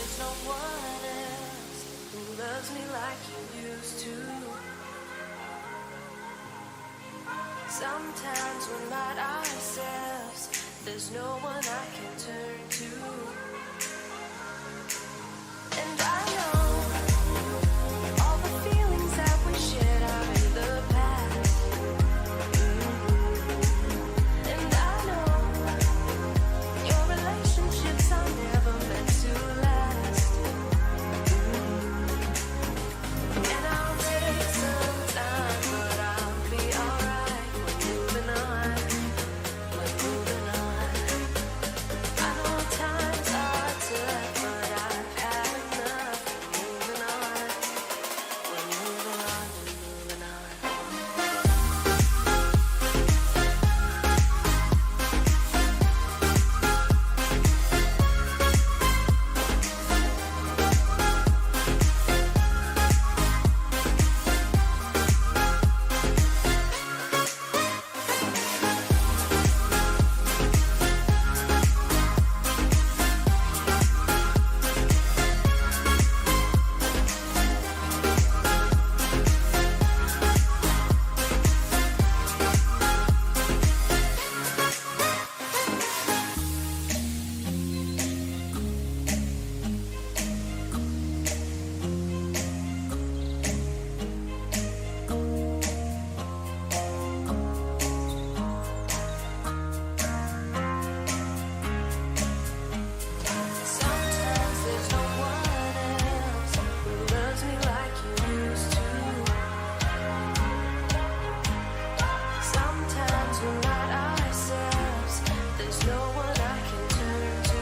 there's no one else who loves me like you used to. Sometimes we're not ourselves, there's no one I can turn to. And I know all the feelings that we shared are in the past. And I know your relationships are never meant to last. And I'll take some time, but I'll be alright. We're moving on, we're moving on. I know times are tough, but I've had enough. We're moving on, we're moving on, we're moving on. Sometimes there's no one else who loves me like you used to. Sometimes we're not ourselves, there's no one I can turn to.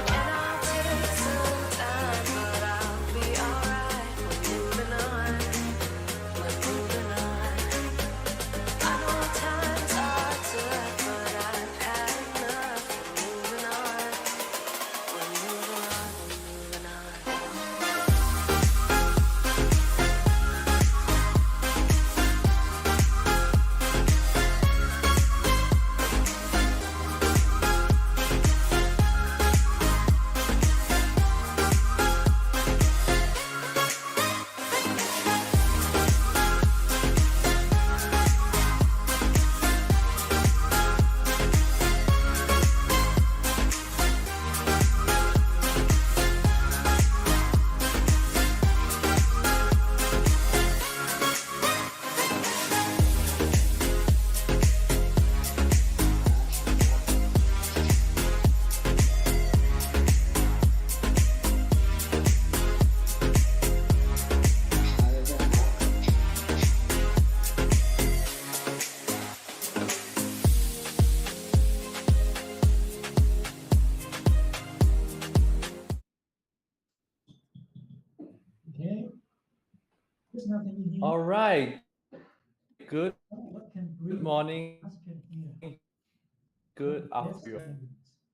And I'll take some time, but I'll be alright. We're moving on, we're moving on. I know times are tough, but I've had enough. We're moving on, we're moving on, we're moving on. Okay. There's nothing in here. All right. Good What can breathe? morning, Us can hear. good Yes, afternoon.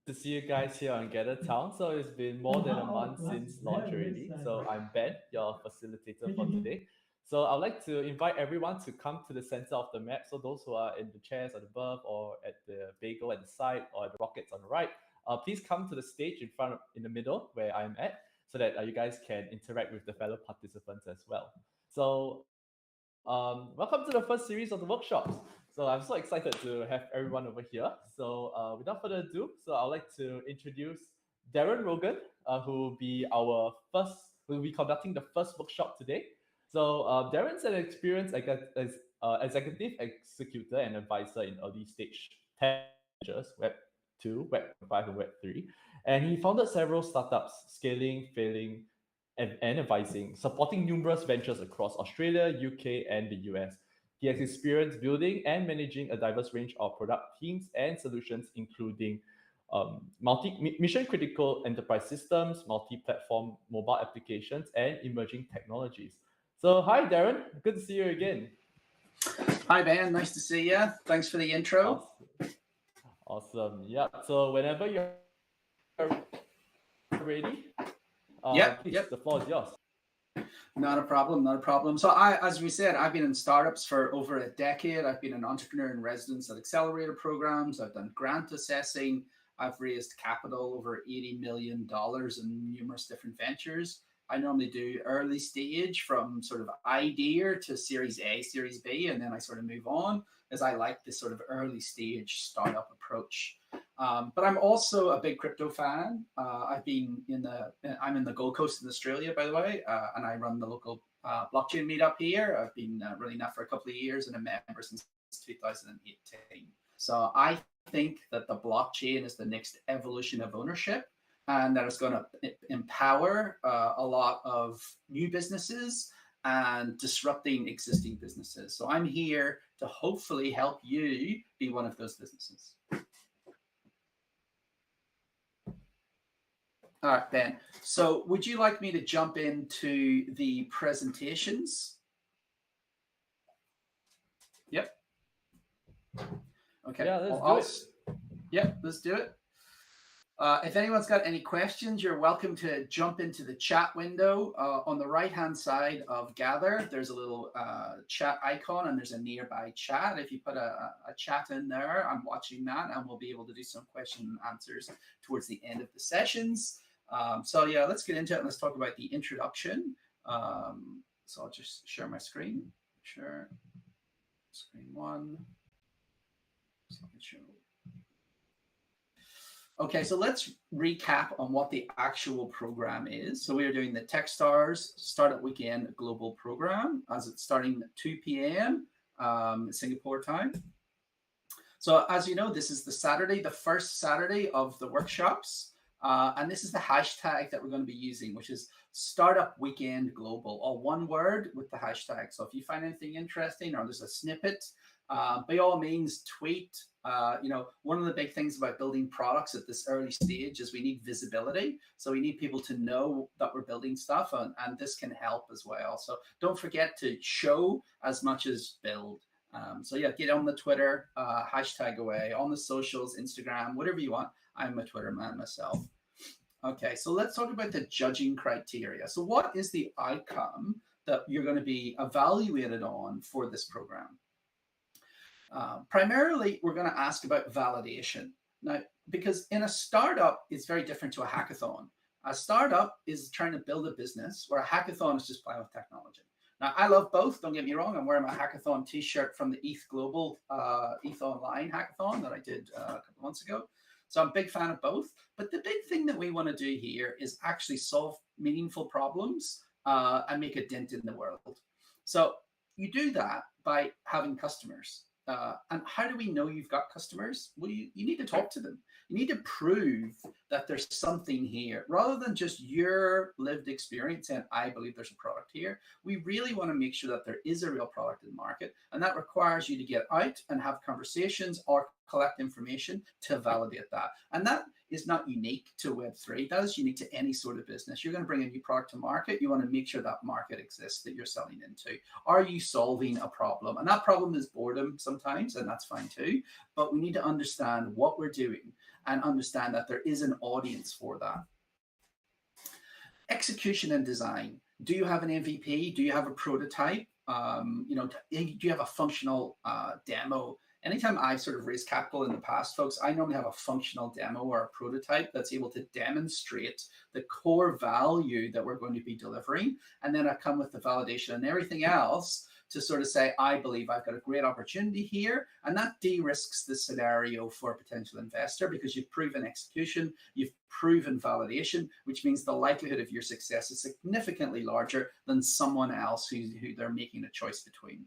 To see you guys here on Gather Town. So it's been more than a month since launch already. So I'm Ben, your facilitator for today. So I'd like to invite everyone to come to the center of the map. So those who are in the chairs at above or at the bagel at the side or at the rockets on the right, please come to the stage in the middle where I'm at, so that you guys can interact with the fellow participants as well. So welcome to the first series of the workshops. So I'm so excited to have everyone over here. So without further ado, so I'd like to introduce Darren Rogan, who will be conducting the first workshop today. So Darren's an experienced executive executor and advisor in early stage tech ventures, Web 2, Web 5, and Web 3. And he founded several startups, scaling, failing, and advising, supporting numerous ventures across Australia, UK, and the US. He has experience building and managing a diverse range of product teams and solutions, including mission-critical enterprise systems, multi-platform mobile applications, and emerging technologies. So, hi, Darren. Good to see you again. Hi, Ben. Nice to see you. Thanks for the intro. Awesome. Yeah. So, whenever you're ready, please, the floor is yours. Not a problem, not a problem. So as we said, I've been in startups for over a decade. I've been an entrepreneur in residence at accelerator programs. I've done grant assessing. I've raised capital over $80 million in numerous different ventures. I normally do early stage from sort of idea to Series A, Series B, and then I sort of move on, as I like this sort of early stage startup approach. But I'm also a big crypto fan. I'm in the Gold Coast in Australia, by the way, and I run the local blockchain meetup here. I've been running that for a couple of years and a member since 2018. So I think that the blockchain is the next evolution of ownership, and that it's going to empower a lot of new businesses and disrupting existing businesses. So I'm here to hopefully help you be one of those businesses. All right, Ben. So would you like me to jump into the presentations? Yep. Okay. Yeah, let's do it. Yep, let's do it. If anyone's got any questions, you're welcome to jump into the chat window. On the right-hand side of Gather, there's a little chat icon and there's a nearby chat. If you put a chat in there, I'm watching that, and we'll be able to do some question and answers towards the end of the sessions. So yeah, let's get into it and let's talk about the introduction. So I'll just share my screen. Share screen one. So I can show. Okay, so let's recap on what the actual program is. So we are doing the Techstars Startup Weekend Global Program as it's starting at 2 p.m. Singapore time. So as you know, this is the first Saturday of the workshops. And this is the hashtag that we're going to be using, which is Startup Weekend Global, all one word with the hashtag. So if you find anything interesting or there's a snippet, by all means, tweet. One of the big things about building products at this early stage is we need visibility. So we need people to know that we're building stuff, and this can help as well. So don't forget to show as much as build. So yeah, get on the Twitter, hashtag away, on the socials, Instagram, whatever you want. I'm a Twitter man myself. Okay, so let's talk about the judging criteria. So what is the outcome that you're going to be evaluated on for this program? Primarily, we're going to ask about validation. Now, because in a startup, it's very different to a hackathon. A startup is trying to build a business, where a hackathon is just playing with technology. Now, I love both. Don't get me wrong. I'm wearing my hackathon T-shirt from the ETH Global, ETH Online hackathon that I did a couple of months ago. So I'm a big fan of both. But the big thing that we want to do here is actually solve meaningful problems and make a dent in the world. So you do that by having customers. And how do we know you've got customers? Well, you need to talk to them. You need to prove that there's something here, rather than just your lived experience and I believe there's a product here. We really want to make sure that there is a real product in the market, and that requires you to get out and have conversations or collect information to validate that. And that is not unique to Web3. That is unique to any sort of business. You're going to bring a new product to market. You want to make sure that market exists that you're selling into. Are you solving a problem? And that problem is boredom sometimes, and that's fine too. But we need to understand what we're doing and understand that there is an audience for that. Execution and design. Do you have an MVP? Do you have a prototype? Do you have a functional demo? Anytime I've sort of raised capital in the past, folks, I normally have a functional demo or a prototype that's able to demonstrate the core value that we're going to be delivering. And then I come with the validation and everything else to sort of say, I believe I've got a great opportunity here. And that de-risks the scenario for a potential investor, because you've proven execution, you've proven validation, which means the likelihood of your success is significantly larger than someone else who they're making a choice between.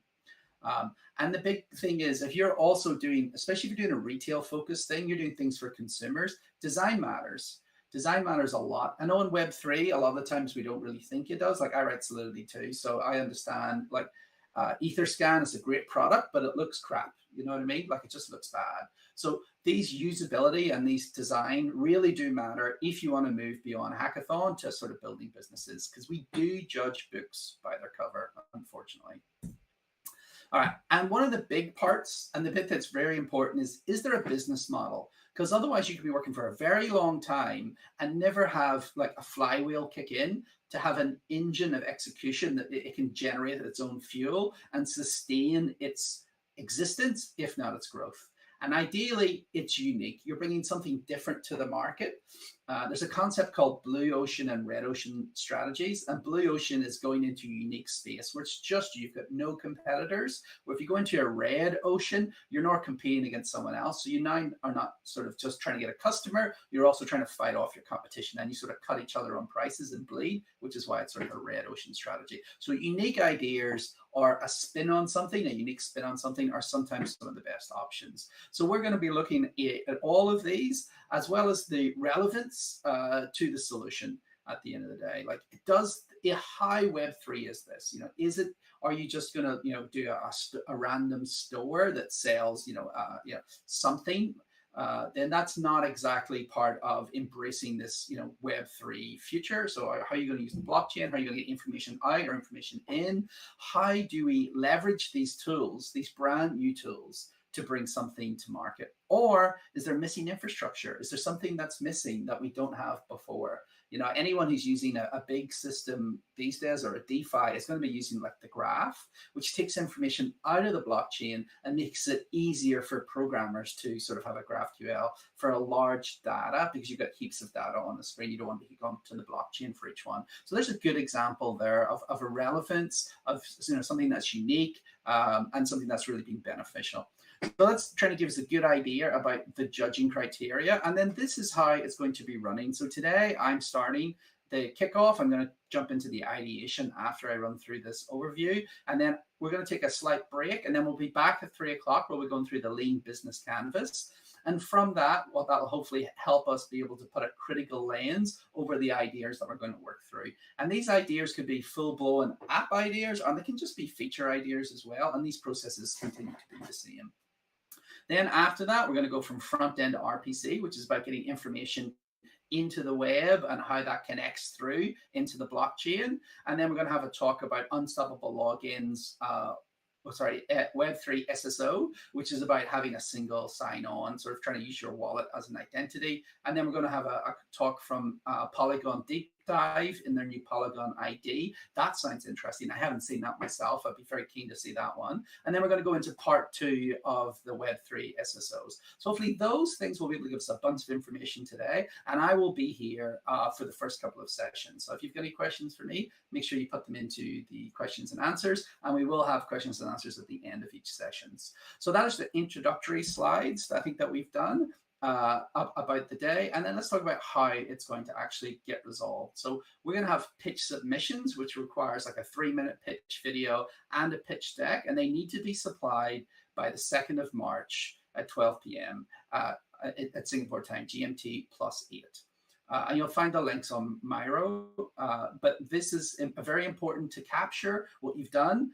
And the big thing is, if you're also doing, especially if you're doing a retail focused thing, you're doing things for consumers, design matters. Design matters a lot. I know in Web3, a lot of the times we don't really think it does. Like I write Solidity too, so I understand like Etherscan is a great product, but it looks crap. You know what I mean? Like it just looks bad. So these usability and these design really do matter if you want to move beyond hackathon to sort of building businesses, because we do judge books by their cover, unfortunately. All right, and one of the big parts and the bit that's very important is there a business model? Because otherwise you could be working for a very long time and never have like a flywheel kick in to have an engine of execution that it can generate its own fuel and sustain its existence, if not its growth. And ideally, it's unique. You're bringing something different to the market. There's a concept called blue ocean and red ocean strategies. And blue ocean is going into a unique space where it's just you've got no competitors. Where if you go into a red ocean, you're not competing against someone else. So you now are not sort of just trying to get a customer. You're also trying to fight off your competition, and you sort of cut each other on prices and bleed, which is why it's sort of a red ocean strategy. So unique ideas or a spin on something, a unique spin on something, are sometimes some of the best options. So we're going to be looking at all of these, as well as the relevance to the solution at the end of the day. Like, does a high Web3 is this? Is it? Are you just going to do a random store that sells something? Then that's not exactly part of embracing this Web3 future. So how are you going to use the blockchain? How are you going to get information out or information in? How do we leverage these tools, these brand new tools, to bring something to market? Or is there missing infrastructure? Is there something that's missing that we don't have before? Anyone who's using a big system these days, or a DeFi, is going to be using like the graph, which takes information out of the blockchain and makes it easier for programmers to sort of have a GraphQL for a large data, because you've got heaps of data on the screen. You don't want to hook onto the blockchain for each one. So there's a good example there of a relevance of something that's unique and something that's really been beneficial. So that's trying to give us a good idea about the judging criteria. And then this is how it's going to be running. So today I'm starting the kickoff. I'm going to jump into the ideation after I run through this overview. And then we're going to take a slight break. And then we'll be back at 3 o'clock where we're going through the lean business canvas. And from that, well, that'll hopefully help us be able to put a critical lens over the ideas that we're going to work through. And these ideas could be full-blown app ideas, or they can just be feature ideas as well. And these processes continue to be the same. Then after that, we're going to go from front end to RPC, which is about getting information into the web and how that connects through into the blockchain. And then we're going to have a talk about unstoppable logins, Web3 SSO, which is about having a single sign-on, sort of trying to use your wallet as an identity. And then we're going to have a talk from Polygon Deep Dive in their new Polygon ID. That sounds interesting. I haven't seen that myself. I'd be very keen to see that one. And then we're going to go into part 2 of the Web3 SSOs. So hopefully those things will be able to give us a bunch of information today. And I will be here for the first couple of sessions. So if you've got any questions for me, make sure you put them into the questions and answers. And we will have questions and answers at the end of each sessions. So that is the introductory slides I think that we've done about the day. And then let's talk about how it's going to actually get resolved. So we're going to have pitch submissions, which requires like a 3-minute pitch video and a pitch deck, and they need to be supplied by the 2nd of March at 12 p.m. At Singapore time, GMT +8. And you'll find the links on Miro, but this is very important to capture what you've done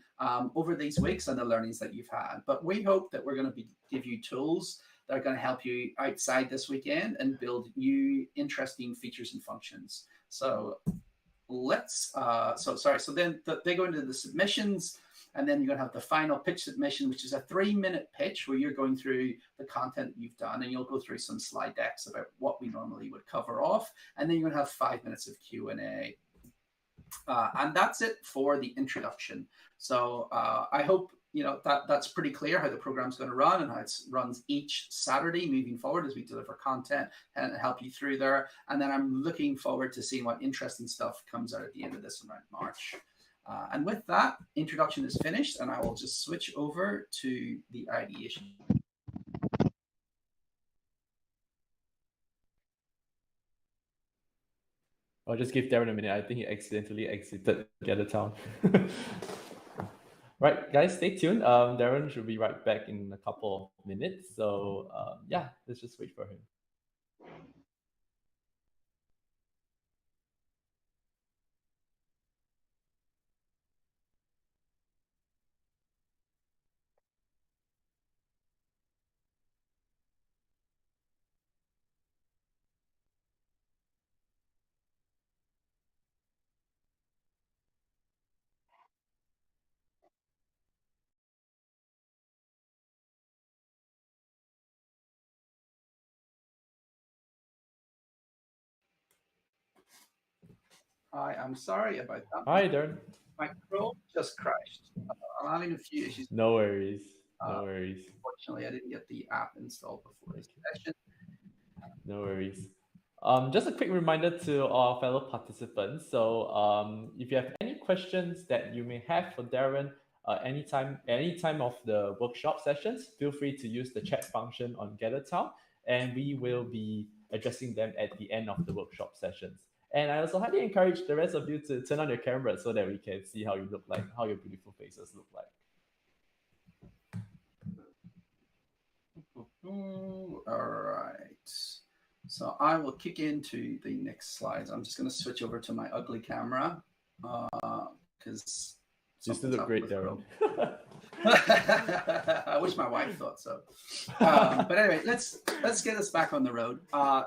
over these weeks and the learnings that you've had. But we hope that we're going to give you tools that are going to help you outside this weekend and build new interesting features and functions. So let's, so then they go into the submissions, and then you're going to have the final pitch submission, which is a 3-minute pitch where you're going through the content you've done, and you'll go through some slide decks about what we normally would cover off. And then you're going to have 5 minutes of Q&A. And that's it for the introduction. So I hope that's pretty clear how the program's going to run and how it runs each Saturday moving forward as we deliver content and help you through there. And then I'm looking forward to seeing what interesting stuff comes out at the end of this around March. And with that, introduction is finished, and I will just switch over to the ideation. I'll just give Darren a minute. I think he accidentally exited the other town. Right, guys, stay tuned. Darren should be right back in a couple of minutes. So yeah, let's just wait for him. Hi, I'm sorry about that. Hi, Darren. My Chrome just crashed. I'm having a few issues. No worries. No worries. Unfortunately, I didn't get the app installed before this session. No worries. Just a quick reminder to our fellow participants. So if you have any questions that you may have for Darren, anytime of the workshop sessions, feel free to use the chat function on GatherTown, and we will be addressing them at the end of the workshop sessions. And I also highly encourage the rest of you to turn on your camera so that we can see how you look like, how your beautiful faces look like. All right. So I will kick into the next slides. I'm just going to switch over to my ugly camera because you still look great, Darren. I wish my wife thought so. But anyway, let's get us back on the road.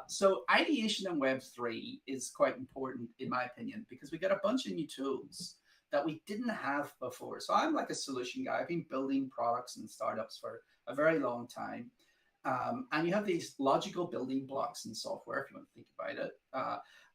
So ideation in Web3 is quite important in my opinion because we got a bunch of new tools that we didn't have before. So I'm like a solution guy. I've been building products and startups for a very long time. And you have these logical building blocks in software, if you want to think about it.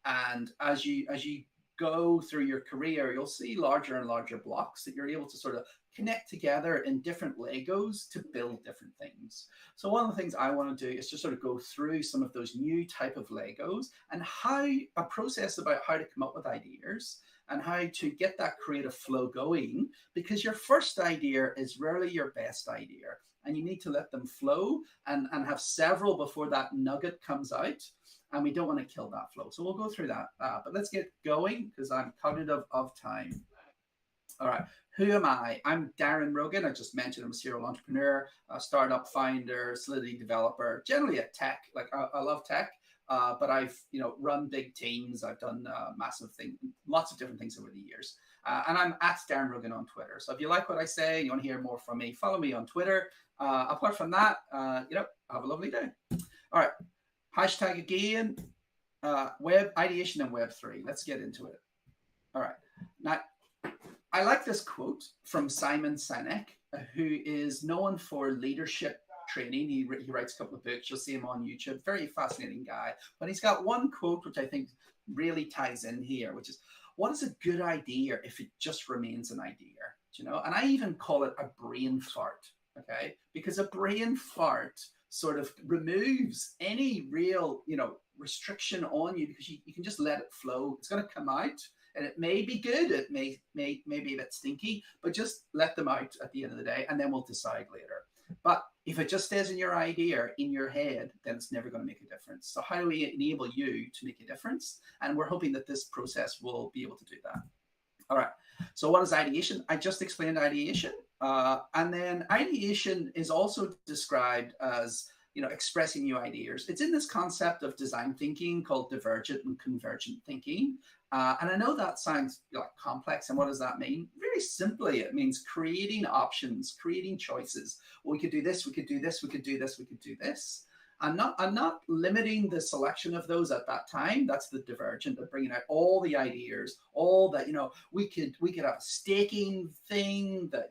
And as you go through your career, you'll see larger and larger blocks that you're able to sort of connect together in different Legos to build different things. So one of the things I want to do is just sort of go through some of those new type of Legos and how a process about how to come up with ideas and how to get that creative flow going, because your first idea is rarely your best idea. And you need to let them flow and have several before that nugget comes out. And we don't want to kill that flow. So we'll go through that. But let's get going because I'm cognitive of time. All right. Who am I? I'm Darren Rogan. I just mentioned I'm a serial entrepreneur, a startup founder, Solidity developer, generally a tech. Like I love tech, but I've run big teams. I've done massive things, lots of different things over the years. And I'm at Darren Rogan on Twitter. So if you like what I say, you want to hear more from me, follow me on Twitter. Apart from that, have a lovely day. All right. Hashtag again, web ideation and Web3. Let's get into it. All right. Now, I like this quote from Simon Sinek, who is known for leadership training. He writes a couple of books. You'll see him on YouTube. Very fascinating guy. But he's got one quote which I think really ties in here, which is, what is a good idea if it just remains an idea? And I even call it a brain fart, okay? Because a brain fart sort of removes any real, restriction on you because you can just let it flow. It's going to come out and it may be good. It may be a bit stinky, but just let them out at the end of the day and then we'll decide later. But if it just stays in your idea, in your head, then it's never going to make a difference. So how do we enable you to make a difference? And we're hoping that this process will be able to do that. All right. So what is ideation? I just explained ideation. And then ideation is also described as, expressing new ideas. It's in this concept of design thinking called divergent and convergent thinking. And I know that sounds complex. And what does that mean? Very simply, it means creating options, creating choices. Well, we could do this, we could do this, we could do this, we could do this. I'm not limiting the selection of those at that time. That's the divergent of bringing out all the ideas, all that, we could have a staking thing that,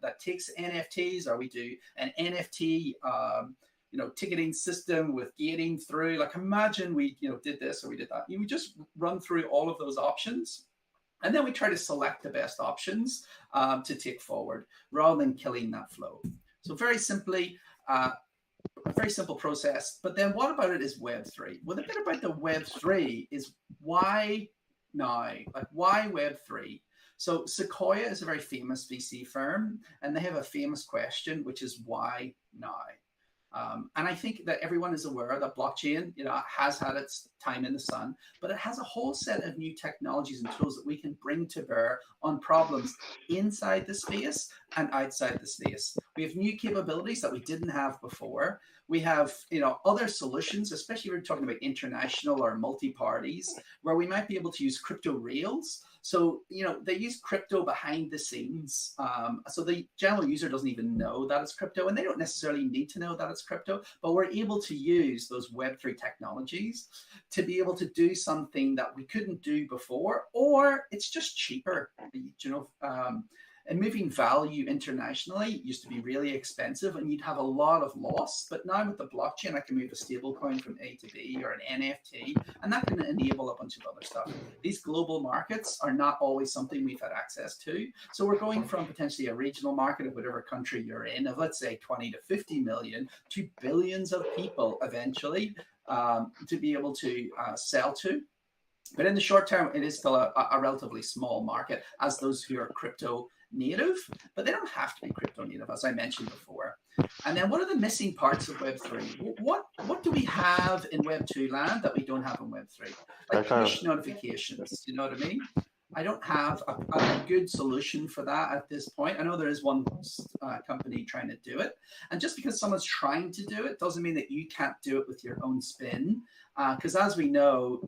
that takes NFTs, or we do an NFT, ticketing system with gating through. Like imagine we, did this or we did that. We just run through all of those options. And then we try to select the best options to take forward rather than killing that flow. So very simply, a very simple process. But then what about it is Web3? Well, the bit about the Web3 is why now? Like why Web3? So Sequoia is a very famous VC firm, and they have a famous question, which is why now? And I think that everyone is aware that blockchain, has had its time in the sun, but it has a whole set of new technologies and tools that we can bring to bear on problems inside the space and outside the space. We have new capabilities that we didn't have before. We have, other solutions, especially when we're talking about international or multi-parties, where we might be able to use crypto rails. So, they use crypto behind the scenes. So the general user doesn't even know that it's crypto, and they don't necessarily need to know that it's crypto, but we're able to use those Web3 technologies to be able to do something that we couldn't do before, or it's just cheaper, And moving value internationally used to be really expensive and you'd have a lot of loss. But now with the blockchain, I can move a stable coin from A to B or an NFT, and that can enable a bunch of other stuff. These global markets are not always something we've had access to. So we're going from potentially a regional market of whatever country you're in of, let's say, 20 to 50 million to billions of people eventually to be able to sell to. But in the short term, it is still a relatively small market as those who are crypto native, but they don't have to be crypto native, as I mentioned before. And then what are the missing parts of Web3? What do we have in Web2 land that we don't have in Web3? Like push notifications, you know what I mean? I don't have a good solution for that at this point. I know there is one company trying to do it. And just because someone's trying to do it doesn't mean that you can't do it with your own spin. Because as we know,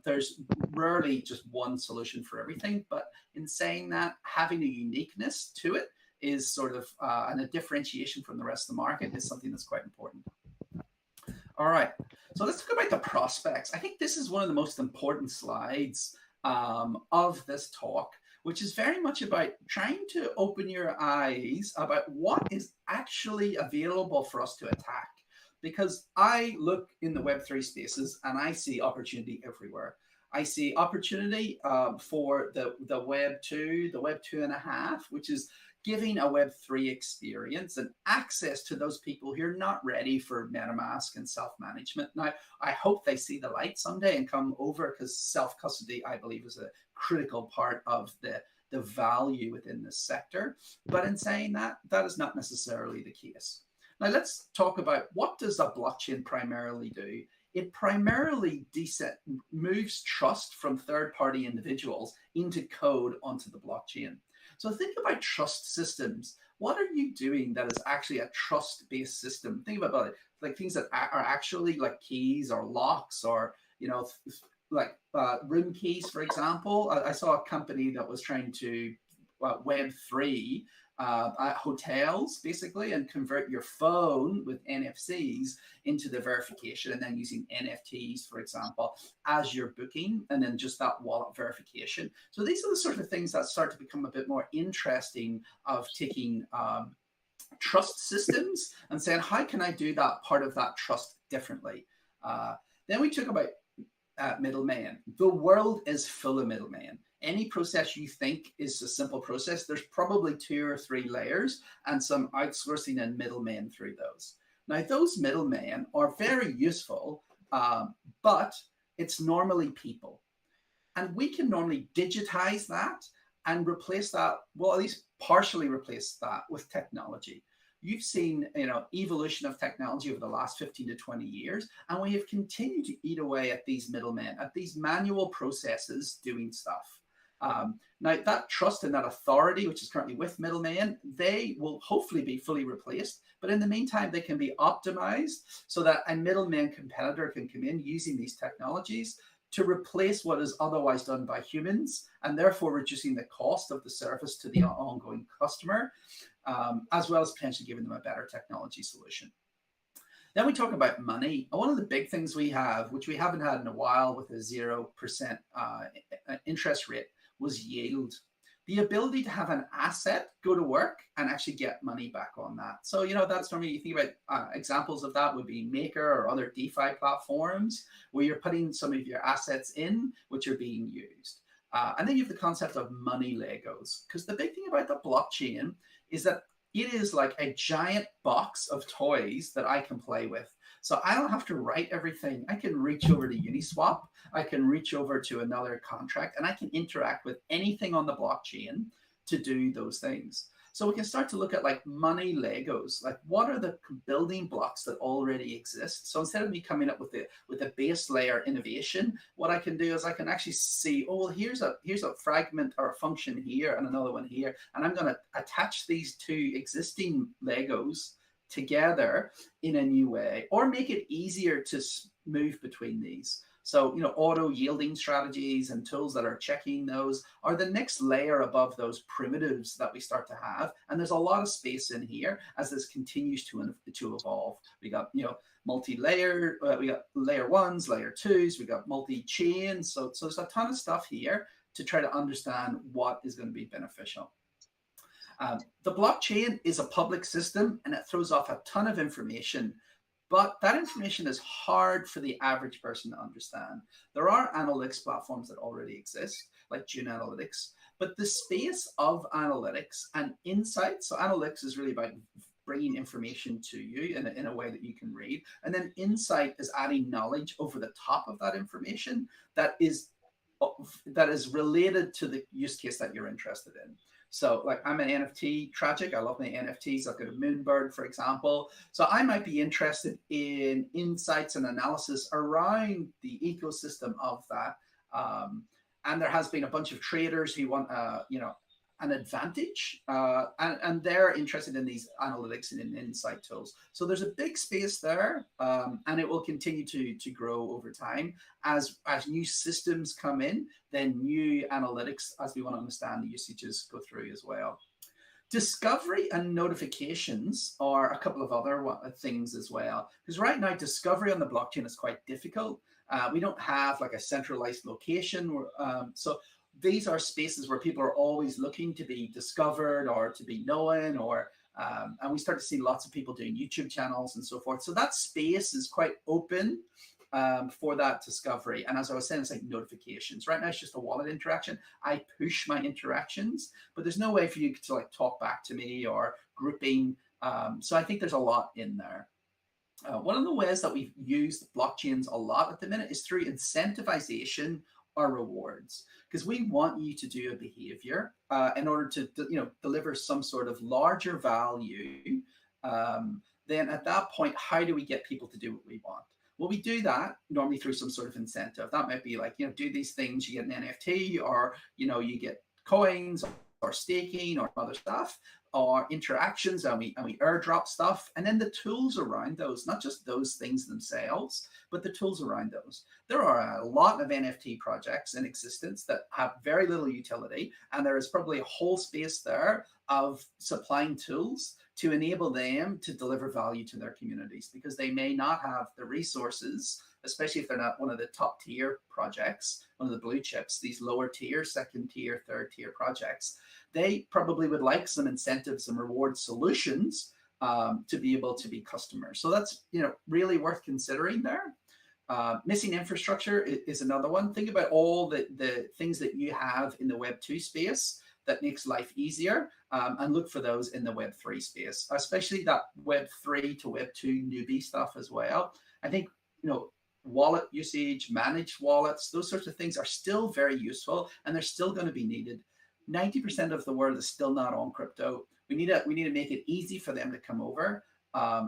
there's rarely just one solution for everything. But in saying that, having a uniqueness to it is sort of, and a differentiation from the rest of the market is something that's quite important. All right. So let's talk about the prospects. I think this is one of the most important slides of this talk, which is very much about trying to open your eyes about what is actually available for us to attack. Because I look in the Web3 spaces and I see opportunity everywhere. I see opportunity for the Web 2, the Web 2.5, which is giving a Web3 experience and access to those people who are not ready for MetaMask and self-management. Now, I hope they see the light someday and come over, because self-custody, I believe, is a critical part of the value within this sector. But in saying that, that is not necessarily the case. Now, let's talk about what does a blockchain primarily do? It primarily moves trust from third-party individuals into code onto the blockchain. So think about trust systems. What are you doing that is actually a trust-based system? Think about it, like things that are actually like keys or locks, or like room keys, for example. I saw a company that was trying to Web3 hotels basically, and convert your phone with NFCs into the verification, and then using NFTs, for example, as your booking, and then just that wallet verification. So these are the sort of things that start to become a bit more interesting, of taking trust systems and saying, how can I do that part of that trust differently? Then we talk about middlemen. The world is full of middlemen. Any process you think is a simple process, there's probably 2 or 3 layers and some outsourcing and middlemen through those. Now, those middlemen are very useful, but it's normally people. And we can normally digitize that and replace that, well, at least partially replace that with technology. You've seen, evolution of technology over the last 15 to 20 years, and we have continued to eat away at these middlemen, at these manual processes doing stuff. Now, that trust and that authority, which is currently with middlemen, they will hopefully be fully replaced. But in the meantime, they can be optimized so that a middleman competitor can come in using these technologies to replace what is otherwise done by humans, and therefore reducing the cost of the service to the ongoing customer, as well as potentially giving them a better technology solution. Then we talk about money. One of the big things we have, which we haven't had in a while with a 0% interest rate, was yield. The ability to have an asset go to work and actually get money back on that. So, that's normally, you think about examples of that would be Maker or other DeFi platforms, where you're putting some of your assets in, which are being used. And then you have the concept of money Legos, because the big thing about the blockchain is that it is like a giant box of toys that I can play with. So I don't have to write everything. I can reach over to Uniswap. I can reach over to another contract, and I can interact with anything on the blockchain to do those things. So we can start to look at like money Legos, like what are the building blocks that already exist? So instead of me coming up with a base layer innovation, what I can do is I can actually see, oh, well, here's a fragment or a function here and another one here, and I'm going to attach these 2 existing Legos together in a new way, or make it easier to move between these. So, auto yielding strategies and tools that are checking those are the next layer above those primitives that we start to have. And there's a lot of space in here as this continues to evolve. We got, multi-layer, we got layer 1s, layer 2s, we got multi-chain. So there's a ton of stuff here to try to understand what is going to be beneficial. The blockchain is a public system and it throws off a ton of information, but that information is hard for the average person to understand. There are analytics platforms that already exist, like June Analytics, but the space of analytics and insights, so analytics is really about bringing information to you in a way that you can read. And then insight is adding knowledge over the top of that information that is related to the use case that you're interested in. So like I'm an NFT tragic. I love my NFTs. I've got a Moonbird, for example. So I might be interested in insights and analysis around the ecosystem of that. And there has been a bunch of traders who want, an advantage, and they're interested in these analytics and in insight tools. So there's a big space there, and it will continue to grow over time as new systems come in. Then new analytics, as we want to understand the usages, go through as well. Discovery and notifications are a couple of other things as well, because right now discovery on the blockchain is quite difficult. We don't have like a centralized location, so these are spaces where people are always looking to be discovered or to be known, or and we start to see lots of people doing YouTube channels and so forth. So that space is quite open for that discovery. And as I was saying, it's like notifications. Right now, it's just a wallet interaction. I push my interactions, but there's no way for you to like talk back to me or grouping. So I think there's a lot in there. One of the ways that we've used blockchains a lot at the minute is through incentivization or rewards, because we want you to do a behavior in order to deliver some sort of larger value. Then at that point, how do we get people to do what we want? Well, we do that normally through some sort of incentive. That might be like, do these things, you get an NFT, or you get coins or staking or other stuff, or interactions, and we airdrop stuff, and then the tools around those, not just those things themselves, but the tools around those. There are a lot of NFT projects in existence that have very little utility, and there is probably a whole space there of supplying tools to enable them to deliver value to their communities, because they may not have the resources, especially if they're not one of the top tier projects, one of the blue chips, these lower tier, second tier, third tier projects. They probably would like some incentives and reward solutions to be able to be customers. So that's really worth considering there. Missing infrastructure is another one. Think about all the things that you have in the Web2 space that makes life easier, and look for those in the Web3 space, especially that Web3 to Web2 newbie stuff as well. I think, wallet usage, managed wallets, those sorts of things are still very useful, and they're still going to be needed. 90% of the world is still not on crypto. We need to make it easy for them to come over.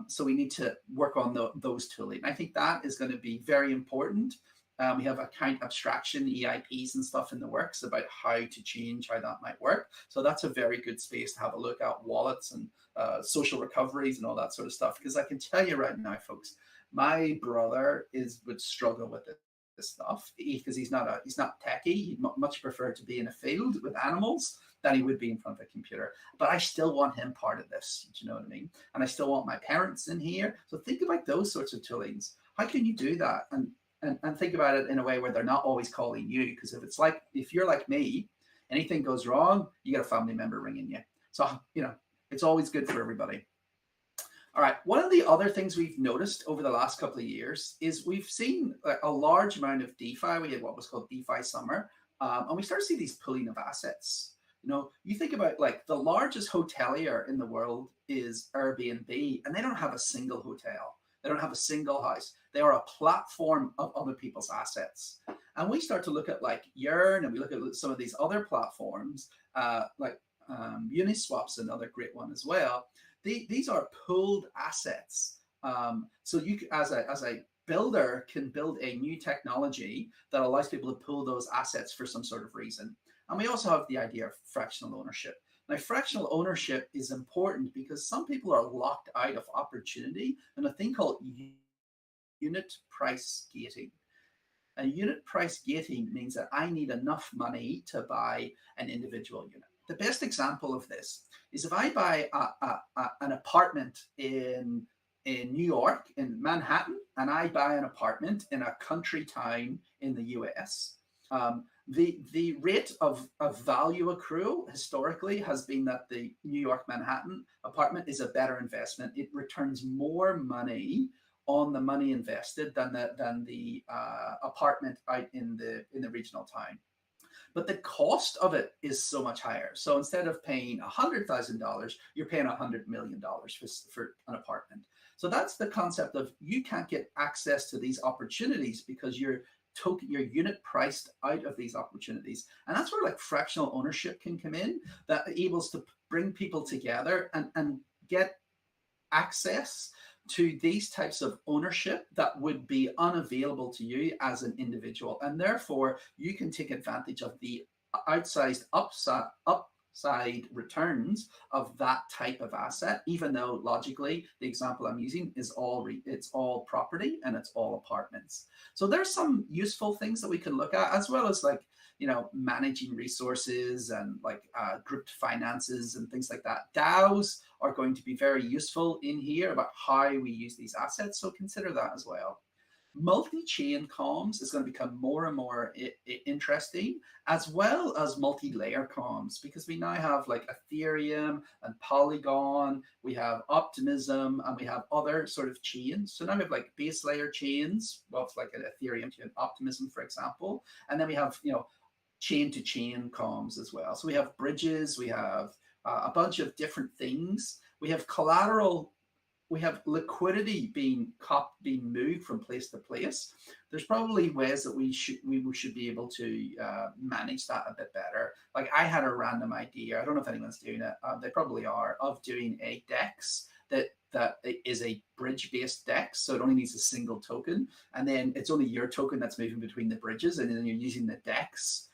So we need to work on those tooling. I think that is going to be very important. We have account abstraction, EIPs and stuff in the works about how to change how that might work. So that's a very good space to have a look at, wallets and social recoveries and all that sort of stuff. Because I can tell you right now, folks, my brother would struggle with this stuff because he's not techie. He'd much prefer to be in a field with animals than he would be in front of a computer. But I still want him part of this. Do you know what I mean? And I still want my parents in here. So think about those sorts of toolings. How can you do that? And think about it in a way where they're not always calling you, because if you're like me, anything goes wrong, you get a family member ringing you. So, it's always good for everybody. All right. One of the other things we've noticed over the last couple of years is we've seen a large amount of DeFi. We had what was called DeFi summer, and we start to see these pooling of assets. You think about like the largest hotelier in the world is Airbnb, and they don't have a single hotel. They don't have a single house. They are a platform of other people's assets. And we start to look at like Yearn, and we look at some of these other platforms, like Uniswap's another great one as well. These are pooled assets. So you, as a builder, can build a new technology that allows people to pool those assets for some sort of reason. And we also have the idea of fractional ownership. Now, fractional ownership is important because some people are locked out of opportunity and a thing called unit price gating. And unit price gating means that I need enough money to buy an individual unit. The best example of this is if I buy an apartment in New York, in Manhattan, and I buy an apartment in a country town in the US, The rate of value accrual historically has been that the New York Manhattan apartment is a better investment. It returns more money on the money invested than the apartment out in the regional town. But the cost of it is so much higher. So instead of paying $100,000, you're paying $100 million for an apartment. So that's the concept of you can't get access to these opportunities because your unit priced out of these opportunities. And that's where like fractional ownership can come in, that enables to bring people together and get access to these types of ownership that would be unavailable to you as an individual. And therefore, you can take advantage of the outsized upside returns of that type of asset, even though logically, the example I'm using is it's all property and it's all apartments. So there's some useful things that we can look at, as well as like, you know, managing resources and like grouped finances and things like that. DAOs are going to be very useful in here about how we use these assets. So consider that as well. Multi-chain comms is going to become more and more interesting, as well as multi-layer comms, because we now have like Ethereum and Polygon, we have Optimism, and we have other sort of chains. So now we have like base layer chains, well, it's like an Ethereum to an Optimism, for example. And then we have, you know, chain-to-chain comms as well. So we have bridges, we have a bunch of different things. We have collateral, we have liquidity being moved from place to place. There's probably ways that we should be able to manage that a bit better. Like I had a random idea, I don't know if anyone's doing it, they probably are, of doing a DEX that is a bridge-based DEX, so it only needs a single token, and then it's only your token that's moving between the bridges, and then you're using the DEX.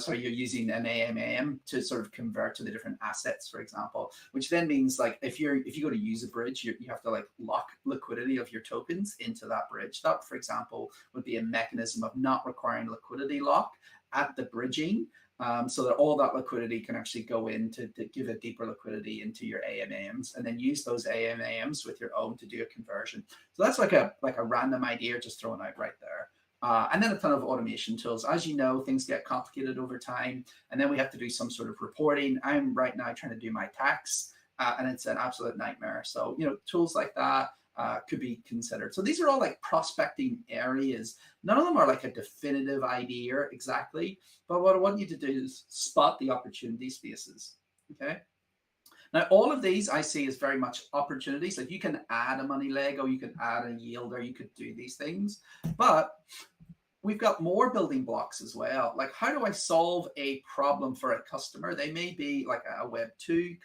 You're using an AMM to sort of convert to the different assets, for example, which then means like if you go to use a bridge, you have to like lock liquidity of your tokens into that bridge. That, for example, would be a mechanism of not requiring liquidity lock at the bridging, so that all that liquidity can actually go in to give a deeper liquidity into your AMMs, and then use those AMMs with your own to do a conversion. So that's like a random idea just thrown out right there. And then a ton of automation tools. As you know, things get complicated over time, and then we have to do some sort of reporting. I'm right now trying to do my tax, and it's an absolute nightmare. So, you know, tools like that could be considered. So these are all like prospecting areas. None of them are like a definitive idea exactly, but what I want you to do is spot the opportunity spaces, okay? Now, all of these I see as very much opportunities. Like you can add a money leg, or you can add a yield, or you could do these things, but we've got more building blocks as well. Like, how do I solve a problem for a customer? They may be like a Web2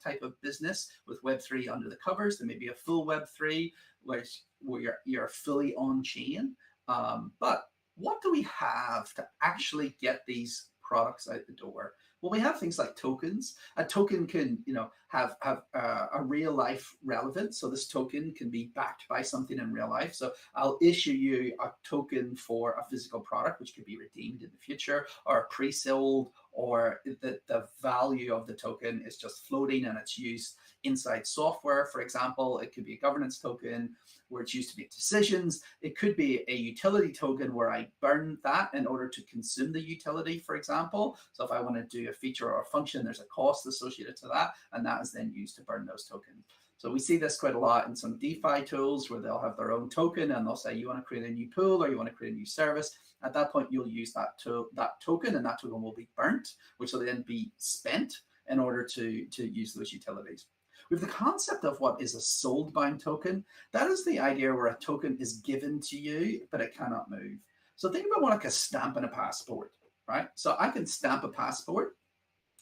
type of business with Web3 under the covers. There may be a full Web3 where you're fully on chain. But what do we have to actually get these products out the door? Well, we have things like tokens. A token can, you know, have a real life relevance. So this token can be backed by something in real life. So I'll issue you a token for a physical product, which could be redeemed in the future, or pre-sold, or the value of the token is just floating and it's used inside software. For example, it could be a governance token where it's used to make decisions. It could be a utility token where I burn that in order to consume the utility, for example. So if I want to do a feature or a function, there's a cost associated to that, and that is then used to burn those tokens. So we see this quite a lot in some DeFi tools where they'll have their own token, and they'll say, you want to create a new pool, or you want to create a new service. At that point, you'll use that token, and that token will be burnt, which will then be spent in order to use those utilities. We have the concept of what is a sold bind token. That is the idea where a token is given to you, but it cannot move. So think about more like a stamp and a passport, right? So I can stamp a passport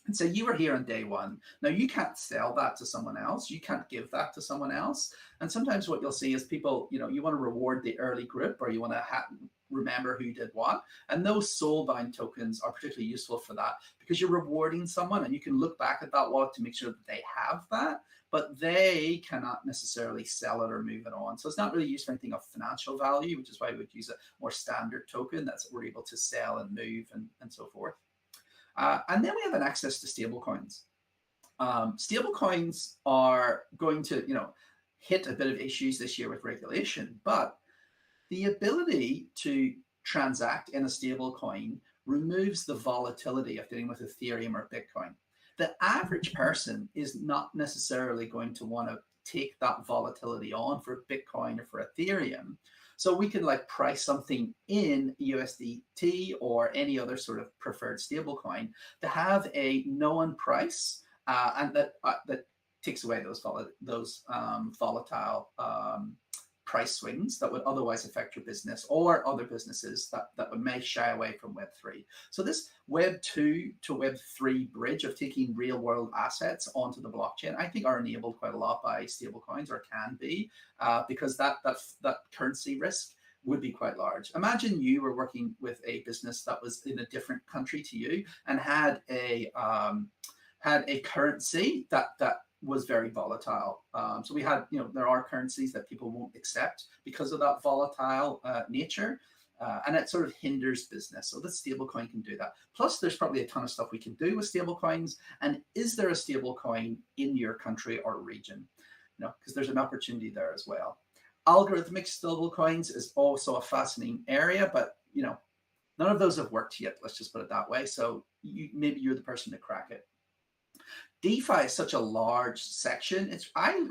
and say, you were here on day one. Now you can't sell that to someone else. You can't give that to someone else. And sometimes what you'll see is people, you know, you want to reward the early group, or you want to remember who did what. And those soul bind tokens are particularly useful for that, because you're rewarding someone and you can look back at that wallet to make sure that they have that, but they cannot necessarily sell it or move it on. So it's not really used for anything of financial value, which is why we would use a more standard token that's we're able to sell and move and so forth. And then we have an access to stable coins. Stable coins are going to, you know, hit a bit of issues this year with regulation, but the ability to transact in a stable coin removes the volatility of dealing with Ethereum or Bitcoin. The average person is not necessarily going to want to take that volatility on for Bitcoin or for Ethereum. So we can like price something in USDT or any other sort of preferred stablecoin to have a known price, and that takes away those volatile price swings that would otherwise affect your business or other businesses that may shy away from Web3. So this Web2 to Web3 bridge of taking real world assets onto the blockchain, I think are enabled quite a lot by stablecoins, or can be, because that currency risk would be quite large. Imagine you were working with a business that was in a different country to you and had a currency that was very volatile. So we had, there are currencies that people won't accept because of that volatile nature, and it sort of hinders business. So this stablecoin can do that. Plus, there's probably a ton of stuff we can do with stablecoins. And is there a stablecoin in your country or region? Because there's an opportunity there as well. Algorithmic stablecoins is also a fascinating area, but none of those have worked yet. Let's just put it that way. So maybe you're the person to crack it. DeFi is such a large section. I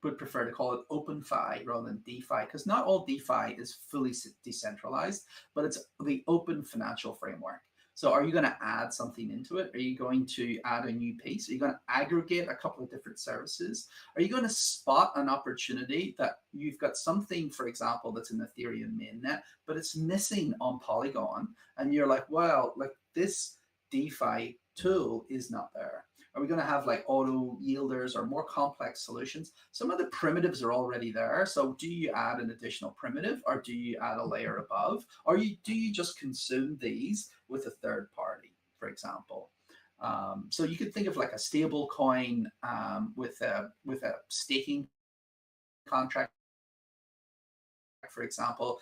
would prefer to call it OpenFi rather than DeFi, because not all DeFi is fully decentralized, but it's the open financial framework. So are you going to add something into it? Are you going to add a new piece? Are you going to aggregate a couple of different services? Are you going to spot an opportunity that you've got something, for example, that's in Ethereum mainnet, but it's missing on Polygon, and you're like, well, like this DeFi tool is not there? Are we going to have like auto yielders or more complex solutions? Some of the primitives are already there. So do you add an additional primitive, or do you add a layer above? Or do you just consume these with a third party, for example? So you could think of like a stable coin with a staking contract, for example.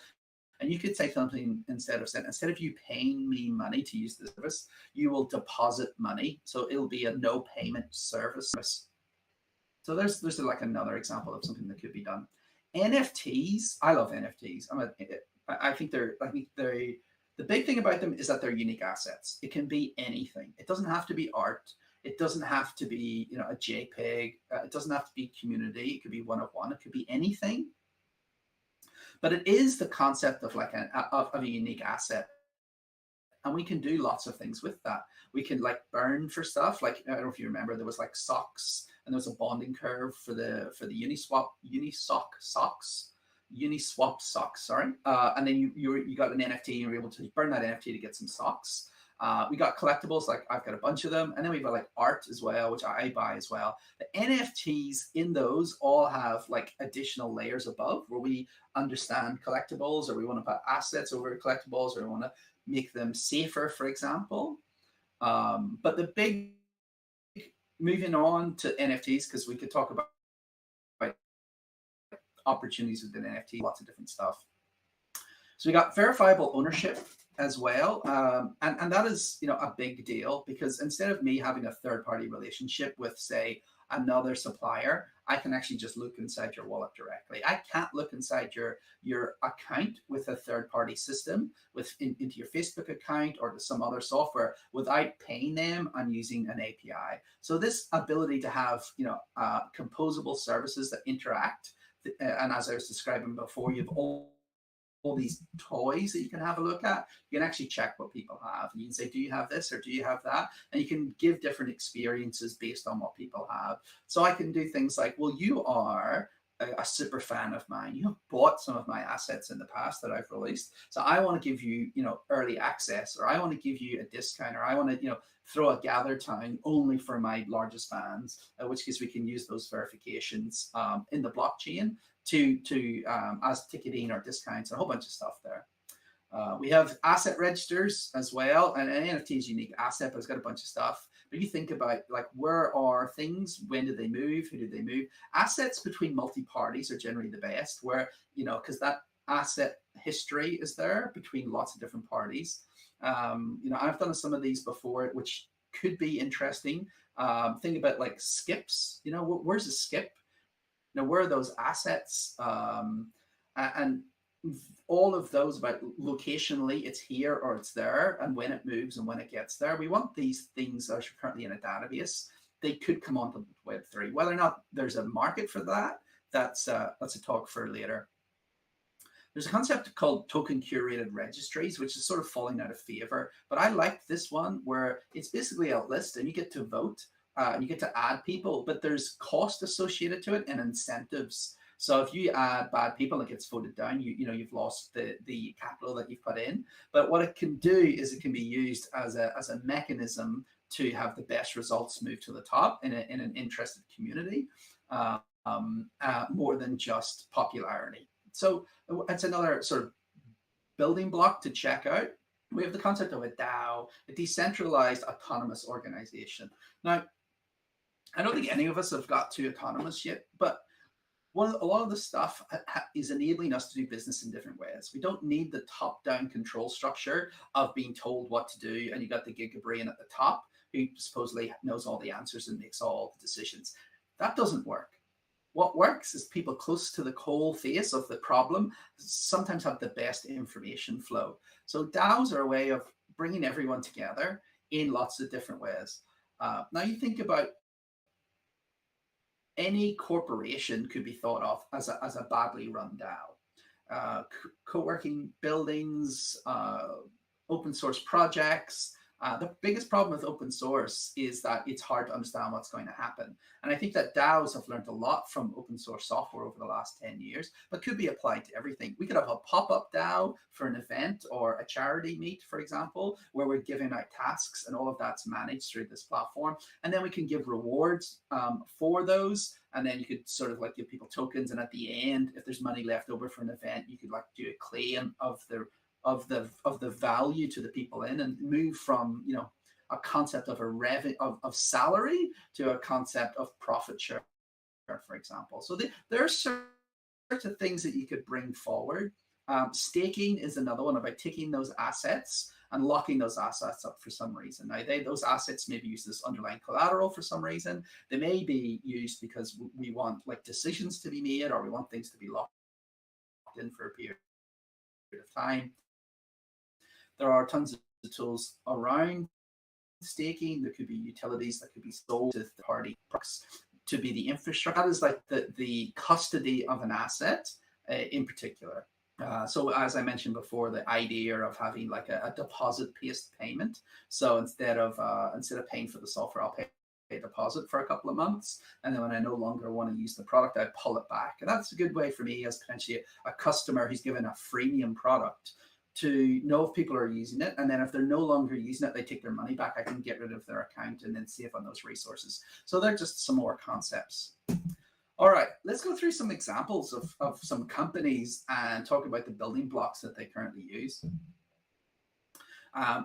And you could say something instead of you paying me money to use the service, you will deposit money. So it'll be a no payment service. So there's like another example of something that could be done. NFTs, I love NFTs. I think the big thing about them is that they're unique assets. It can be anything. It doesn't have to be art. It doesn't have to be a JPEG. It doesn't have to be community. It could be one of one. It could be anything. But it is the concept of like of a unique asset, and we can do lots of things with that. We can like burn for stuff. Like, I don't know if you remember, there was like socks, and there was a bonding curve for the Uniswap socks. Sorry, and then you got an NFT, and you were able to burn that NFT to get some socks. We got collectibles, like I've got a bunch of them, and then we've got like art as well, which I buy as well. The NFTs in those all have like additional layers above, where we understand collectibles, or we want to put assets over collectibles, or we want to make them safer, for example. But the big, moving on to NFTs, because we could talk about opportunities within NFT, lots of different stuff. So we got verifiable ownership as well, and that is a big deal, because instead of me having a third-party relationship with, say, another supplier, I can actually just look inside your wallet directly. I can't look inside your account with a third-party system, into your Facebook account or to some other software, without paying them and using an API. So this ability to have composable services that interact, and as I was describing before, you've all these toys that you can have a look at. You can actually check what people have, and you can say, do you have this or do you have that? And you can give different experiences based on what people have. So I can do things like, well, you are a super fan of mine. You have bought some of my assets in the past that I've released. So I want to give you, early access, or I want to give you a discount, or I want to, throw a gather time only for my largest fans, in which case we can use those verifications in the blockchain to as ticketing or discounts, and a whole bunch of stuff there. We have asset registers as well, and an NFT is a unique asset, but it's got a bunch of stuff. But you think about, like, where are things? When did they move? Who did they move? Assets between multi-parties are generally the best, where, because that asset history is there between lots of different parties. I've done some of these before, which could be interesting. Think about like skips. Where's a skip? Where are those assets? And all of those about locationally, it's here or it's there, and when it moves and when it gets there. We want these things that are currently in a database. They could come onto Web3. Whether or not there's a market for that, that's a talk for later. There's a concept called token curated registries, which is sort of falling out of favor. But I like this one where it's basically a list and you get to vote, and you get to add people, but there's cost associated to it and incentives. So if you add bad people and it gets voted down, you've lost the capital that you've put in. But what it can do is it can be used as a mechanism to have the best results move to the top in an interested community, more than just popularity. So it's another sort of building block to check out. We have the concept of a DAO, a decentralized autonomous organization. Now, I don't think any of us have got to autonomous yet, but a lot of the stuff is enabling us to do business in different ways. We don't need the top-down control structure of being told what to do, and you got the gigabrain at the top who supposedly knows all the answers and makes all the decisions. That doesn't work. What works is people close to the coal face of the problem sometimes have the best information flow. So DAOs are a way of bringing everyone together in lots of different ways. Now you think about any corporation could be thought of as a badly run DAO. Co-working buildings, open source projects. The biggest problem with open source is that it's hard to understand what's going to happen. And I think that DAOs have learned a lot from open source software over the last 10 years, but could be applied to everything. We could have a pop-up DAO for an event or a charity meet, for example, where we're giving out tasks and all of that's managed through this platform. And then we can give rewards for those. And then you could sort of like give people tokens. And at the end, if there's money left over for an event, you could like do a claim of the value to the people in, and move from a concept of of salary to a concept of profit share, for example. So there are sorts of things that you could bring forward. Staking is another one, about taking those assets and locking those assets up for some reason. Now, those assets may be used as underlying collateral for some reason. They may be used because we want like decisions to be made, or we want things to be locked in for a period of time. There are tons of tools around staking. There could be utilities that could be sold to third-party products to be the infrastructure. That is like the custody of an asset in particular. So as I mentioned before, the idea of having like a deposit-based payment. So instead of paying for the software, I'll pay a deposit for a couple of months, and then when I no longer want to use the product, I pull it back. And that's a good way for me as potentially a customer who's given a freemium product to know if people are using it. And then if they're no longer using it, they take their money back. I can get rid of their account and then save on those resources. So they're just some more concepts. All right, let's go through some examples of some companies and talk about the building blocks that they currently use.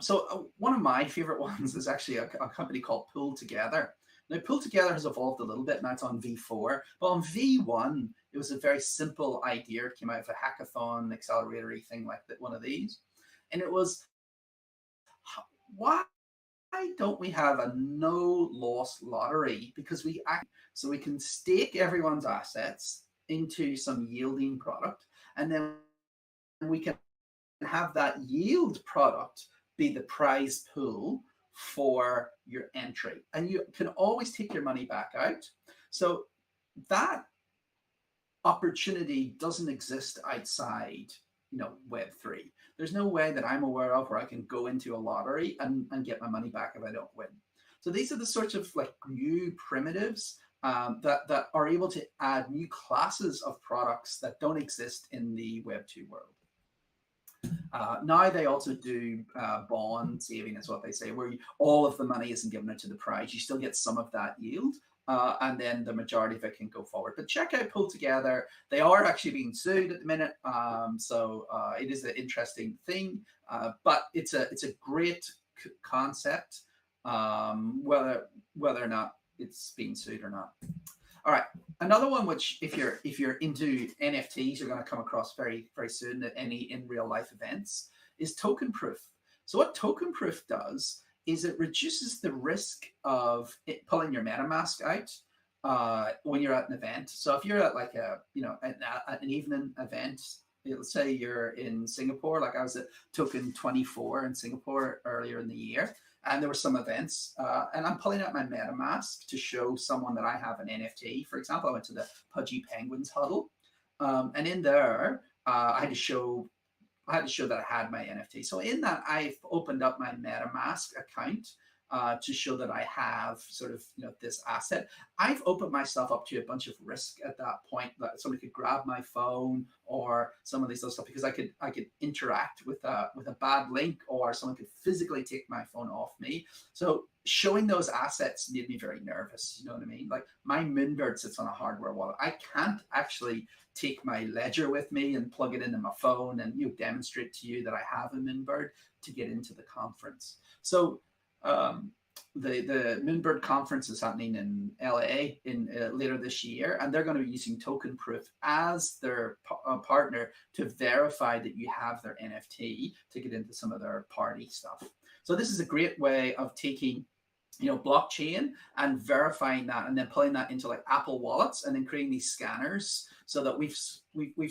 So one of my favorite ones is actually a company called Pull Together. Now, Pull Together has evolved a little bit. Now it's on V4, but on V1, it was a very simple idea. It came out of a hackathon, accelerator thing like that, one of these. And it was, why don't we have a no loss lottery? Because we can stake everyone's assets into some yielding product, and then we can have that yield product be the prize pool for your entry, and you can always take your money back out. So that opportunity doesn't exist outside Web3. There's no way that I'm aware of where I can go into a lottery and get my money back if I don't win. So these are the sorts of like new primitives that are able to add new classes of products that don't exist in the Web2 world. Now they also do bond saving, is what they say, where all of the money isn't given out to the prize. You still get some of that yield, and then the majority of it can go forward. But check out Pull Together. They are actually being sued at the minute, so it is an interesting thing. But it's a great concept, whether or not it's being sued or not. All right, another one which if you're into NFTs, you're going to come across very, very soon at any in real life events, is token proof. So what token proof does is it reduces the risk of pulling your MetaMask out when you're at an event. So if you're at like an evening event let's say you're in Singapore, like I was at token 24 in Singapore earlier in the year, and there were some events, and I'm pulling out my MetaMask to show someone that I have an NFT. For example, I went to the Pudgy Penguins huddle, and in there, I had to show that I had my NFT. So in that, I've opened up my MetaMask account to show that I have sort of, this asset. I've opened myself up to a bunch of risk at that point, that somebody could grab my phone or some of these other stuff, because I could interact with a bad link, or someone could physically take my phone off me. So showing those assets made me very nervous. You know what I mean? Like my Moonbird sits on a hardware wallet. I can't actually take my ledger with me and plug it into my phone and demonstrate to you that I have a Moonbird to get into the conference. So the Moonbird conference is happening in LA in later this year, and they're going to be using Token Proof as their partner to verify that you have their NFT to get into some of their party stuff. So this is a great way of taking blockchain and verifying that, and then pulling that into like Apple wallets, and then creating these scanners, so that we've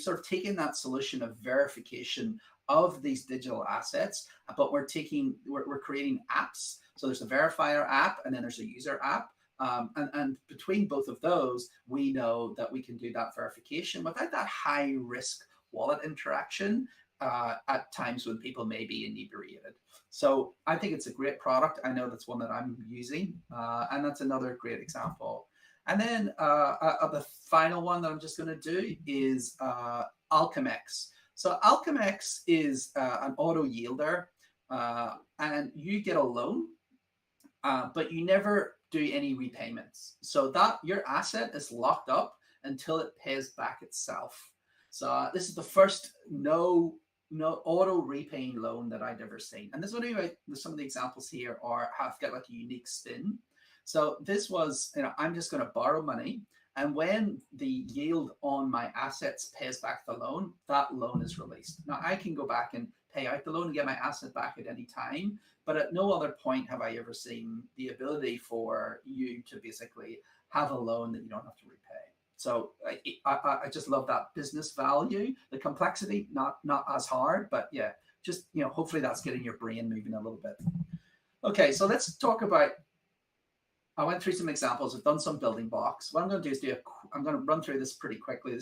sort of taken that solution of verification of these digital assets, but we're creating apps. So there's a verifier app, and then there's a user app. And between both of those, we know that we can do that verification without that high risk wallet interaction at times when people may be inebriated. So I think it's a great product. I know that's one that I'm using, and that's another great example. And then the final one that I'm just going to do is AlchemX. So AlchemX is an auto yielder, and you get a loan, but you never do any repayments. So that your asset is locked up until it pays back itself. So this is the first no auto repaying loan that I'd ever seen. And this one, anyway, some of the examples here have got like a unique spin. So this was, I'm just going to borrow money, and when the yield on my assets pays back the loan, that loan is released. Now I can go back and pay out the loan and get my asset back at any time, but at no other point have I ever seen the ability for you to basically have a loan that you don't have to repay. So I just love that business value. The complexity, not as hard, but yeah, just hopefully that's getting your brain moving a little bit. Okay, so let's talk about. I went through some examples. I've done some building blocks. What I'm going to do is I'm going to run through this pretty quickly,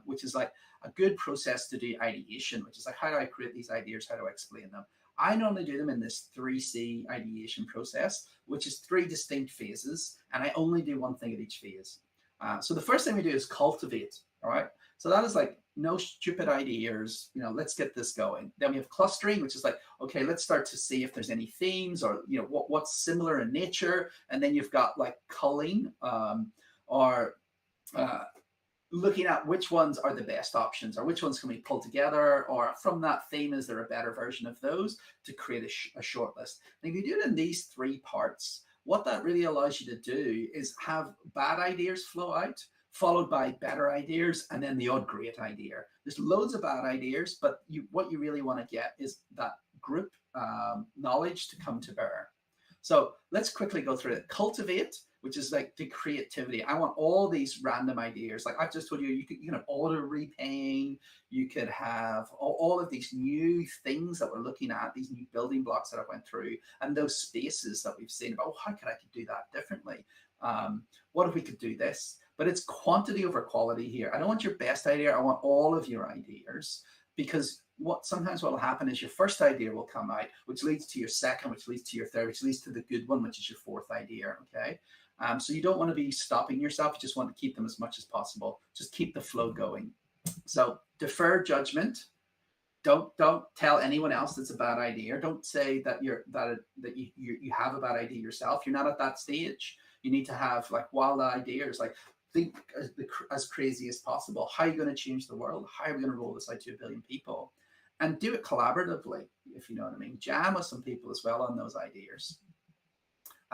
which is like a good process to do ideation, which is like, how do I create these ideas? How do I explain them? I normally do them in this 3C ideation process, which is 3 distinct phases, and I only do one thing at each phase. So the first thing we do is cultivate, all right? So that is like, no stupid ideas, let's get this going. Then we have clustering, which is like, okay, let's start to see if there's any themes or, what's similar in nature. And then you've got like culling, or looking at which ones are the best options, or which ones can we pull together, or from that theme, is there a better version of those to create a short list. And if you do it in these 3 parts, what that really allows you to do is have bad ideas flow out, followed by better ideas, and then the odd great idea. There's loads of bad ideas, but what you really want to get is that group knowledge to come to bear. So let's quickly go through it. Cultivate, which is like the creativity. I want all these random ideas. Like I've just told you, you can have auto repaying, you could have all of these new things that we're looking at, these new building blocks that I went through, and those spaces that we've seen about, how could I do that differently? What if we could do this? But it's quantity over quality here. I don't want your best idea. I want all of your ideas, because sometimes what will happen is your first idea will come out, which leads to your second, which leads to your third, which leads to the good one, which is your 4th idea. Okay. So you don't want to be stopping yourself. You just want to keep them as much as possible. Just keep the flow going. So defer judgment. Don't tell anyone else that's a bad idea. Don't say that you have a bad idea yourself. You're not at that stage. You need to have like wild ideas, like think as crazy as possible. How are you going to change the world? How are we going to roll this out to 1 billion people? And do it collaboratively, if you know what I mean. Jam with some people as well on those ideas.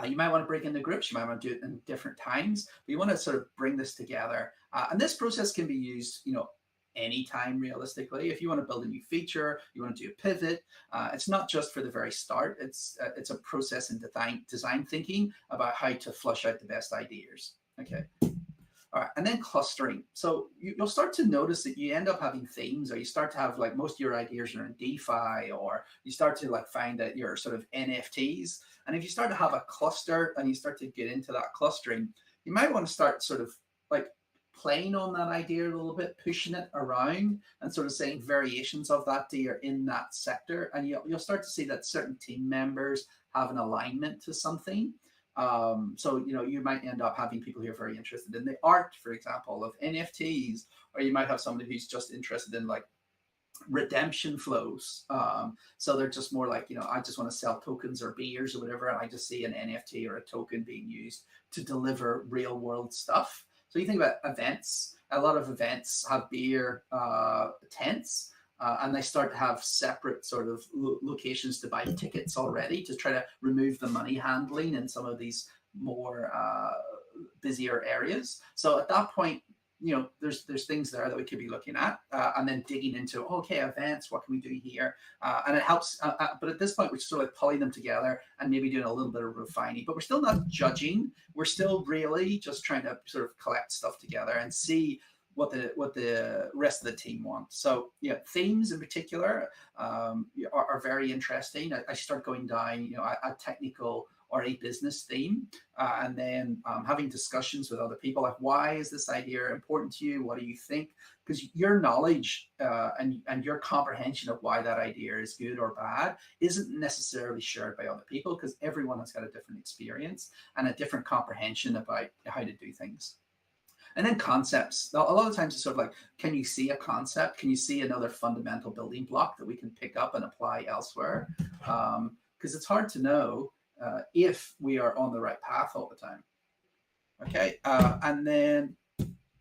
You might want to break into groups. You might want to do it in different times. But you want to sort of bring this together. And this process can be used, anytime realistically. If you want to build a new feature, you want to do a pivot. It's not just for the very start. It's a process in design thinking about how to flush out the best ideas. Okay. All right. And then clustering. So you'll start to notice that you end up having themes, or you start to have like most of your ideas are in DeFi, or you start to like find that you're sort of NFTs. And if you start to have a cluster and you start to get into that clustering, you might want to start sort of like playing on that idea a little bit, pushing it around and sort of saying variations of that idea in that sector. And you'll start to see that certain team members have an alignment to something. So, you might end up having people who are very interested in the art, for example, of NFTs, or you might have somebody who's just interested in like redemption flows. So they're just more like, I just want to sell tokens or beers or whatever, and I just see an NFT or a token being used to deliver real world stuff. So you think about events, a lot of events have beer tents, and they start to have separate sort of locations to buy tickets already to try to remove the money handling in some of these more busier areas. So at that point, there's things there that we could be looking at, and then digging into, okay, events, what can we do here? And it helps, but at this point, we're sort of like pulling them together and maybe doing a little bit of refining, but we're still not judging. We're still really just trying to sort of collect stuff together and see what the rest of the team wants. So themes in particular are very interesting. I start going down, a technical or a business theme, and then having discussions with other people, like, why is this idea important to you? What do you think? Because your knowledge and your comprehension of why that idea is good or bad isn't necessarily shared by other people, because everyone has got a different experience and a different comprehension about how to do things. And then concepts. A lot of times it's sort of like, can you see a concept? Can you see another fundamental building block that we can pick up and apply elsewhere? Because it's hard to know if we are on the right path all the time. Okay, and then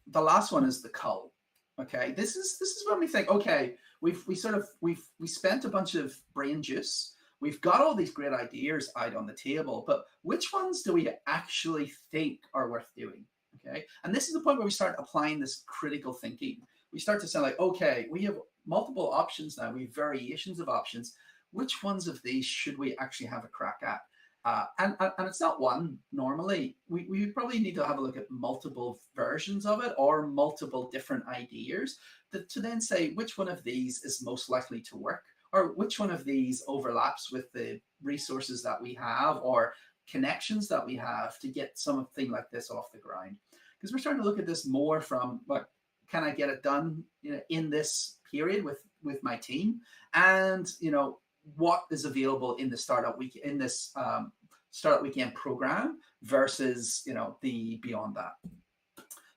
the last one is the cull. Okay, this is when we think, okay, we spent a bunch of brain juice. We've got all these great ideas out on the table, but which ones do we actually think are worth doing? Okay, and this is the point where we start applying this critical thinking. We start to say like, okay, we have multiple options now. We have variations of options. Which ones of these should we actually have a crack at? And it's not one normally. We probably need to have a look at multiple versions of it or multiple different ideas to then say which one of these is most likely to work, or which one of these overlaps with the resources that we have or connections that we have to get something like this off the ground. Because we're starting to look at this more from, what can I get it done in this period with my team, and what is available in the startup week in this startup weekend program versus the beyond that.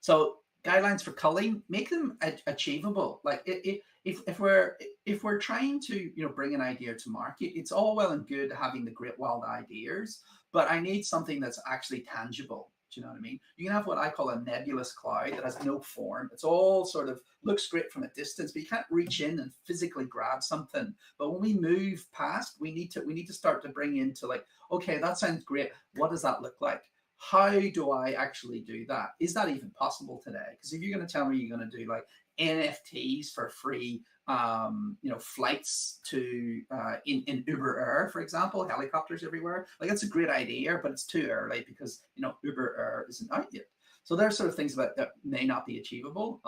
So guidelines for culling, make them achievable. Like if we're trying to bring an idea to market, it's all well and good having the great wild ideas, but I need something that's actually tangible. Do you know what I mean? You can have what I call a nebulous cloud that has no form. It's all sort of looks great from a distance, but you can't reach in and physically grab something. But when we move past, we need to start to bring into like, okay, that sounds great. What does that look like? How do I actually do that? Is that even possible today? Because if you're going to tell me you're going to do like NFTs for free, flights to in Uber Air, for example, helicopters everywhere, like that's a great idea, but it's too early because Uber Air isn't out yet. So there's sort of things that may not be achievable,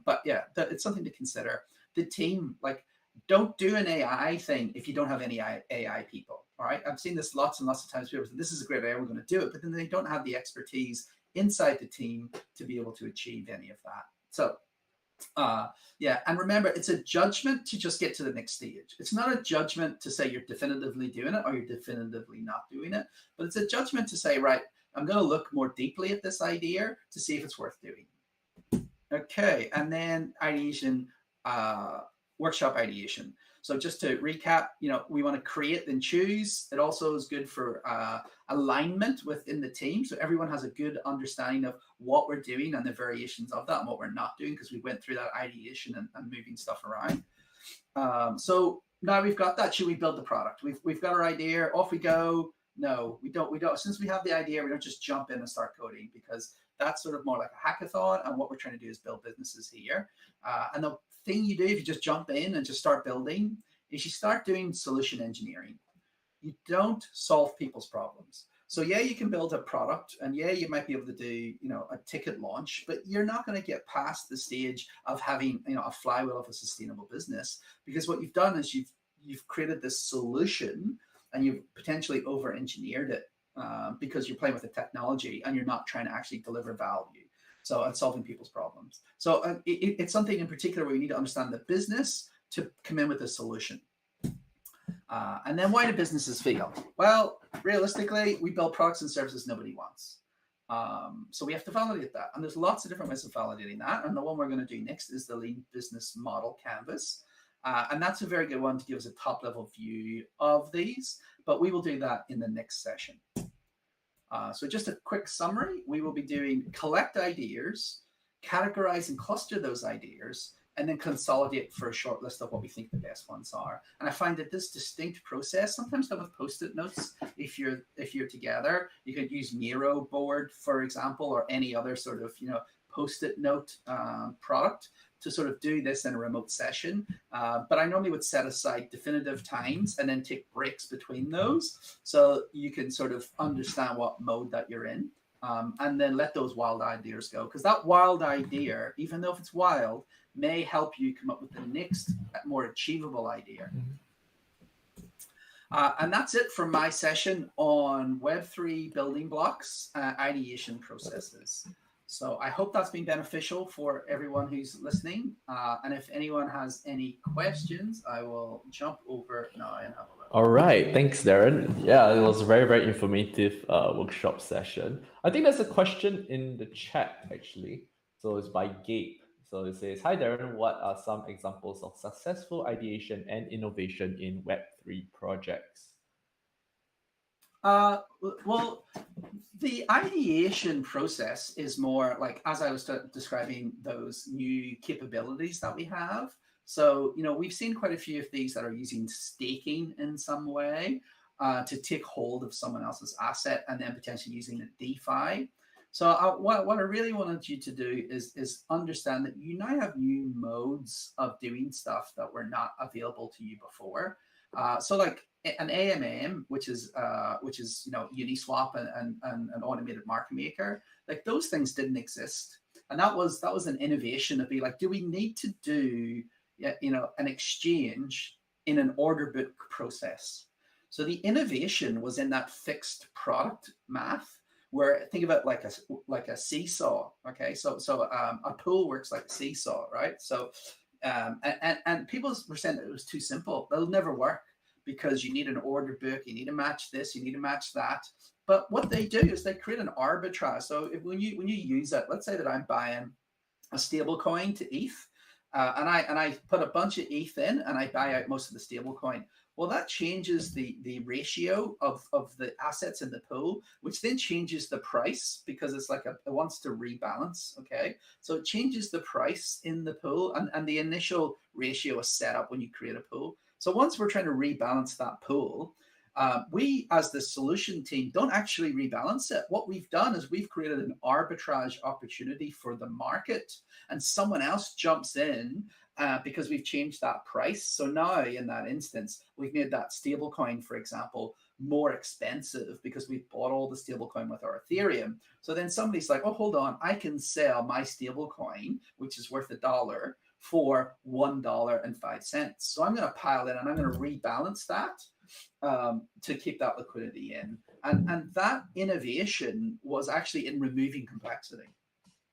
but yeah, it's something to consider. The team, like, don't do an AI thing if you don't have any AI people. All right, I've seen this lots and lots of times. People say, this is a great idea, we're going to do it, but then they don't have the expertise inside the team to be able to achieve any of that. So and remember, it's a judgment to just get to the next stage. It's not a judgment to say you're definitively doing it or you're definitively not doing it, but it's a judgment to say, right, I'm going to look more deeply at this idea to see if it's worth doing. Okay, and then ideation, workshop ideation. So just to recap, we want to create and choose. It also is good for alignment within the team. So everyone has a good understanding of what we're doing and the variations of that and what we're not doing, because we went through that ideation and moving stuff around. So now we've got that. Should we build the product? We've got our idea. Off we go. No, we don't. Since we have the idea, we don't just jump in and start coding, because that's sort of more like a hackathon. And what we're trying to do is build businesses here. And the thing you do if you just jump in and just start building is you start doing solution engineering. You don't solve people's problems. So yeah, you can build a product, and yeah, you might be able to do a ticket launch, but you're not going to get past the stage of having a flywheel of a sustainable business, because what you've done is you've created this solution and you've potentially over engineered it because you're playing with the technology and you're not trying to actually deliver value. So and solving people's problems. So it's something in particular where you need to understand the business to come in with a solution. And then why do businesses fail? Well, realistically, we build products and services nobody wants. So we have to validate that. And there's lots of different ways of validating that. And the one we're going to do next is the Lean Business Model Canvas. And that's a very good one to give us a top level view of these, but we will do that in the next session. So just a quick summary, we will be doing collect ideas, categorize and cluster those ideas, and then consolidate for a short list of what we think the best ones are. And I find that this distinct process, sometimes done with Post-it notes, if you're together, you could use Miro board, for example, or any other sort of Post-it note product to sort of do this in a remote session. But I normally would set aside definitive times and then take breaks between those so you can sort of understand what mode that you're in. And then let those wild ideas go, because that wild idea, even though if it's wild, may help you come up with the next more achievable idea. And that's it for my session on Web3 building blocks, ideation processes. So I hope that's been beneficial for everyone who's listening. And if anyone has any questions, I will jump over now and have a look. All right, thanks, Darren. Yeah, it was a very, very informative workshop session. I think there's a question in the chat, actually. So it's by Gabe. So it says, hi, Darren, what are some examples of successful ideation and innovation in Web3 projects? Well, the ideation process is more like, as I was describing, those new capabilities that we have. So, we've seen quite a few of these that are using staking in some way to take hold of someone else's asset and then potentially using it DeFi. So what I really wanted you to do is understand that you now have new modes of doing stuff that were not available to you before. So like an AMM, which is Uniswap and an automated market maker, like those things didn't exist, and that was an innovation to be like, do we need to do an exchange in an order book process? So the innovation was in that fixed product math, where think of it like a seesaw. Okay, so a pool works like a seesaw, right? So and people were saying that it was too simple. That'll never work because you need an order book, you need to match this, you need to match that. But what they do is they create an arbitrage. So when you use it, let's say that I'm buying a stable coin to ETH, and I put a bunch of ETH in and I buy out most of the stable coin. Well, that changes the ratio of the assets in the pool, which then changes the price because it's like it wants to rebalance. Okay, so it changes the price in the pool, and the initial ratio is set up when you create a pool. So once we're trying to rebalance that pool, we as the solution team don't actually rebalance it. What we've done is we've created an arbitrage opportunity for the market, and someone else jumps in because we've changed that price. So now in that instance, we've made that stable coin, for example, more expensive because we've bought all the stable coin with our Ethereum. So then somebody's like, oh, hold on, I can sell my stable coin, which is worth $1, for $1.05. So I'm going to pile in and I'm going to rebalance that to keep that liquidity in. And that innovation was actually in removing complexity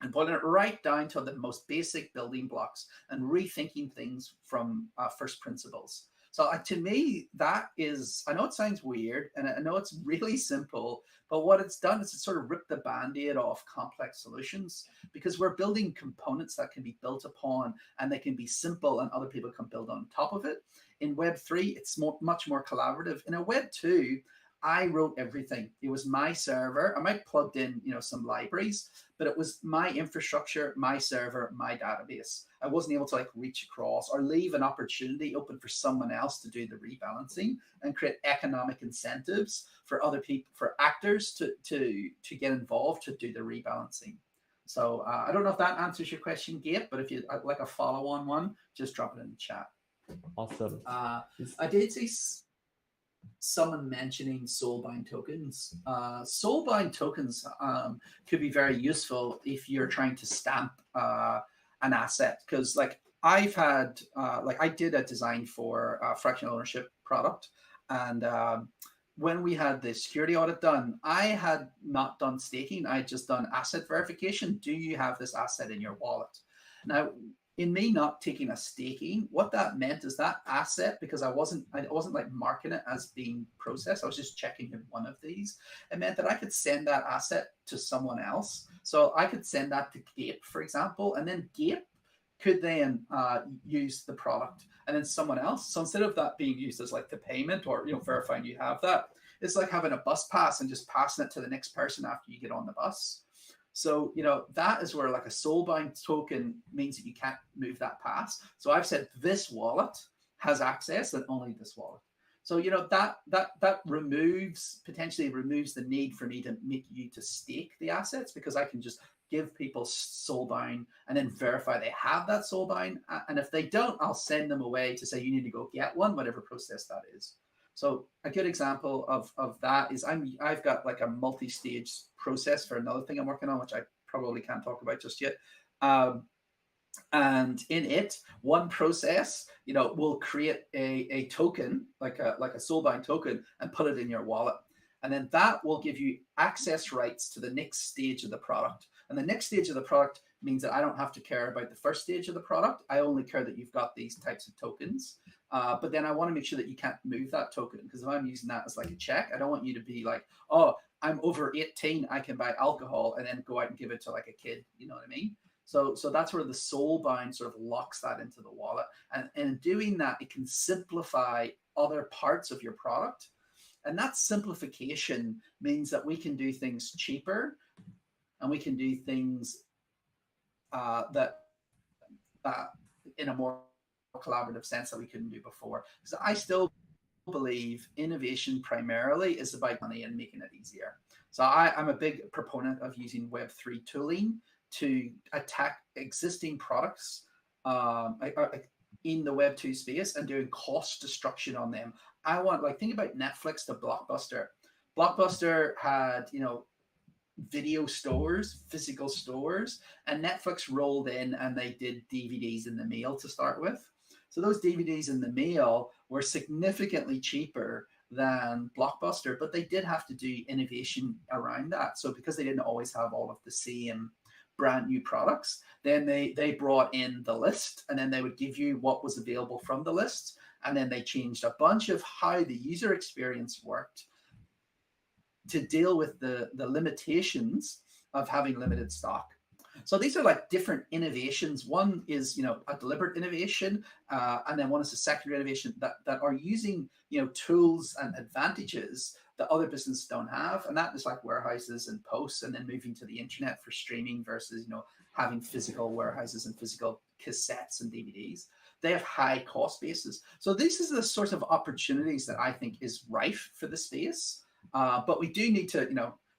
and putting it right down to the most basic building blocks and rethinking things from first principles. So to me, that is, I know it sounds weird and I know it's really simple, but what it's done is it's sort of ripped the Band-Aid off complex solutions, because we're building components that can be built upon and they can be simple and other people can build on top of it. In Web3, it's much more collaborative. In a Web2, I wrote everything. It was my server. I might plugged in, some libraries, but it was my infrastructure, my server, my database. I wasn't able to like reach across or leave an opportunity open for someone else to do the rebalancing and create economic incentives for other people, for actors to get involved to do the rebalancing. So I don't know if that answers your question, Gabe, but if you like a follow-on one, just drop it in the chat. Awesome. I did see. someone mentioning soulbind tokens. Soulbind tokens could be very useful if you're trying to stamp an asset, because like I've had like I did a design for a fractional ownership product, and when we had the security audit done, I had not done staking. I had just done asset verification. Do you have this asset in your wallet? Now, in me not taking a staking, what that meant is that asset, because I wasn't like marking it as being processed, I was just checking in one of these. It meant that I could send that asset to someone else. So I could send that to Gape, for example, and then Gape could then use the product, and then someone else. So instead of that being used as like the payment or verifying you have that, it's like having a bus pass and just passing it to the next person after you get on the bus. So, that is where like a soulbind token means that you can't move that pass. So I've said this wallet has access and only this wallet. So, that potentially removes the need for me to make you to stake the assets, because I can just give people soulbind and then verify they have that soulbind. And if they don't, I'll send them away to say, you need to go get one, whatever process that is. So a good example of that is I've got like a multi-stage process for another thing I'm working on, which I probably can't talk about just yet. And in it, one process, will create a token, like a soulbind token, and put it in your wallet. And then that will give you access rights to the next stage of the product. And the next stage of the product means that I don't have to care about the first stage of the product. I only care that you've got these types of tokens. But then I want to make sure that you can't move that token, because if I'm using that as like a check, I don't want you to be like, oh, I'm over 18, I can buy alcohol, and then go out and give it to like a kid. You know what I mean? So that's where the soulbind sort of locks that into the wallet. And in doing that, it can simplify other parts of your product. And that simplification means that we can do things cheaper, and we can do things that in a more collaborative sense that we couldn't do before. Because I still believe innovation primarily is about money and making it easier. So I'm a big proponent of using Web3 tooling to attack existing products in the Web2 space and doing cost destruction on them. I want, like, think about Netflix to Blockbuster. Blockbuster had, video stores, physical stores, and Netflix rolled in and they did DVDs in the mail to start with. So those DVDs in the mail were significantly cheaper than Blockbuster, but they did have to do innovation around that. So because they didn't always have all of the same brand new products, then they brought in the list, and then they would give you what was available from the list. And then they changed a bunch of how the user experience worked to deal with the limitations of having limited stock. So these are like different innovations. One is, a deliberate innovation, and then one is a secondary innovation that are using, tools and advantages that other businesses don't have. And that is like warehouses and posts, and then moving to the internet for streaming versus, having physical warehouses and physical cassettes and DVDs. They have high cost bases. So this is the sort of opportunities that I think is rife for the space. But we do need to,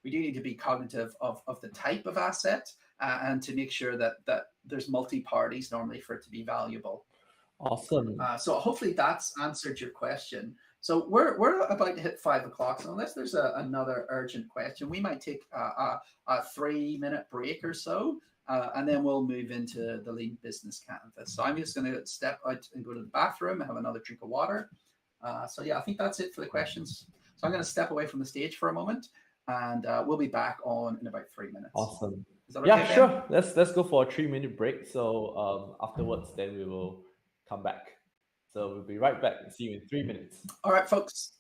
be cognitive of the type of asset, and to make sure that there's multi-parties normally for it to be valuable. Awesome. So hopefully that's answered your question. So we're about to hit 5 o'clock. So unless there's another urgent question, we might take a 3-minute break or so, and then we'll move into the Lean Business Canvas. So I'm just going to step out and go to the bathroom and have another drink of water. So yeah, I think that's it for the questions. So I'm going to step away from the stage for a moment, and we'll be back on in about 3 minutes. Awesome. Is that okay, Yeah, Ben? sure. Let's go for a 3-minute break. So afterwards, then we will come back. So we'll be right back. See you in 3 minutes. All right, folks.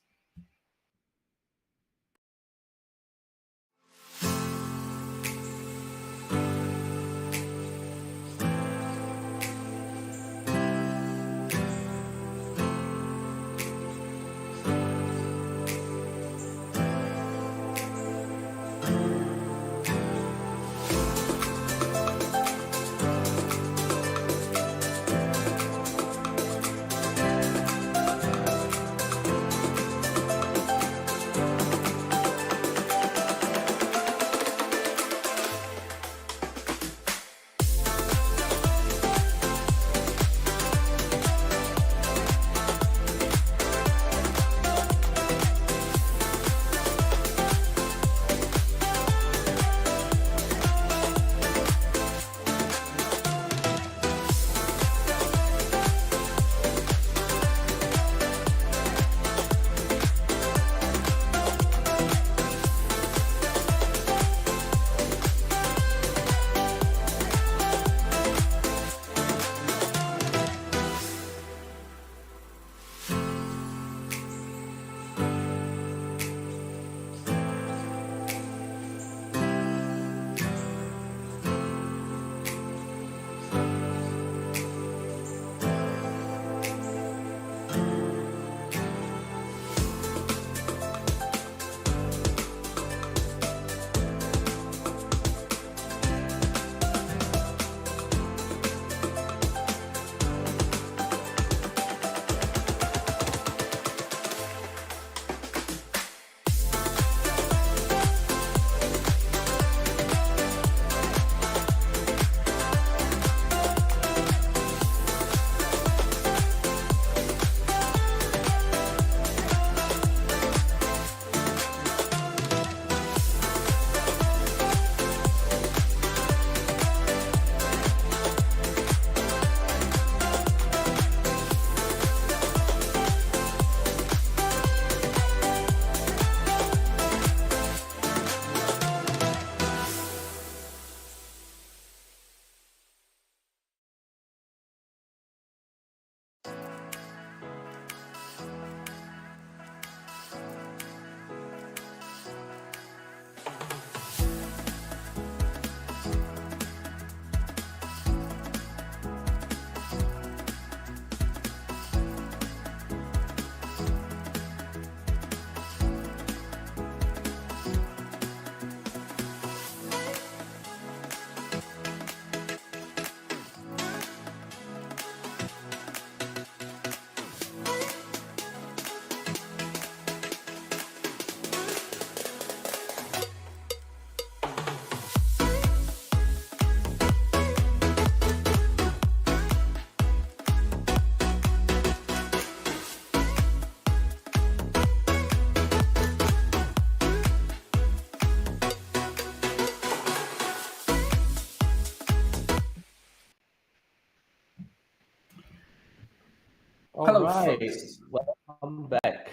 All Hello, right, folks. welcome back.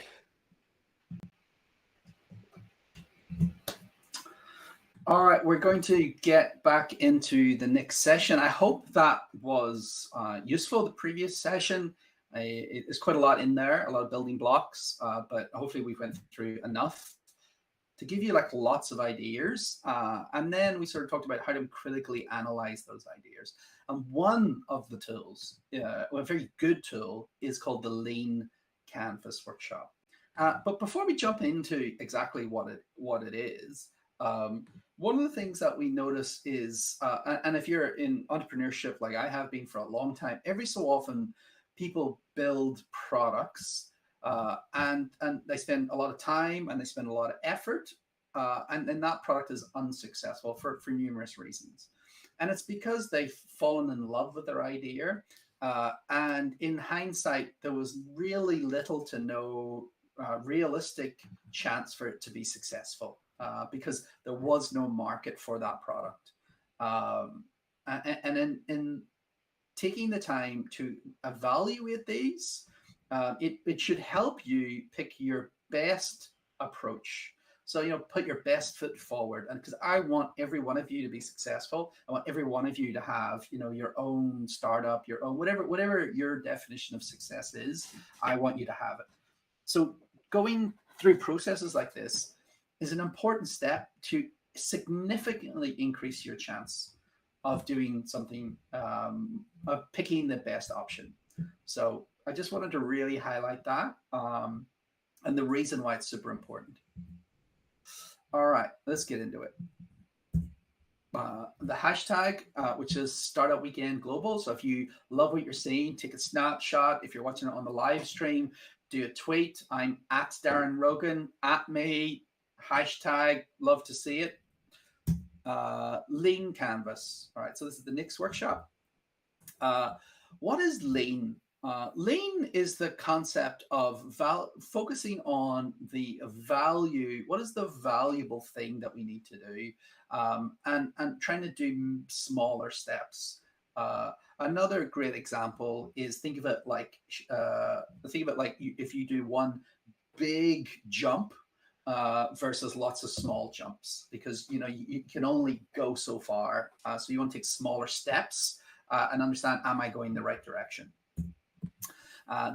All right, we're going to get back into the next session. I hope that was useful. The previous session, there's quite a lot in there, a lot of building blocks, but hopefully we went through enough to give you like lots of ideas. And then we sort of talked about how to critically analyze those ideas. And one of the tools, a very good tool, is called the Lean Canvas Workshop. But before we jump into exactly what it is, one of the things that we notice is, and if you're in entrepreneurship like I have been for a long time, every so often people build products and they spend a lot of time and they spend a lot of effort, and then that product is unsuccessful for numerous reasons. And it's because they've fallen in love with their idea. And in hindsight, there was really little to no realistic chance for it to be successful. Because there was no market for that product. And in taking the time to evaluate these, it should help you pick your best approach. So, put your best foot forward. And because I want every one of you to be successful, I want every one of you to have, your own startup, your own, whatever your definition of success is, I want you to have it. So going through processes like this is an important step to significantly increase your chance of doing something, of picking the best option. So I just wanted to really highlight that and the reason why it's super important. All right, let's get into it. The hashtag, which is Startup Weekend Global. So if you love what you're seeing, take a snapshot. If you're watching it on the live stream, do a tweet. I'm at Darren Rogan, at me, hashtag love to see it. Lean Canvas. All right, so this is the next workshop. What is lean? Lean is the concept of focusing on the value. What is the valuable thing that we need to do, and trying to do smaller steps. Another great example is think of it like if you do one big jump versus lots of small jumps, because you can only go so far. So you want to take smaller steps and understand, am I going the right direction?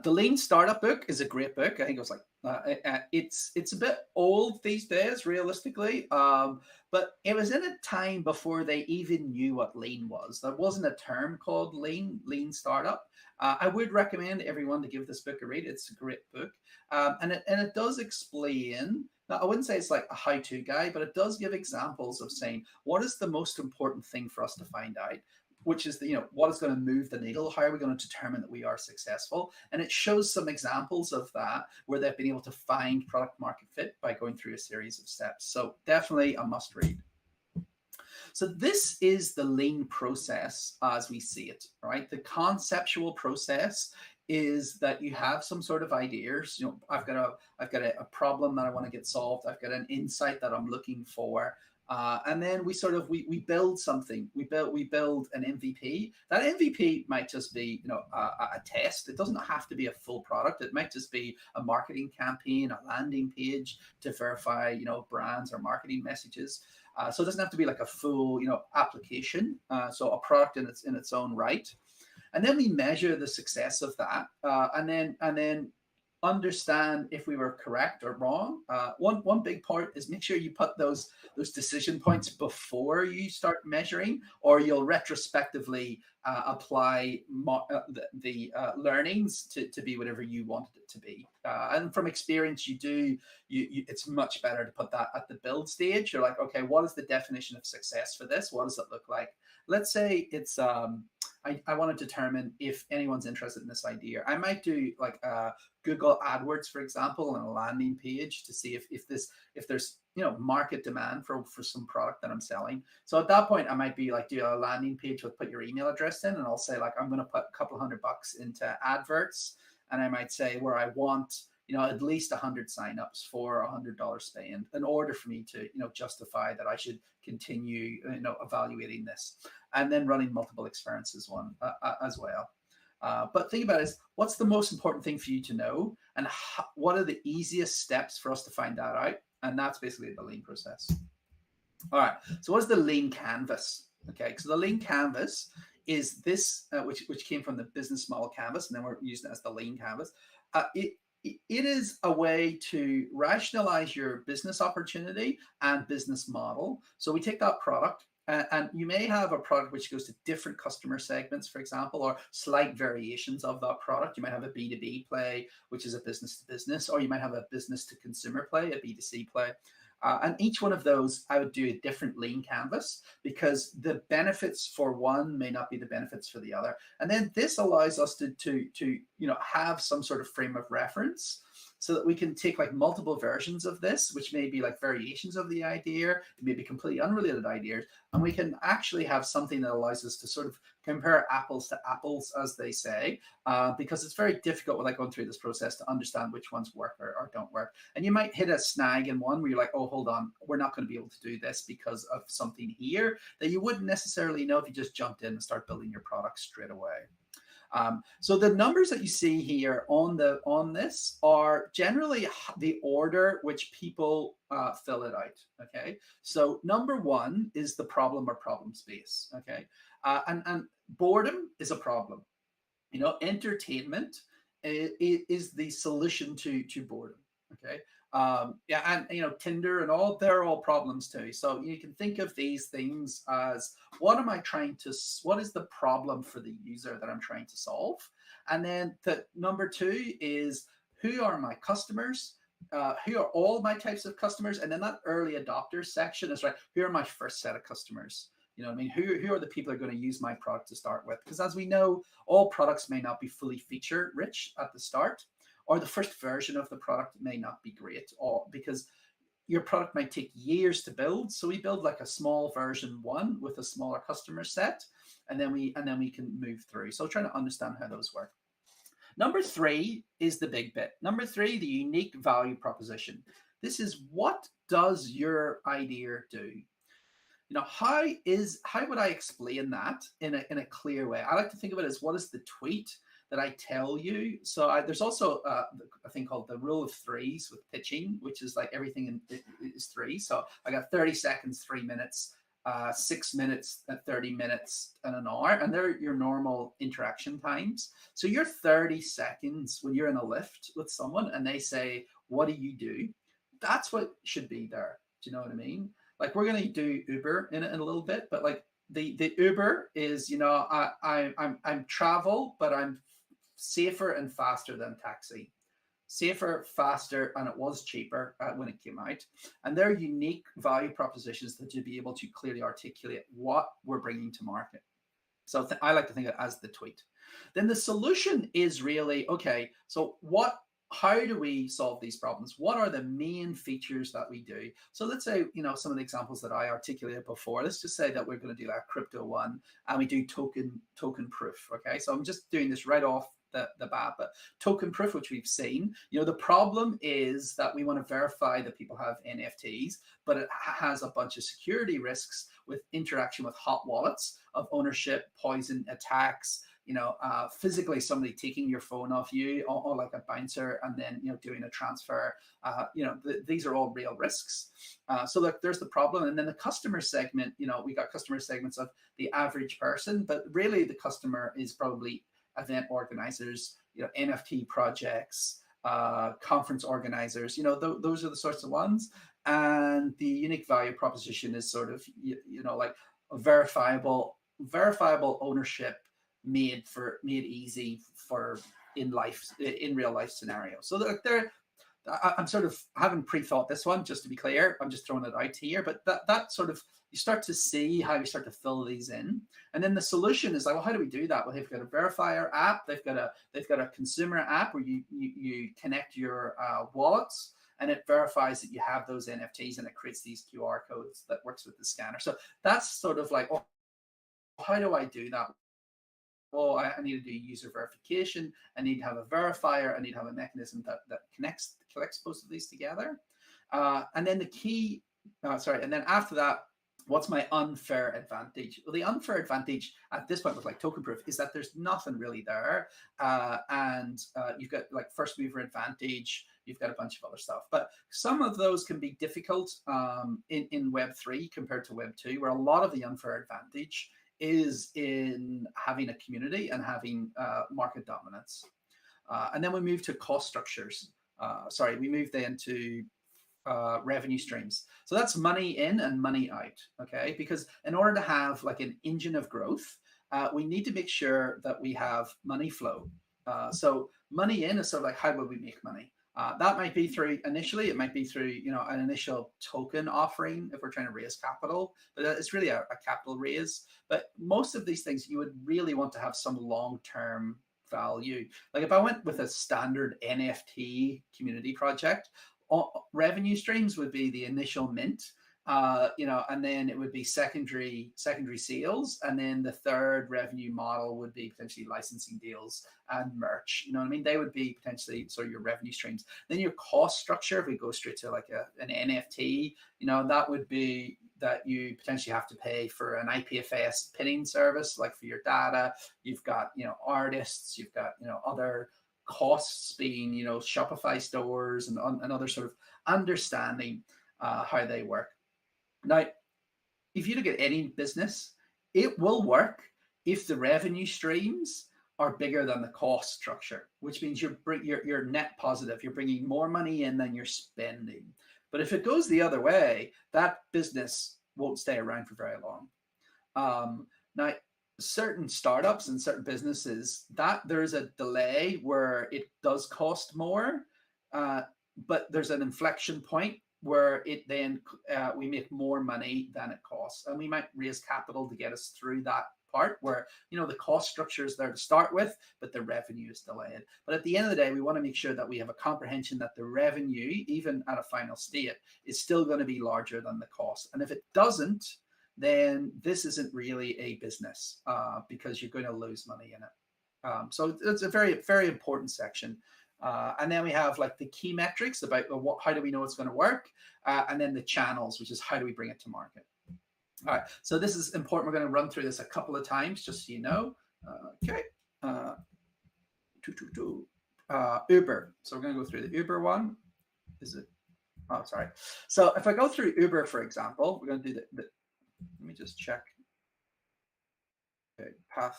The Lean Startup book is a great book. I think it was it's a bit old these days, realistically, but it was in a time before they even knew what lean was. There wasn't a term called lean startup. I would recommend everyone to give this book a read. It's a great book, and it does explain. Now, I wouldn't say it's like a how-to guide, but it does give examples of saying what is the most important thing for us to find out, which is what is going to move the needle? How are we going to determine that we are successful? And it shows some examples of that where they've been able to find product market fit by going through a series of steps. So definitely a must read. So this is the lean process as we see it, right? The conceptual process is that you have some sort of ideas. I've got a problem that I want to get solved. I've got an insight that I'm looking for. And then we build something. We build an MVP. That MVP might just be a test. It doesn't have to be a full product. It might just be a marketing campaign, a landing page to verify brands or marketing messages. So it doesn't have to be like a full application. So a product in its own right. And then we measure the success of that, and then understand if we were correct or wrong. One big part is make sure you put those decision points before you start measuring, or you'll retrospectively apply the learnings to be whatever you wanted it to be. And from experience, it's much better to put that at the build stage. You're like, okay, what is the definition of success for this? What does it look like? Let's say it's I want to determine if anyone's interested in this idea. I might do like Google AdWords, for example, on a landing page to see if there's market demand for some product that I'm selling. So at that point, I might be like, do a landing page with put your email address in, and I'll say like I'm going to put a couple $100 into adverts, and I might say where I want at least 100 signups for $100 spend in order for me to justify that I should continue evaluating this, and then running multiple experiences as well. But think about it, is what's the most important thing for you to know, and what are the easiest steps for us to find that out? And that's basically the lean process. All right, so what's the lean canvas? Okay, so the lean canvas is this, which came from the business model canvas, and then we're using it as the lean canvas. It is a way to rationalize your business opportunity and business model. So we take that product, and you may have a product which goes to different customer segments, for example, or slight variations of that product. You might have a B2B play, which is a business to business, or you might have a business to consumer play, a B2C play. And each one of those, I would do a different lean canvas, because the benefits for one may not be the benefits for the other. And then this allows us to have some sort of frame of reference, so that we can take like multiple versions of this, which may be like variations of the idea, it may be completely unrelated ideas, and we can actually have something that allows us to sort of compare apples to apples, as they say, because it's very difficult when going through this process to understand which ones work or don't work. And you might hit a snag in one where you're like, oh, hold on, we're not going to be able to do this because of something here that you wouldn't necessarily know if you just jumped in and start building your product straight away. So the numbers that you see here on this are generally the order which people fill it out. Okay, so number one is the problem or problem space. Okay, and boredom is a problem. Entertainment is the solution to boredom. Okay. And Tinder and all, they're all problems too. So you can think of these things as, what is the problem for the user that I'm trying to solve? And then the number two is, who are my customers? Who are all my types of customers? And then that early adopter section is, right, who are my first set of customers? Who are the people that are going to use my product to start with? Because as we know, all products may not be fully feature rich at the start, or the first version of the product may not be great, or because your product might take years to build. So we build like a small version one with a smaller customer set, and then we can move through. So trying to understand how those work. Number three is the big bit. Number three, the unique value proposition. This is, what does your idea do? How would I explain that in a clear way? I like to think of it as, what is the tweet that I tell you? So there's also a thing called the rule of threes with pitching, which is like everything is three. So I got 30 seconds, 3 minutes, 6 minutes, 30 minutes, and an hour, and they're your normal interaction times. So your 30 seconds when you're in a lift with someone and they say, what do you do? That's what should be there. Do you know what I mean? Like, we're going to do Uber in a little bit, but like the Uber is, I'm travel, but I'm safer and faster than taxi. Safer, faster, and it was cheaper when it came out. And they're unique value propositions that you'll be able to clearly articulate what we're bringing to market. So I like to think of it as the tweet. Then the solution is really, okay, so how do we solve these problems? What are the main features that we do? So let's say, some of the examples that I articulated before, let's just say that we're going to do a crypto one, and we do token proof. Okay, so I'm just doing this right off the bat, but token proof, which we've seen, the problem is that we want to verify that people have NFTs, but it has a bunch of security risks with interaction with hot wallets of ownership, poison, attacks, physically somebody taking your phone off you, or like a bouncer, and then doing a transfer. These are all real risks. So look, there's the problem. And then the customer segment, we got customer segments of the average person, but really the customer is probably event organizers, NFT projects, conference organizers, those are the sorts of ones. And the unique value proposition is sort of, like a verifiable ownership made easy for in real life scenarios. So I'm sort of haven't pre-thought this one, just to be clear. I'm just throwing it out here, but that sort of, you start to see how you start to fill these in. And then the solution is like, well, how do we do that? Well, they've got a verifier app, they've got a consumer app where you connect your wallets, and it verifies that you have those NFTs, and it creates these QR codes that works with the scanner. So that's sort of like, oh, how do I do that? Well, I need to do user verification. I need to have a verifier. I need to have a mechanism that collects both of these together. And then and then after that, what's my unfair advantage? Well, the unfair advantage at this point with like token proof is that there's nothing really there. And you've got like first mover advantage, you've got a bunch of other stuff. But some of those can be difficult in Web3 compared to Web2, where a lot of the unfair advantage is in having a community and having market dominance. And then we move to cost structures. We move then to revenue streams. So that's money in and money out, okay? Because in order to have like an engine of growth, we need to make sure that we have money flow. So money in is sort of like, how will we make money? That might be through, initially, it might be through, you know, an initial token offering if we're trying to raise capital, but it's really a capital raise. But most of these things, you would really want to have some long-term value. Like if I went with a standard NFT community project, revenue streams would be the initial mint, you know, and then it would be secondary sales, and then the third revenue model would be potentially licensing deals and merch. You know what I mean? They would be potentially sort of your revenue streams. Then your cost structure, if we go straight to like an NFT, you know, that would be that you potentially have to pay for an IPFS pinning service, like for your data. You've got, you know, artists, you've got, you know, other costs being, you know, Shopify stores and other sort of understanding how they work. Now, if you look at any business, it will work if the revenue streams are bigger than the cost structure, which means you're net positive. You're bringing more money in than you're spending. But if it goes the other way, that business won't stay around for very long. Now, certain startups and certain businesses, that there's a delay where it does cost more, but there's an inflection point where it then we make more money than it costs, and we might raise capital to get us through that part where, you know, the cost structure is there to start with, but the revenue is delayed. But at the end of the day, we want to make sure that we have a comprehension that the revenue, even at a final state, is still going to be larger than the cost. And if it doesn't, then this isn't really a business because you're going to lose money in it. So it's a very, very important section. And then we have like the key metrics about how do we know it's going to work? And then the channels, which is how do we bring it to market? All right, so this is important. We're going to run through this a couple of times, just so you know. Okay. Uber. So we're going to go through the Uber one. Is it? Oh, sorry. So if I go through Uber, for example, we're going to do the let me just check. Okay, path.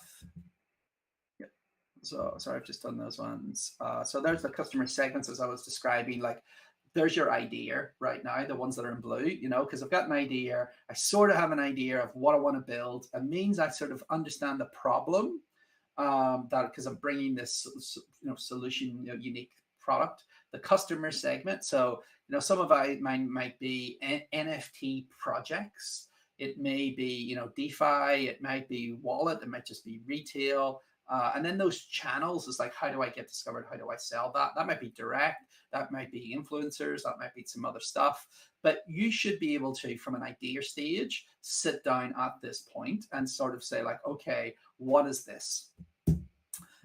Yeah. So sorry, I've just done those ones. So there's the customer segments as I was describing. Like, there's your idea right now, the ones that are in blue, you know, because I've got an idea. I sort of have an idea of what I want to build. It means I sort of understand the problem that because I'm bringing this, you know, solution, you know, unique product. The customer segment. So, you know, some of mine might be NFT projects. It may be, you know, DeFi. It might be wallet. It might just be retail. And then those channels is like, how do I get discovered? How do I sell that? That might be direct. That might be influencers. That might be some other stuff. But you should be able to, from an idea stage, sit down at this point and sort of say like, okay, what is this?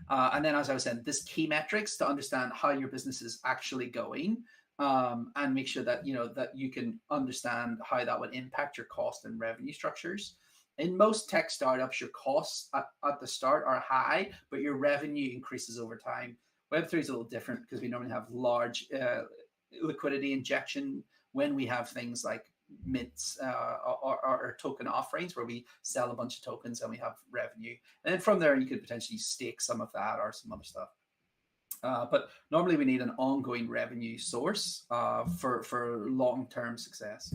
And then, as I was saying, this key metrics to understand how your business is actually going, and make sure that, you know, that you can understand how that would impact your cost and revenue structures. In most tech startups, your costs at the start are high, but your revenue increases over time. Web3 is a little different because we normally have large liquidity injection when we have things like mints or token offerings where we sell a bunch of tokens and we have revenue. And then from there, you could potentially stake some of that or some other stuff. But normally we need an ongoing revenue source for long-term success.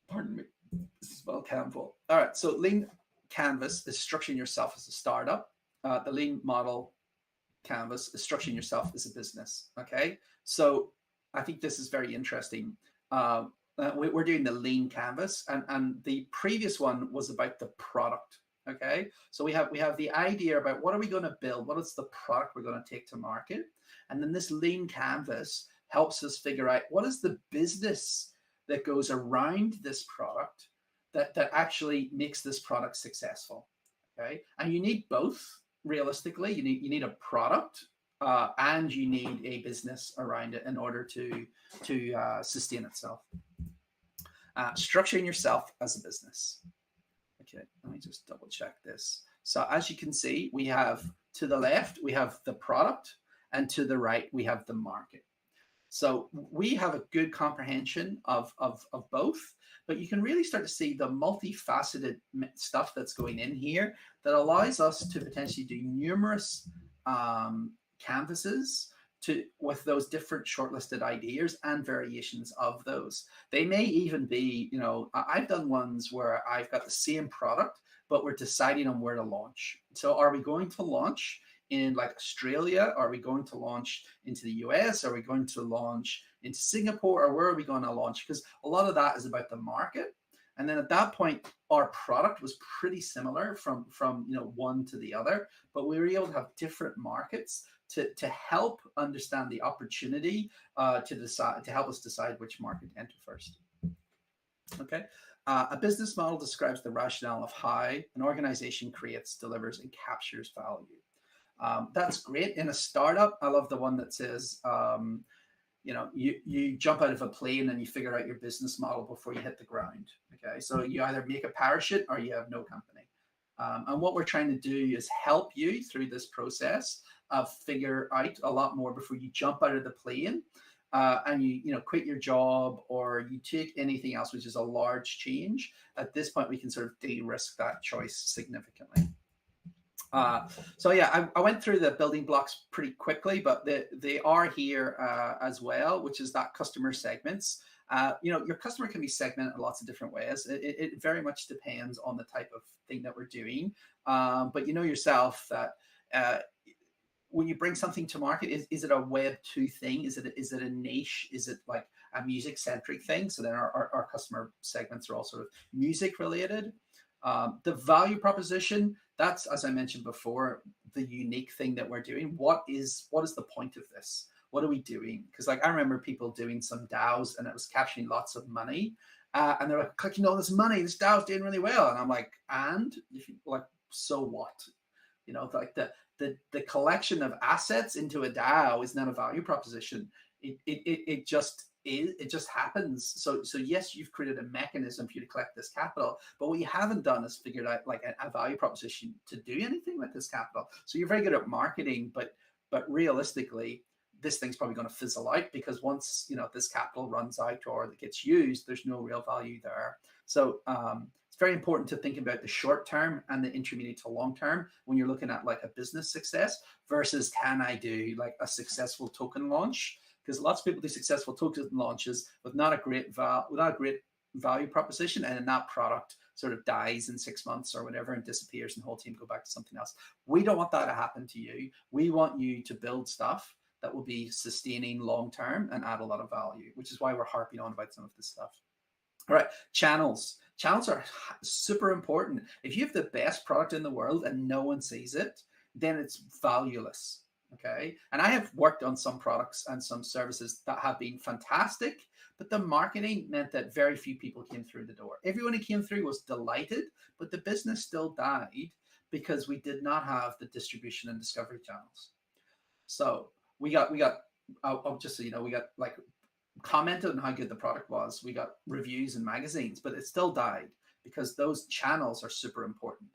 Pardon me. This is well Canva. All right, so lean canvas is structuring yourself as a startup. The lean model canvas is structuring yourself as a business. Okay, so I think this is very interesting. We're doing the lean canvas, and the previous one was about the product. Okay, so we have the idea about what are we going to build, what is the product we're going to take to market, and then this lean canvas helps us figure out what is the business that goes around this product that actually makes this product successful. Okay, and you need both. Realistically, you need a product and you need a business around it in order to sustain itself. Structuring yourself as a business. Okay, let me just double check this. So as you can see, we have to the left, we have the product, and to the right, we have the market. So we have a good comprehension of both, but you can really start to see the multifaceted stuff that's going in here that allows us to potentially do numerous canvases with those different shortlisted ideas and variations of those. They may even be, you know, I've done ones where I've got the same product, but we're deciding on where to launch. So are we going to launch in like Australia? Are we going to launch into the US? Are we going to launch into Singapore? Or where are we going to launch? Because a lot of that is about the market. And then at that point, our product was pretty similar from you know, one to the other, but we were able to have different markets to help understand the opportunity to help us decide which market to enter first. Okay. A business model describes the rationale of how an organization creates, delivers, and captures value. That's great. In a startup, I love the one that says, you know, you jump out of a plane and you figure out your business model before you hit the ground. Okay, so you either make a parachute or you have no company. And what we're trying to do is help you through this process of figure out a lot more before you jump out of the plane and you know, quit your job or you take anything else, which is a large change. At this point, we can sort of de-risk that choice significantly. So yeah, I went through the building blocks pretty quickly, but they are here as well, which is that customer segments. You know, your customer can be segmented in lots of different ways. It very much depends on the type of thing that we're doing. But you know yourself that when you bring something to market, is it a Web2 thing? Is it a niche? Is it like a music centric thing? So then our customer segments are all sort of music related. The value proposition, that's, as I mentioned before, the unique thing that we're doing. What is the point of this? What are we doing? Because like I remember people doing some DAOs and it was capturing lots of money, and they're like collecting all this money. This DAO's doing really well, and I'm like, and if you, like, so what? You know, like the collection of assets into a DAO is not a value proposition. It just is. It just happens. So yes, you've created a mechanism for you to collect this capital, but what you haven't done is figured out like a value proposition to do anything with this capital. So you're very good at marketing, but realistically, this thing's probably going to fizzle out because once, you know, this capital runs out or it gets used, there's no real value there. So it's very important to think about the short term and the intermediate to long term when you're looking at like a business success versus can I do like a successful token launch? Because lots of people do successful token launches with not a great value proposition, and then that product sort of dies in 6 months or whatever and disappears, and the whole team go back to something else. We don't want that to happen to you. We want you to build stuff that will be sustaining long term and add a lot of value, which is why we're harping on about some of this stuff. All right, channels. Channels are super important. If you have the best product in the world and no one sees it, then it's valueless. Okay, and I have worked on some products and some services that have been fantastic, but the marketing meant that very few people came through the door. Everyone who came through was delighted, but the business still died because we did not have the distribution and discovery channels. So we got just so you know, we got like commented on how good the product was. We got reviews in magazines, but it still died because those channels are super important.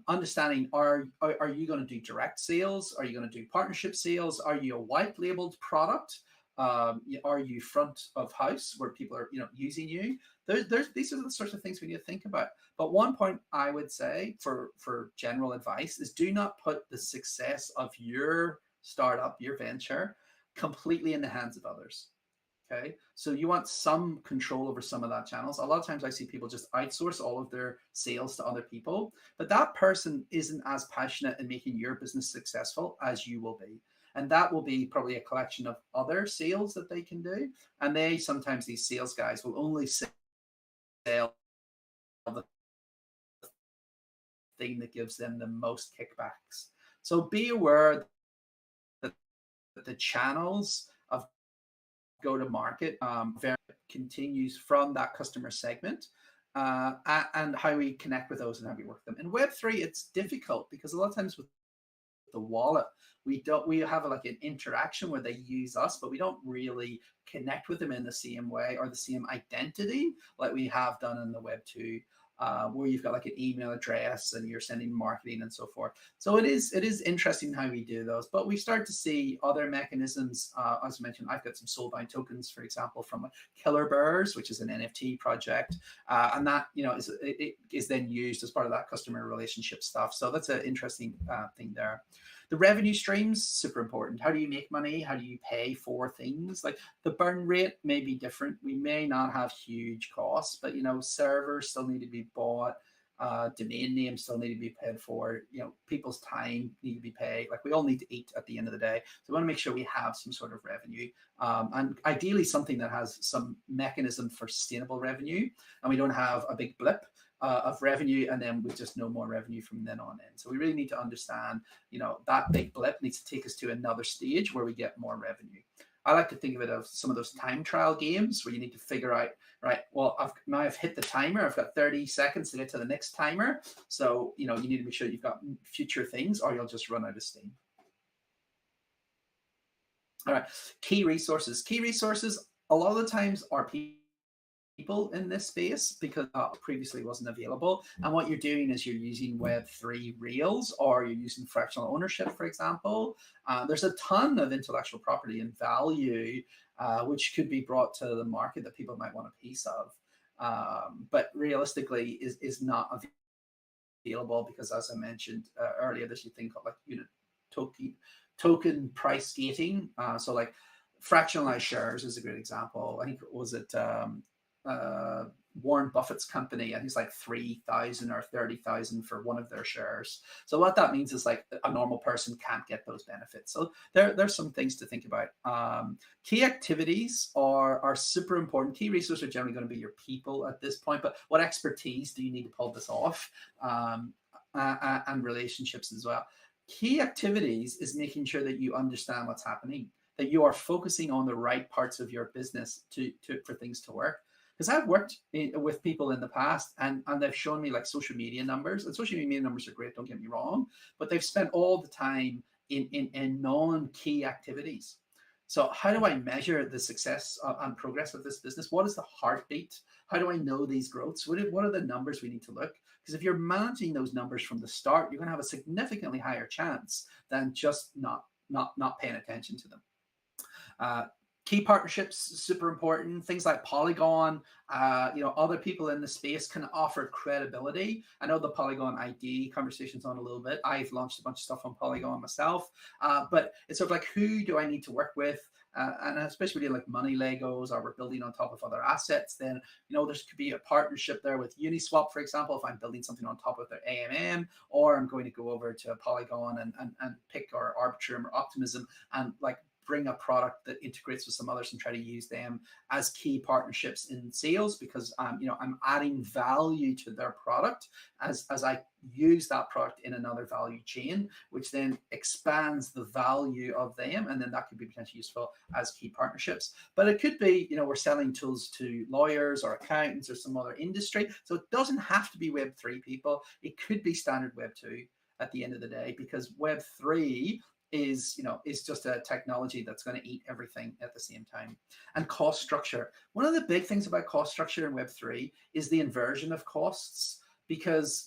Understanding, are you going to do direct sales? Are you going to do partnership sales? Are you a white labeled product? Are you front of house where people are, you know, using you? These are the sorts of things we need to think about. But one point I would say for general advice is do not put the success of your startup, your venture, completely in the hands of others. Okay, so you want some control over some of that channels. A lot of times I see people just outsource all of their sales to other people, but that person isn't as passionate in making your business successful as you will be. And that will be probably a collection of other sales that they can do. And sometimes these sales guys will only sell the thing that gives them the most kickbacks. So be aware that the channels of go to market continues from that customer segment and how we connect with those and how we work them. In Web3, it's difficult because a lot of times with the wallet. We have like an interaction where they use us, but we don't really connect with them in the same way or the same identity like we have done in the Web2, where you've got like an email address and you're sending marketing and so forth. So it is interesting how we do those, but we start to see other mechanisms. As I mentioned, I've got some soulbound tokens, for example, from Killer Bears, which is an NFT project, and that it is then used as part of that customer relationship stuff. So that's an interesting thing there. The revenue streams, super important. How do you make money? How do you pay for things? Like the burn rate may be different. We may not have huge costs, but servers still need to be bought. Domain names still need to be paid for. People's time need to be paid. Like we all need to eat at the end of the day. So we want to make sure we have some sort of revenue, and ideally something that has some mechanism for sustainable revenue, and we don't have a big blip of revenue and then with just no more revenue from then on in. So we really need to understand, that big blip needs to take us to another stage where we get more revenue. I like to think of it as some of those time trial games where you need to figure out, right, well, I've hit the timer. I've got 30 seconds to get to the next timer. So, you need to make sure you've got future things or you'll just run out of steam. All right, key resources. Key resources, a lot of the times are people in this space because previously wasn't available. And what you're doing is you're using Web3 Rails or you're using fractional ownership, for example. There's a ton of intellectual property and value which could be brought to the market that people might want a piece of, but realistically is not available because, as I mentioned earlier, there's a thing called like unit token price gating. So like fractionalized shares is a great example. I think Warren Buffett's company, I think it's like 3,000 or 30,000 for one of their shares. So what that means is like a normal person can't get those benefits. So there's some things to think about. Key activities are super important. Key resources are generally going to be your people at this point, but what expertise do you need to pull this off? And relationships as well. Key activities is making sure that you understand what's happening, that you are focusing on the right parts of your business for things to work. Because I've worked with people in the past and they've shown me like social media numbers, and social media numbers are great, don't get me wrong, but they've spent all the time in non-key activities. So how do I measure the success and progress of this business? What is the heartbeat? How do I know these growths? What are the numbers we need to look? Because if you're managing those numbers from the start, you're going to have a significantly higher chance than just not paying attention to them. Key partnerships, super important. Things like Polygon, other people in the space can offer credibility. I know the Polygon ID conversation's on a little bit. I've launched a bunch of stuff on Polygon myself, but it's sort of like, who do I need to work with? And especially like money Legos, or we're building on top of other assets, then there could be a partnership there with Uniswap, for example, if I'm building something on top of their AMM, or I'm going to go over to Polygon and pick our Arbitrum or Optimism and like bring a product that integrates with some others and try to use them as key partnerships in sales, because I'm adding value to their product as I use that product in another value chain, which then expands the value of them, and then that could be potentially useful as key partnerships. But it could be, we're selling tools to lawyers or accountants or some other industry, so it doesn't have to be Web3 people. It could be standard Web2 at the end of the day, because Web3 is just a technology that's going to eat everything at the same time. And cost structure. One of the big things about cost structure in Web3 is the inversion of costs, because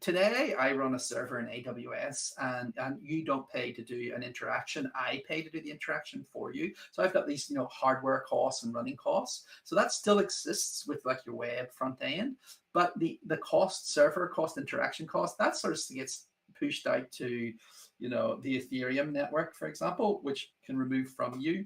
today I run a server in AWS and you don't pay to do an interaction. I pay to do the interaction for you. So I've got these hardware costs and running costs. So that still exists with like your web front end, but the cost, server cost, interaction cost, that sort of gets pushed out to the Ethereum network, for example, which can remove from you.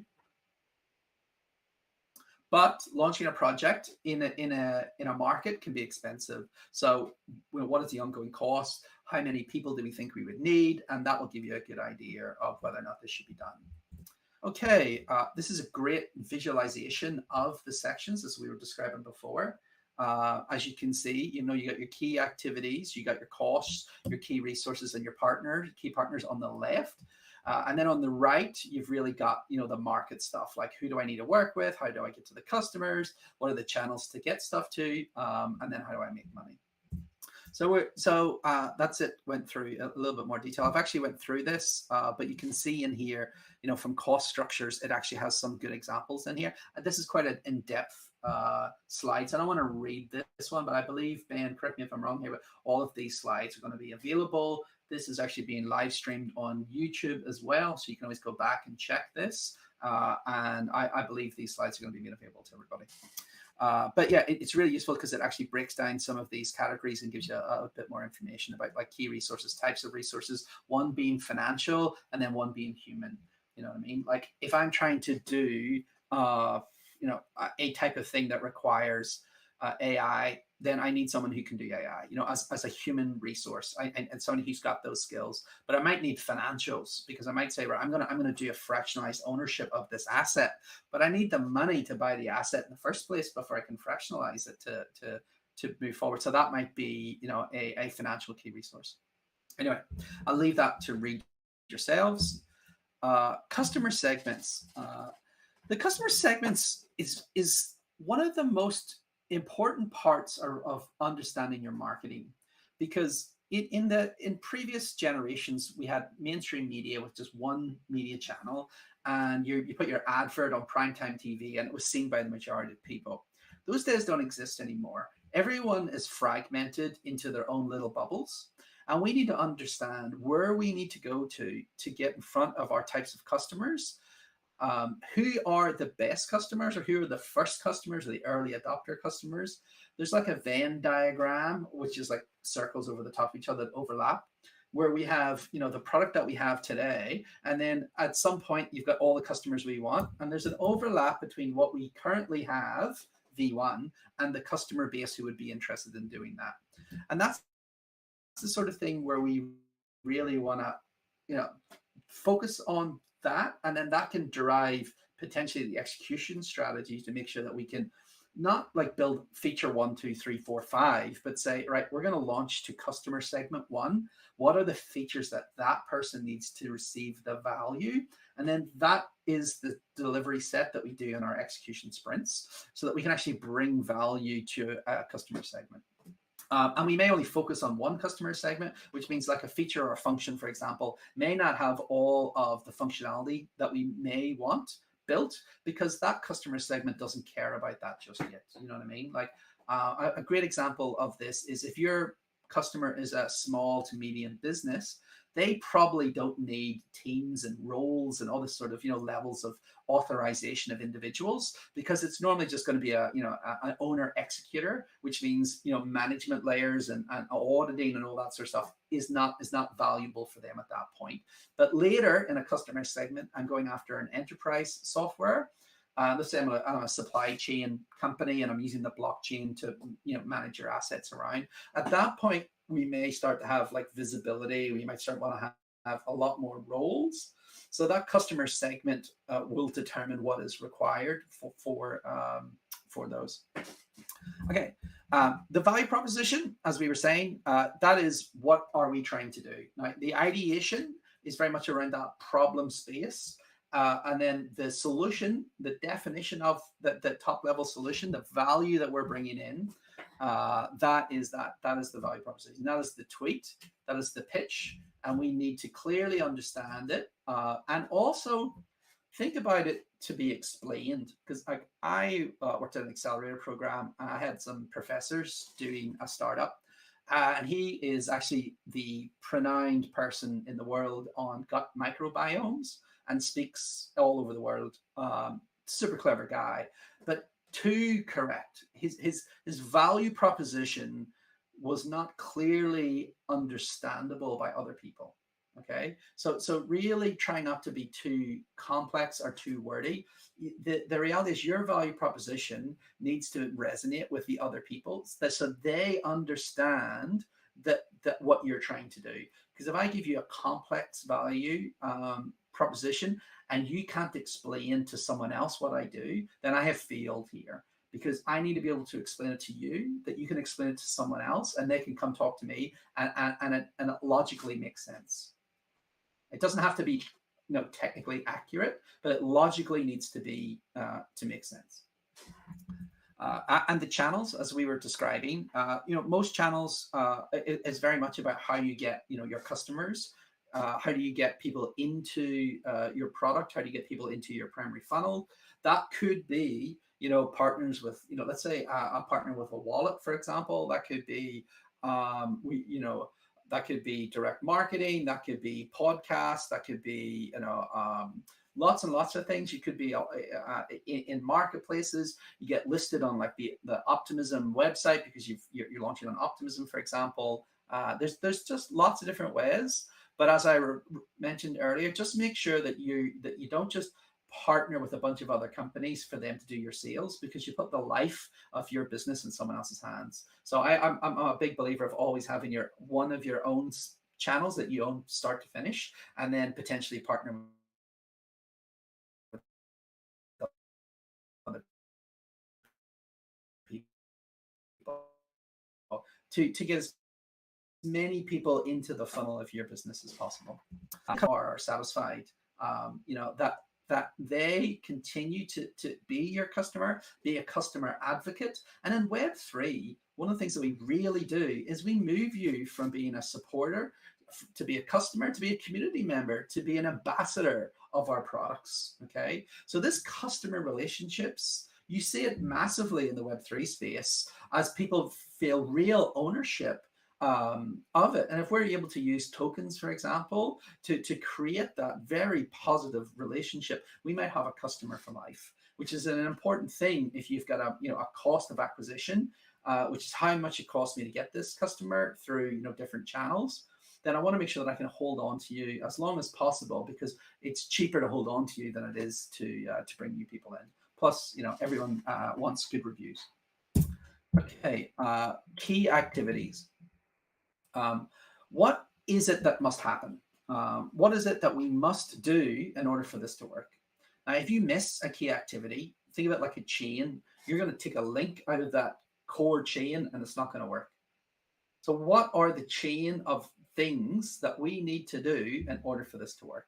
But launching a project in a market can be expensive. So what is the ongoing cost? How many people do we think we would need? And that will give you a good idea of whether or not this should be done. Okay, this is a great visualization of the sections as we were describing before. As you can see, you got your key activities, you got your costs, your key resources, and your key partners on the left. And then on the right, you've really got, the market stuff, like who do I need to work with? How do I get to the customers? What are the channels to get stuff to? And then how do I make money? So that's it. Went through a little bit more detail. I've actually went through this, but you can see in here, you know, from cost structures, it actually has some good examples in here. And this is quite an in-depth slides. I don't want to read this one, but I believe, Ben, correct me if I'm wrong here, but all of these slides are going to be available. This is actually being live streamed on YouTube as well, so you can always go back and check this. And I believe these slides are going to be made available to everybody. But yeah, it's really useful because it actually breaks down some of these categories and gives you a bit more information about like key resources, types of resources, one being financial and then one being human. You know what I mean? Like if I'm trying to do, you know, a type of thing that requires AI, then I need someone who can do AI, you know, as a human resource, and someone who's got those skills. But I might need financials because I might say, right, I'm gonna do a fractionalized ownership of this asset, but I need the money to buy the asset in the first place before I can fractionalize it to move forward. So that might be, you know, a financial key resource. Anyway, I'll leave that to read yourselves. Customer segments. The customer segments is one of the most important parts of understanding your marketing, because in previous generations we had mainstream media with just one media channel, and you put your advert on primetime TV and it was seen by the majority of people. Those days don't exist anymore. Everyone is fragmented into their own little bubbles, and we need to understand where we need to go to get in front of our types of customers. Who are the best customers, or who are the first customers, or the early adopter customers? There's like a Venn diagram, which is like circles over the top of each other that overlap, where we have, you know, the product that we have today, and then at some point you've got all the customers we want, and there's an overlap between what we currently have, V1, and the customer base who would be interested in doing that. And that's the sort of thing where we really want to, you know, focus on that, and then that can derive potentially the execution strategies to make sure that we can not like build feature 1, 2, 3, 4, 5, but say, right, we're going to launch to customer segment 1. What are the features that that person needs to receive the value? And then that is the delivery set that we do in our execution sprints, so that we can actually bring value to a customer segment. And we may only focus on one customer segment, which means like a feature or a function, for example, may not have all of the functionality that we may want built, because that customer segment doesn't care about that just yet. You know what I mean? Like a great example of this is if your customer is a small to medium business, they probably don't need teams and roles and all this sort of, you know, levels of authorization of individuals, because it's normally just going to be a, you know, an owner executor, which means, you know, management layers and auditing and all that sort of stuff is not valuable for them at that point. But later in a customer segment, I'm going after an enterprise software. Let's say I'm a supply chain company and I'm using the blockchain to, you know, manage your assets around. At that point, we may start to have like visibility. We might start want to have a lot more roles. So that customer segment will determine what is required for those. Okay, the value proposition, as we were saying, that is what are we trying to do. Now, the ideation is very much around that problem space. And then the solution, the definition of the top level solution, the value that we're bringing in, that is the value proposition. That is the tweet, that is the pitch, and we need to clearly understand it, and also think about it to be explained. Because I worked at an accelerator program, and I had some professors doing a startup, and he is actually the renowned person in the world on gut microbiomes and speaks all over the world. Super clever guy, but too correct. His value proposition was not clearly understandable by other people. Okay, so really try not to be too complex or too wordy. The reality is your value proposition needs to resonate with the other people, so they understand that what you're trying to do. Because if I give you a complex value proposition and you can't explain to someone else what I do, then I have failed here, because I need to be able to explain it to you, that you can explain it to someone else, and they can come talk to me, and it logically makes sense. It doesn't have to be, you know, technically accurate, but it logically needs to be to make sense. And the channels, as we were describing, most channels is very much about how you get, your customers. How do you get people into your product? How do you get people into your primary funnel? That could be, partners with, let's say a partner with a wallet, for example. That could be, that could be direct marketing. That could be podcasts. That could be, lots and lots of things. You could be in marketplaces. You get listed on like the Optimism website because you're launching on Optimism, for example. There's just lots of different ways. But as I mentioned earlier, just make sure that you don't just partner with a bunch of other companies for them to do your sales, because you put the life of your business in someone else's hands. So I'm a big believer of always having one of your own channels that you own start to finish, and then potentially partner with other people to get as many people into the funnel of your business as possible, are satisfied, that they continue to be your customer, be a customer advocate. And in Web3, one of the things that we really do is we move you from being a supporter to be a customer, to be a community member, to be an ambassador of our products. Okay, so this customer relationships, you see it massively in the Web3 space as people feel real ownership of it. And if we're able to use tokens, for example, to create that very positive relationship, we might have a customer for life, which is an important thing. If you've got a cost of acquisition, which is how much it costs me to get this customer through different channels, then I want to make sure that I can hold on to you as long as possible, because it's cheaper to hold on to you than it is to bring new people in. Plus, everyone wants good reviews. Okay, key activities. What is it that must happen? What is it that we must do in order for this to work? Now, if you miss a key activity, think of it like a chain. You're going to take a link out of that core chain and it's not going to work. So what are the chain of things that we need to do in order for this to work?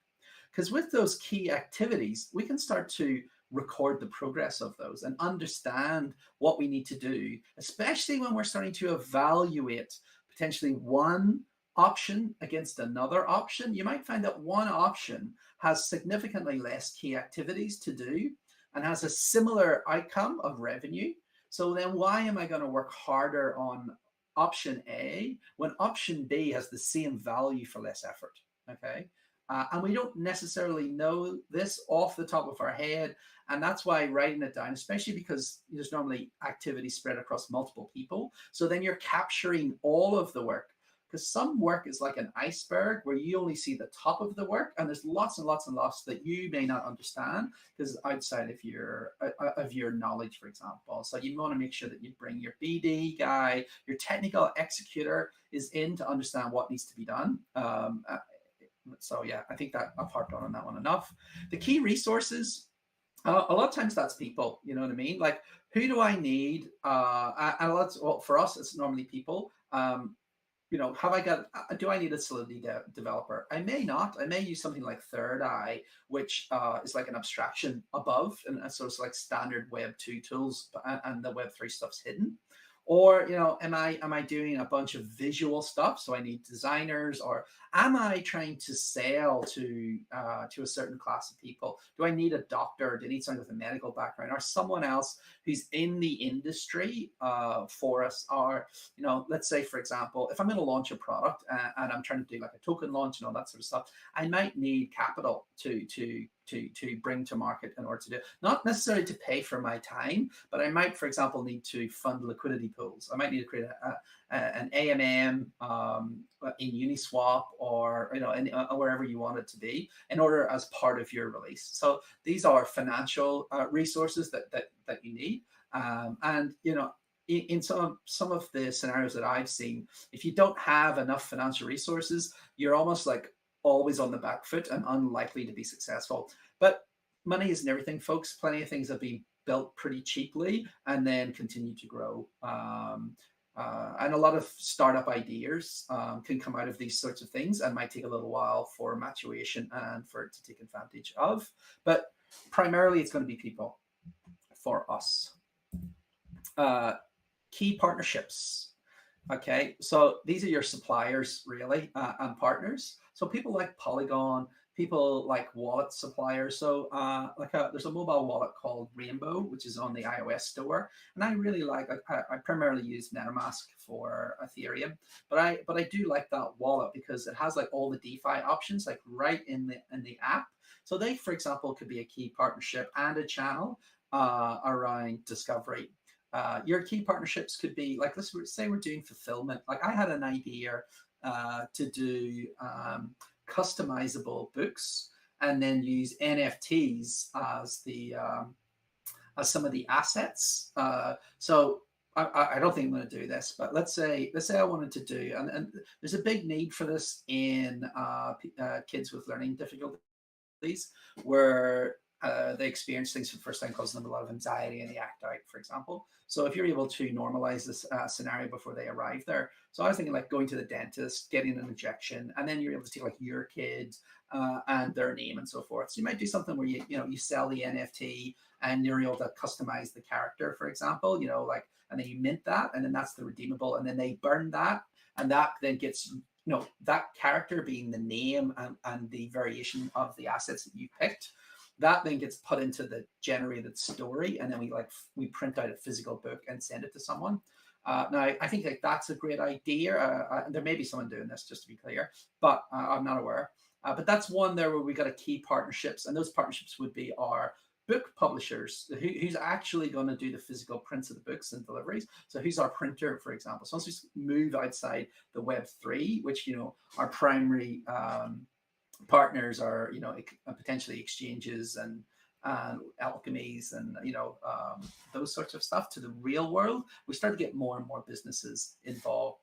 Because with those key activities, we can start to record the progress of those and understand what we need to do, especially when we're starting to evaluate potentially one option against another option. You might find that one option has significantly less key activities to do and has a similar outcome of revenue. So then why am I going to work harder on option A when option B has the same value for less effort? Okay. And we don't necessarily know this off the top of our head. And that's why writing it down, especially because there's normally activity spread across multiple people. So then you're capturing all of the work, because some work is like an iceberg where you only see the top of the work, and there's lots and lots and lots that you may not understand because outside of your knowledge, for example. So you want to make sure that you bring your BD guy, your technical executor is in to understand what needs to be done. So yeah, I think that I've harped on that one enough. The key resources, a lot of times that's people, you know what I mean? Like, who do I need? And for us, it's normally people. Do I need a Solidity developer? I may not. I may use something like Third Eye, which is like an abstraction above, and so it's like standard Web 2 tools, and the Web 3 stuff's hidden. Or, am I doing a bunch of visual stuff? So I need designers, or am I trying to sell to a certain class of people? Do I need a doctor? Do I need someone with a medical background, or someone else who's in the industry for us? Or, let's say, for example, if I'm going to launch a product and I'm trying to do like a token launch and all that sort of stuff, I might need capital to bring to market in order to do it. Not necessarily to pay for my time, but I might, for example, need to fund liquidity pools. I might need to create an AMM in Uniswap, or wherever you want it to be, in order as part of your release. So these are financial resources that you need, and in some of the scenarios that I've seen, if you don't have enough financial resources, you're almost like always on the back foot and unlikely to be successful. But money isn't everything, folks. Plenty of things have been built pretty cheaply and then continue to grow. And a lot of startup ideas can come out of these sorts of things, and might take a little while for maturation and for it to take advantage of. But primarily, it's going to be people for us. Key partnerships. Okay, so these are your suppliers really, and partners. So people like Polygon, people like wallet suppliers. So there's a mobile wallet called Rainbow, which is on the iOS store, and I really like. I primarily use MetaMask for Ethereum, but I do like that wallet because it has like all the DeFi options like right in the app. So they, for example, could be a key partnership and a channel around discovery. Your key partnerships could be like, let's say we're doing fulfillment. Like I had an idea to do customizable books and then use NFTs as the as some of the assets. So I don't think I'm going to do this, but let's say I wanted to do, and there's a big need for this in kids with learning difficulties, where they experience things for the first time, causing them a lot of anxiety and they act out, for example. So if you're able to normalize this scenario before they arrive there. So I was thinking like going to the dentist, getting an injection, and then you're able to take like your kids and their name and so forth. So you might do something where you sell the NFT and you're able to customize the character, for example, like, and then you mint that, and then that's the redeemable, and then they burn that, and that then gets, that character being the name and the variation of the assets that you picked. That then gets put into the generated story, and then we print out a physical book and send it to someone. Now, I think like that's a great idea. There may be someone doing this, just to be clear, but I'm not aware. But that's one there where we got a key partnerships, and those partnerships would be our book publishers, who's actually going to do the physical prints of the books and deliveries. So who's our printer, for example. So once we move outside the Web3, which our primary partners are potentially exchanges and alchemies and those sorts of stuff, to the real world, we start to get more and more businesses involved.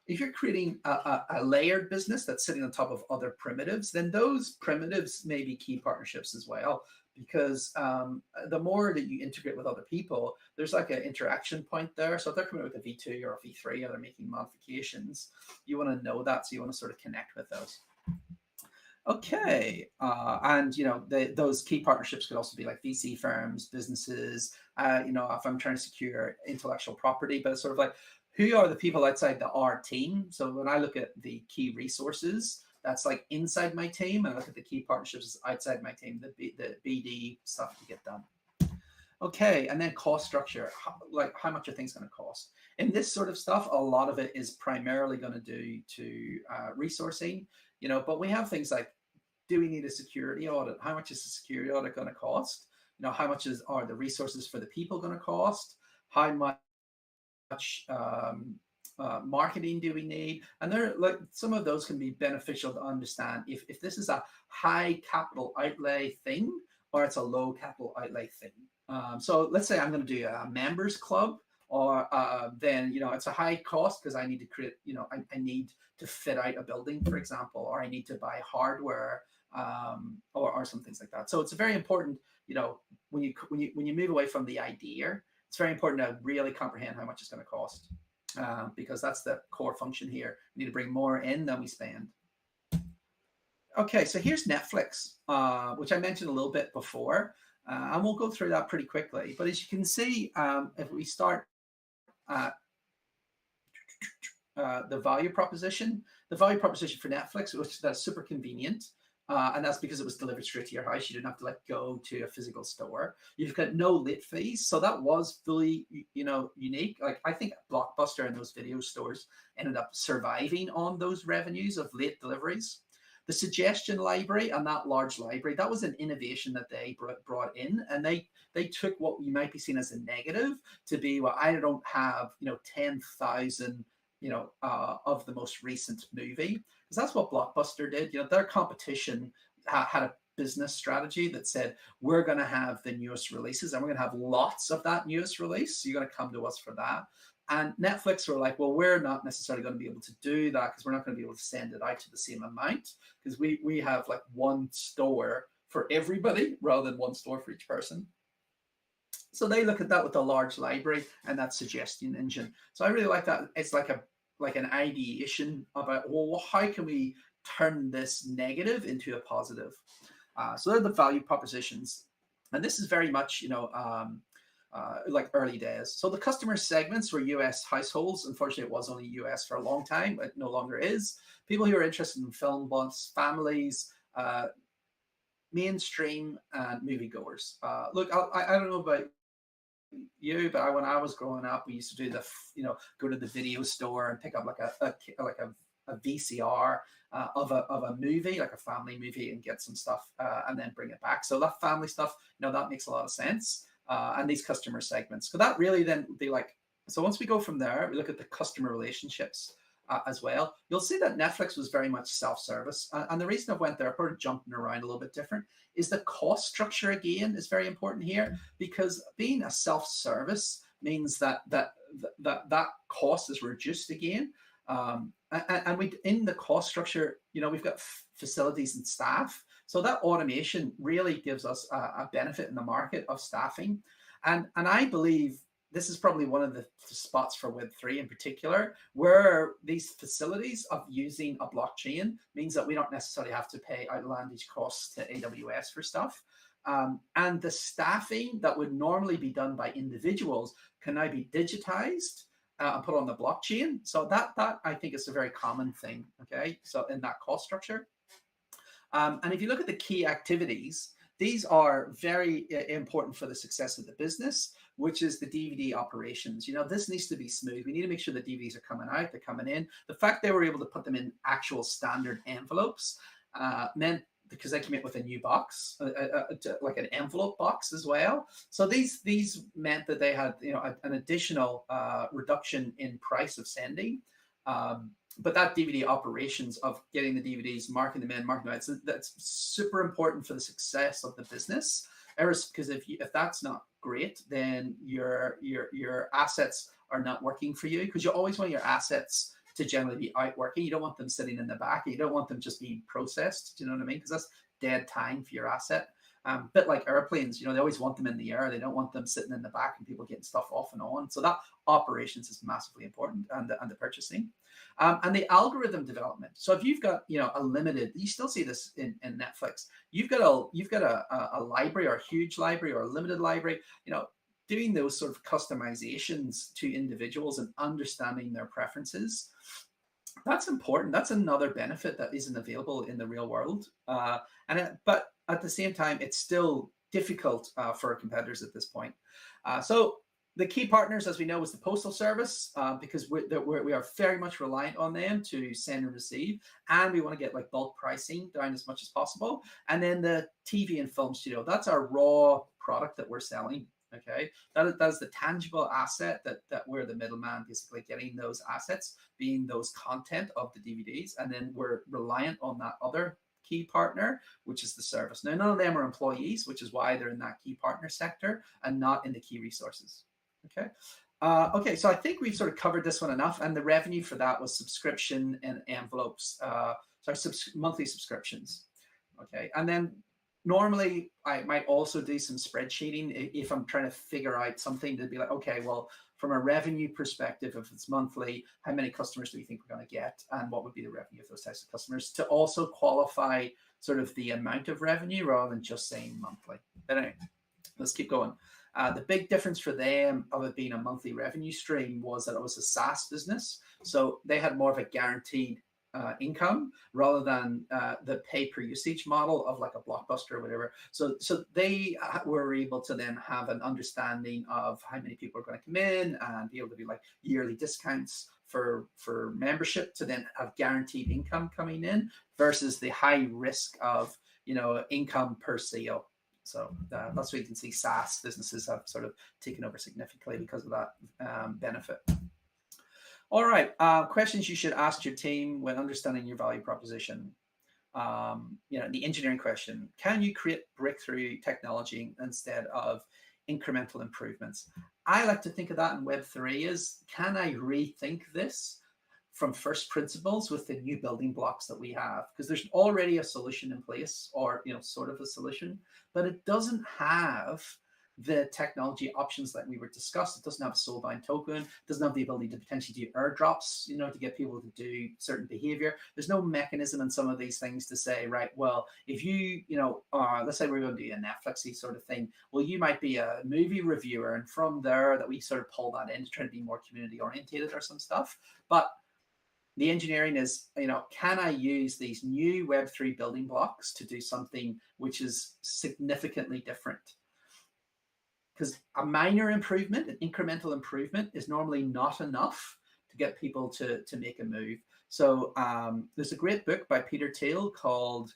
If you're creating a layered business that's sitting on top of other primitives, then those primitives may be key partnerships as well, because the more that you integrate with other people, there's like an interaction point there. So if they're coming out with a V2 or a V3 or they're making modifications, you want to know that, so you want to sort of connect with those. Okay, and those key partnerships could also be like VC firms, businesses. If I'm trying to secure intellectual property, but it's sort of like, who are the people outside our team? So when I look at the key resources, that's like inside my team, and I look at the key partnerships outside my team, the BD stuff to get done. Okay, and then cost structure, how much are things going to cost? In this sort of stuff, a lot of it is primarily going to do to resourcing, but we have things like, do we need a security audit? How much is the security audit going to cost? How much are the resources for the people going to cost? How much marketing do we need? And some of those can be beneficial to understand if this is a high capital outlay thing or it's a low capital outlay thing. So let's say I'm going to do a members club, or then it's a high cost because I need to create, I need to fit out a building, for example, or I need to buy hardware, or some things like that. So it's very important, when you move away from the idea, it's very important to really comprehend how much it's going to cost, because that's the core function here. We need to bring more in than we spend. Okay, so here's Netflix, which I mentioned a little bit before, and we'll go through that pretty quickly. But as you can see, if we start the value proposition for Netflix, which that's super convenient. And that's because it was delivered straight to your house. You didn't have to go to a physical store. You've got no late fees. So that was fully, unique. Like I think Blockbuster and those video stores ended up surviving on those revenues of late deliveries. The suggestion library and that large library, that was an innovation that they brought in. And they took what you might be seen as a negative to be, well, I don't have, 10,000 of the most recent movie, because that's what Blockbuster did. Their competition had a business strategy that said, we're going to have the newest releases and we're going to have lots of that newest release. So you're going to come to us for that. And Netflix were like, well, we're not necessarily going to be able to do that because we're not going to be able to send it out to the same amount, because we have like one store for everybody rather than one store for each person. So they look at that with a large library and that suggestion engine. So I really like that. It's like an ideation about, well, how can we turn this negative into a positive? So they're the value propositions. And this is very much, like early days. So the customer segments were US households. Unfortunately, it was only US for a long time. It no longer is. People who are interested in film buffs, families, mainstream, and moviegoers. Look, I don't know about you, but when I was growing up, we used to do go to the video store and pick up like a VCR of a movie, like a family movie, and get some stuff and then bring it back. So that family stuff, that makes a lot of sense. And these customer segments, so that really then would be like, so once we go from there, we look at the customer relationships as well. You'll see that Netflix was very much self-service. And the reason I went there, I'm jumping around a little bit different, is the cost structure again is very important here, because being a self-service means that cost is reduced again. And we, in the cost structure, we've got facilities and staff. So that automation really gives us a benefit in the market of staffing. And I believe this is probably one of the spots for Web3 in particular, where these facilities of using a blockchain means that we don't necessarily have to pay outlandish costs to AWS for stuff. And the staffing that would normally be done by individuals can now be digitized and put on the blockchain. So that I think is a very common thing, okay? So in that cost structure. And if you look at the key activities, these are very important for the success of the business, which is the DVD operations. This needs to be smooth. We need to make sure the DVDs are coming out, they're coming in. The fact they were able to put them in actual standard envelopes meant, because they came in with a new box, like an envelope box as well. So these meant that they had an additional reduction in price of sending. But that DVD operations of getting the DVDs, marking them in, marking them out, that's super important for the success of the business. Because if that's not great, then your assets are not working for you, because you always want your assets to generally be out working. You don't want them sitting in the back. You don't want them just being processed. Do you know what I mean? Because that's dead time for your asset. Bit like airplanes, they always want them in the air. They don't want them sitting in the back and people getting stuff off and on. So that operations is massively important, and the purchasing, and the algorithm development. So if you've got a limited, you still see this in Netflix. You've got a library, or a huge library, or a limited library. Doing those sort of customizations to individuals and understanding their preferences. That's important. That's another benefit that isn't available in the real world. But at the same time, it's still difficult for our competitors at this point. So the key partners, as we know, is the Postal Service, because we are very much reliant on them to send and receive, and we want to get like bulk pricing down as much as possible. And then the TV and film studio, that's our raw product that we're selling. Okay, that is the tangible asset that we're the middleman, basically getting those assets, being those content of the DVDs, and then we're reliant on that other key partner, which is the service. Now, none of them are employees, which is why they're in that key partner sector and not in the key resources. Okay. Okay, so I think we've sort of covered this one enough, and the revenue for that was subscription and envelopes, monthly subscriptions. Okay, and then normally I might also do some spreadsheeting if I'm trying to figure out something to be like, okay, well, from a revenue perspective, if it's monthly, how many customers do we think we're going to get, and what would be the revenue of those types of customers, to also qualify sort of the amount of revenue rather than just saying monthly. But anyway, let's keep going. The big difference for them of it being a monthly revenue stream was that it was a SaaS business. So they had more of a guaranteed income rather than the pay per usage model of like a Blockbuster or whatever. So they were able to then have an understanding of how many people are going to come in and be able to do like yearly discounts for membership to then have guaranteed income coming in versus the high risk of income per sale. So that's where you can see SaaS businesses have sort of taken over significantly because of that benefit. All right, questions you should ask your team when understanding your value proposition. The engineering question: can you create breakthrough technology instead of incremental improvements? I like to think of that in Web3 as, can I rethink this from first principles with the new building blocks that we have? Because there's already a solution in place, or sort of a solution, but it doesn't have the technology options that we were discussed. It doesn't have a soulbound token, doesn't have the ability to potentially do airdrops, you know, to get people to do certain behavior. There's no mechanism in some of these things to say, right, well, if you, you know, let's say we're going to do a Netflixy sort of thing. Well, you might be a movie reviewer, and from there that we sort of pull that in to try to be more community orientated or some stuff. But the engineering is, you know, can I use these new Web3 building blocks to do something which is significantly different? Because a minor improvement, an incremental improvement, is normally not enough to get people to make a move. So there's a great book by Peter Thiel called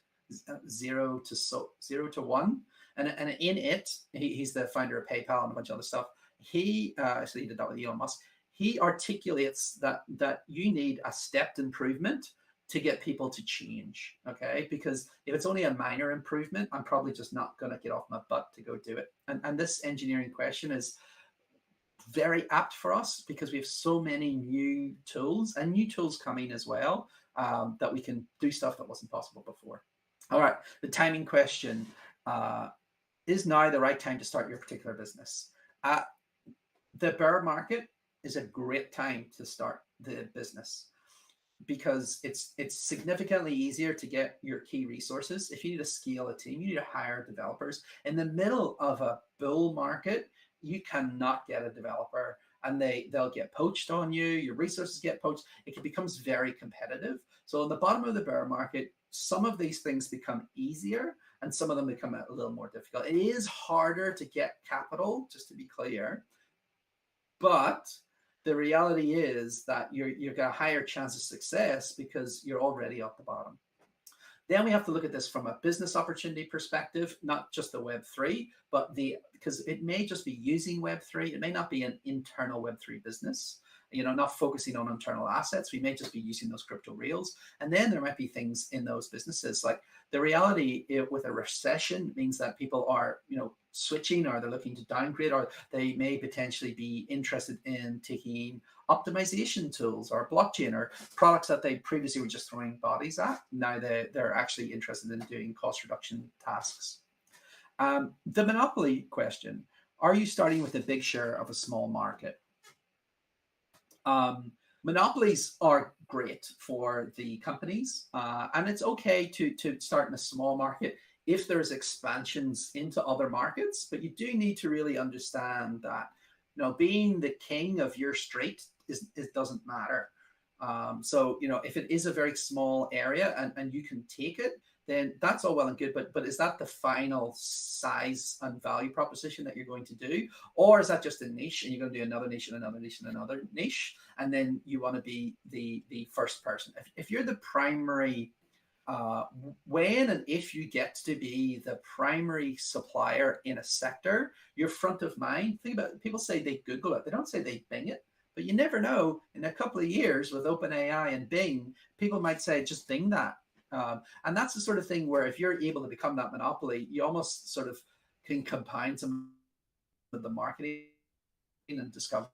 Zero to One, and in it, he's the founder of PayPal and a bunch of other stuff. He actually he did that with Elon Musk. He articulates that you need a stepped improvement to get people to change, okay? Because if it's only a minor improvement, I'm probably just not going to get off my butt to go do it. And this engineering question is very apt for us because we have so many new tools and new tools coming as well, that we can do stuff that wasn't possible before. All right, the timing question. Is now the right time to start your particular business? The bear market is a great time to start the business because it's significantly easier to get your key resources. If you need to scale a team, you need to hire developers. In the middle of a bull market, you cannot get a developer, and they'll get poached on you. Your resources get poached. It becomes very competitive. So in the bottom of the bear market, some of these things become easier and some of them become a little more difficult. It is harder to get capital, just to be clear, but the reality is that you've got a higher chance of success because you're already at the bottom. Then we have to look at this from a business opportunity perspective, not just the Web3, but because it may just be using Web3. It may not be an internal Web3 business, you know, not focusing on internal assets. We may just be using those crypto reals. And then there might be things in those businesses. Like the reality with a recession means that people are, you know, switching, or they're looking to downgrade, or they may potentially be interested in taking optimization tools or blockchain or products that they previously were just throwing bodies at. Now they're actually interested in doing cost reduction tasks. The monopoly question. Are you starting with a big share of a small market? Monopolies are great for the companies, and it's okay to start in a small market if there's expansions into other markets, but you do need to really understand that, you know, being the king of your street it doesn't matter. So, you know, if it is a very small area and you can take it, then that's all well and good, but is that the final size and value proposition that you're going to do? Or is that just a niche and you're going to do another niche and another niche and another niche, and then you want to be the first person? If you're the primary, when and if you get to be the primary supplier in a sector, you're front of mind. Think about it. People say they Google it. They don't say they Bing it. But you never know. In a couple of years with OpenAI and Bing, people might say, just Bing that. And that's the sort of thing where if you're able to become that monopoly, you almost sort of can combine some of the marketing and discovery.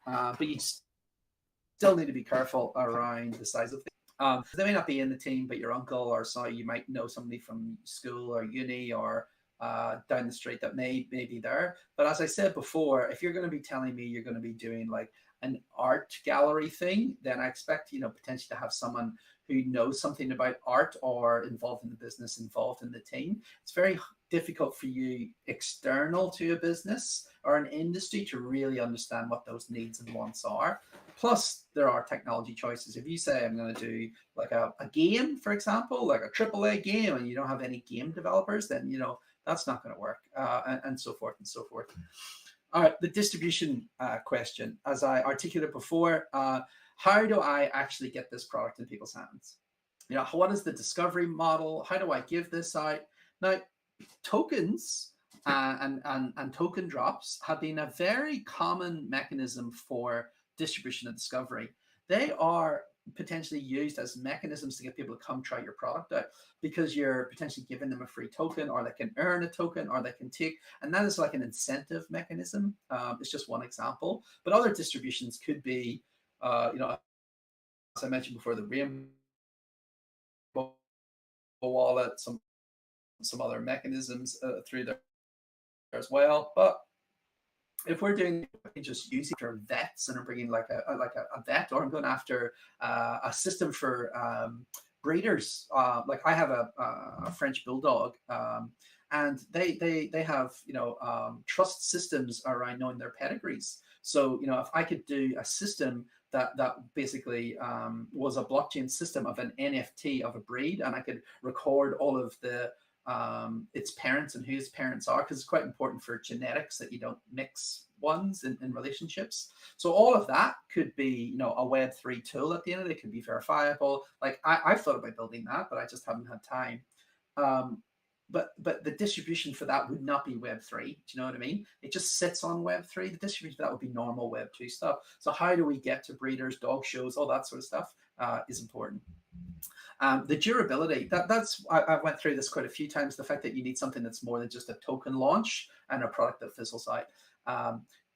But you still need to be careful around the size of things. They may not be in the team, but your uncle or so, you might know somebody from school or uni or down the street that may be there. But as I said before, if you're going to be telling me you're going to be doing like an art gallery thing, then I expect, you know, potentially to have someone who knows something about art or involved in the business, involved in the team. It's very difficult for you external to a business or an industry to really understand what those needs and wants are. Plus, there are technology choices. If you say I'm going to do like a game, for example, like a AAA game, and you don't have any game developers, then, you know, that's not going to work, and so forth and so forth. All right, the distribution question. As I articulated before, how do I actually get this product in people's hands? You know, what is the discovery model? How do I give this out? Now, tokens and token drops have been a very common mechanism for distribution and discovery. They are potentially used as mechanisms to get people to come try your product out, because you're potentially giving them a free token, or they can earn a token, or they can take, and that is like an incentive mechanism. It's just one example, but other distributions could be, you know, as I mentioned before, the Rainbow wallet, some some other mechanisms through there as well. But if we're doing just using for vets and I'm bringing like a vet, or I'm going after a system for breeders, like I have a French bulldog, and they have trust systems around knowing their pedigrees. So if I could do a system that basically was a blockchain system of an NFT of a breed, and I could record all of the its parents and who his parents are, because it's quite important for genetics that you don't mix ones in relationships. So all of that could be a Web3 tool at the end of it. It could be verifiable. Like I've thought about building that, but I just haven't had time. But the distribution for that would not be Web3. Do you know what I mean? It just sits on Web3. The distribution for that would be normal Web2 stuff. So how do we get to breeders, dog shows, all that sort of stuff is important. The durability, I went through this quite a few times, the fact that you need something that's more than just a token launch and a product that fizzles out.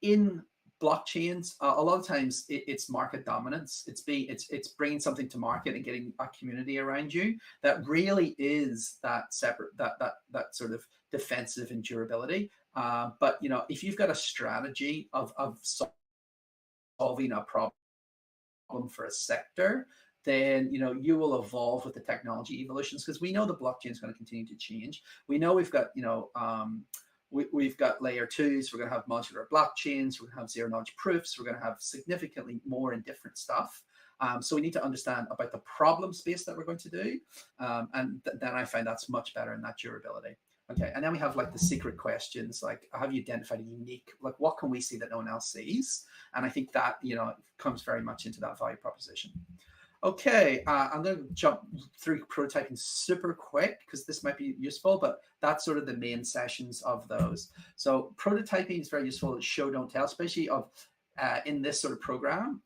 In blockchains, a lot of times it's market dominance. It's bringing something to market and getting a community around you that really is that separate, that sort of defensive and durability. But if you've got a strategy of solving a problem for a sector, then you will evolve with the technology evolutions, because we know the blockchain is going to continue to change. We know we've got we've got layer 2s, we're going to have modular blockchains, we're going to have zero knowledge proofs, we're going to have significantly more and different stuff. So we need to understand about the problem space that we're going to do, and then I find that's much better in that durability. Okay, and then we have like the secret questions, like have you identified a unique, like what can we see that no one else sees? And I think that comes very much into that value proposition. Okay, I'm going to jump through prototyping super quick because this might be useful, but that's sort of the main sessions of those. So prototyping is very useful. Show, don't tell, especially in this sort of program.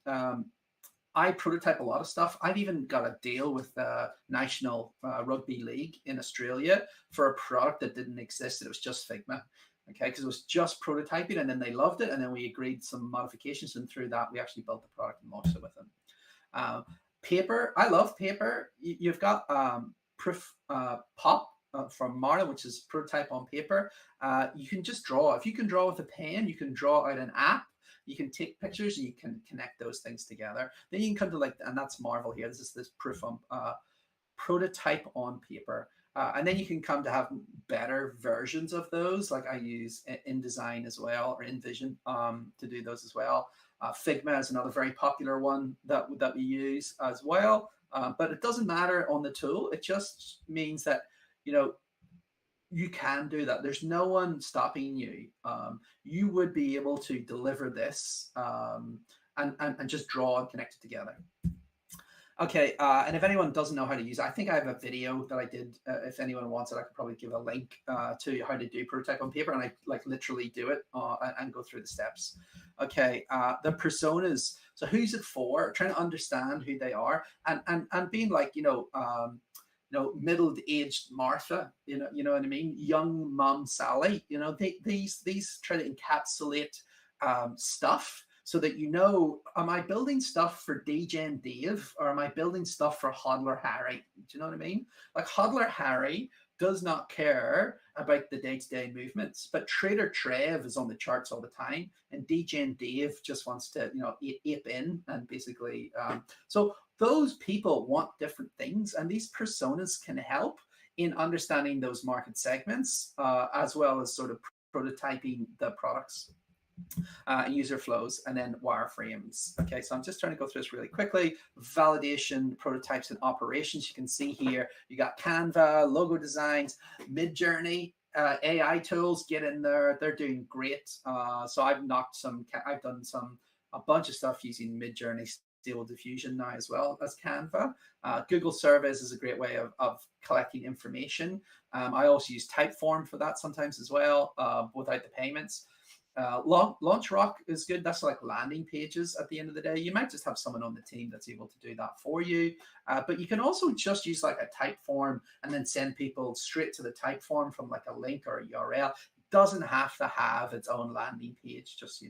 I prototype a lot of stuff. I've even got a deal with the National Rugby League in Australia for a product that didn't exist. It was just Figma. Okay, because it was just prototyping, and then they loved it, and then we agreed some modifications, and through that we actually built the product and launched it with them. Paper, I love paper. You've got Proof Pop from Marlin, which is prototype on paper. You can just draw. If you can draw with a pen, you can draw out an app. You can take pictures and you can connect those things together. Then you can come to and that's Marvel here. This is this proof on prototype on paper. And then you can come to have better versions of those. Like I use InDesign as well, or InVision to do those as well. Figma is another very popular one that we use as well. But it doesn't matter on the tool. It just means that, you can do that. There's no one stopping you. You would be able to deliver this and just draw and connect it together. Okay, and if anyone doesn't know how to use it, I think I have a video that I did. If anyone wants it, I could probably give a link to how to do prototype on paper, and I literally do it and go through the steps. Okay, the personas. So who's it for? Trying to understand who they are, and being middle-aged Martha, you know what I mean? Young mom Sally, these try to encapsulate stuff. So that am I building stuff for DGen Dave, or am I building stuff for Hodler Harry? Do you know what I mean? Like Hodler Harry does not care about the day-to-day movements, but Trader Trev is on the charts all the time, and DGen Dave just wants to, ape in and basically. So those people want different things, and these personas can help in understanding those market segments, as well as sort of prototyping the products. User flows, and then wireframes. Okay, so I'm just trying to go through this really quickly. Validation, prototypes, and operations. You can see here, you got Canva, logo designs, Midjourney, AI tools. Get in there; they're doing great. So I've done a bunch of stuff using Midjourney, Stable Diffusion now as well as Canva. Google Surveys is a great way of collecting information. I also use Typeform for that sometimes as well, without the payments. LaunchRock is good. That's like landing pages at the end of the day. You might just have someone on the team that's able to do that for you. But you can also just use like a Typeform and then send people straight to the Typeform from like a link or a URL. It doesn't have to have its own landing page, just,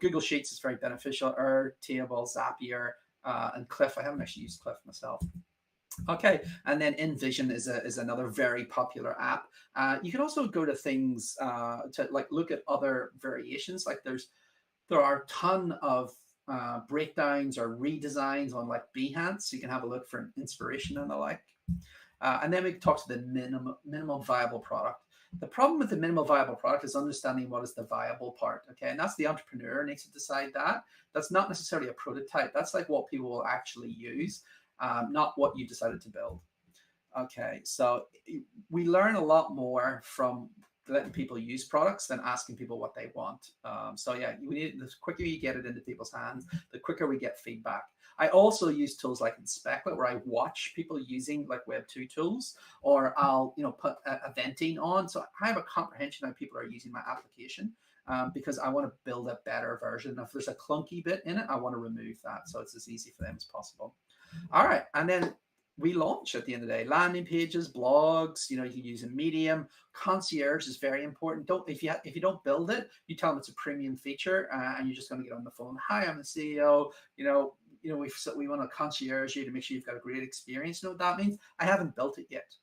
Google Sheets is very beneficial. Airtable, Zapier, and Cliff. I haven't actually used Cliff myself. Okay, and then InVision is another very popular app. You can also go to things to like look at other variations. Like there are a ton of breakdowns or redesigns on like Behance. So you can have a look for inspiration and the like. And then we talk to the minimum viable product. The problem with the minimal viable product is understanding what is the viable part. Okay, and that's the entrepreneur needs to decide that. That's not necessarily a prototype. That's like what people will actually use, not what you decided to build. Okay, so we learn a lot more from letting people use products than asking people what they want. So yeah, we need the quicker you get it into people's hands, the quicker we get feedback. I also use tools like Inspectlet where I watch people using like Web2 tools, or I'll put eventing on. So I have a comprehension of how people are using my application. Because I want to build a better version. If there's a clunky bit in it, I want to remove that so it's as easy for them as possible. All right, and then we launch at the end of the day. Landing pages, blogs. You can use a Medium. Concierge is very important. If you don't build it, you tell them it's a premium feature, and you're just going to get on the phone. Hi, I'm the CEO. We want to concierge you to make sure you've got a great experience. You know what that means? I haven't built it yet.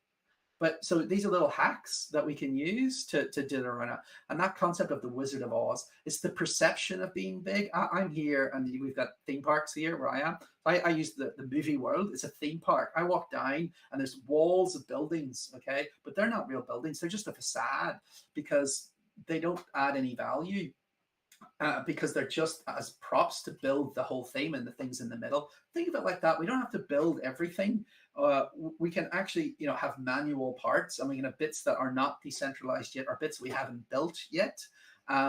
But so these are little hacks that we can use to do the run. And that concept of the Wizard of Oz is the perception of being big. I'm here and we've got theme parks here where I am. I use the movie world. It's a theme park. I walk down and there's walls of buildings, okay? But they're not real buildings. They're just a facade because they don't add any value. Because they're just as props to build the whole theme and the things in the middle. Think of it like that. We don't have to build everything. We can actually, have manual parts, and we can have bits that are not decentralized yet, or bits we haven't built yet,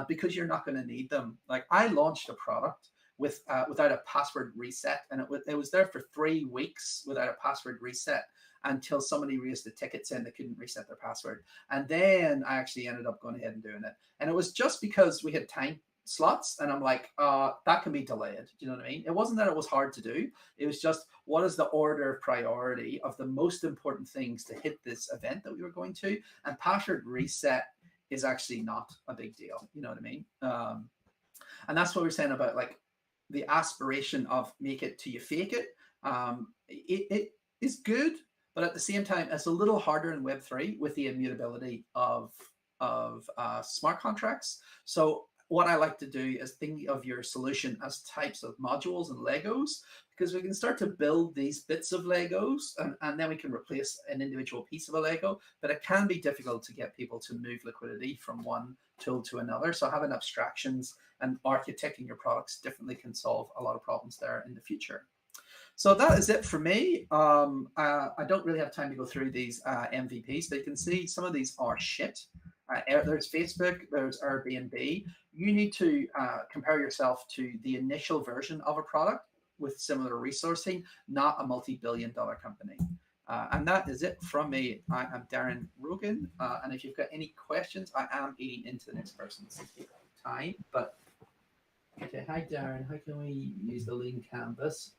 because you're not going to need them. Like I launched a product without a password reset, and it was there for 3 weeks without a password reset until somebody raised the ticket saying they couldn't reset their password. And then I actually ended up going ahead and doing it. And it was just because we had time slots, and I'm like, that can be delayed. Do you know what I mean? It wasn't that it was hard to do. It was just, what is the order of priority of the most important things to hit this event that we were going to? And password reset is actually not a big deal. You know what I mean? And that's what we're saying about like the aspiration of make it till you fake it. It is good, but at the same time, it's a little harder in Web3 with the immutability of smart contracts. So what I like to do is think of your solution as types of modules and Legos, because we can start to build these bits of Legos and then we can replace an individual piece of a Lego, but it can be difficult to get people to move liquidity from one tool to another. So having abstractions and architecting your products differently can solve a lot of problems there in the future. So that is it for me. I don't really have time to go through these MVPs, but you can see some of these are shit. There's Facebook, there's Airbnb. You need to compare yourself to the initial version of a product with similar resourcing, not a multi-billion-dollar company. And that is it from me. I am Darren Rogan. And if you've got any questions, I am eating into the next person's time. But okay, hi Darren, how can we use the lean canvas?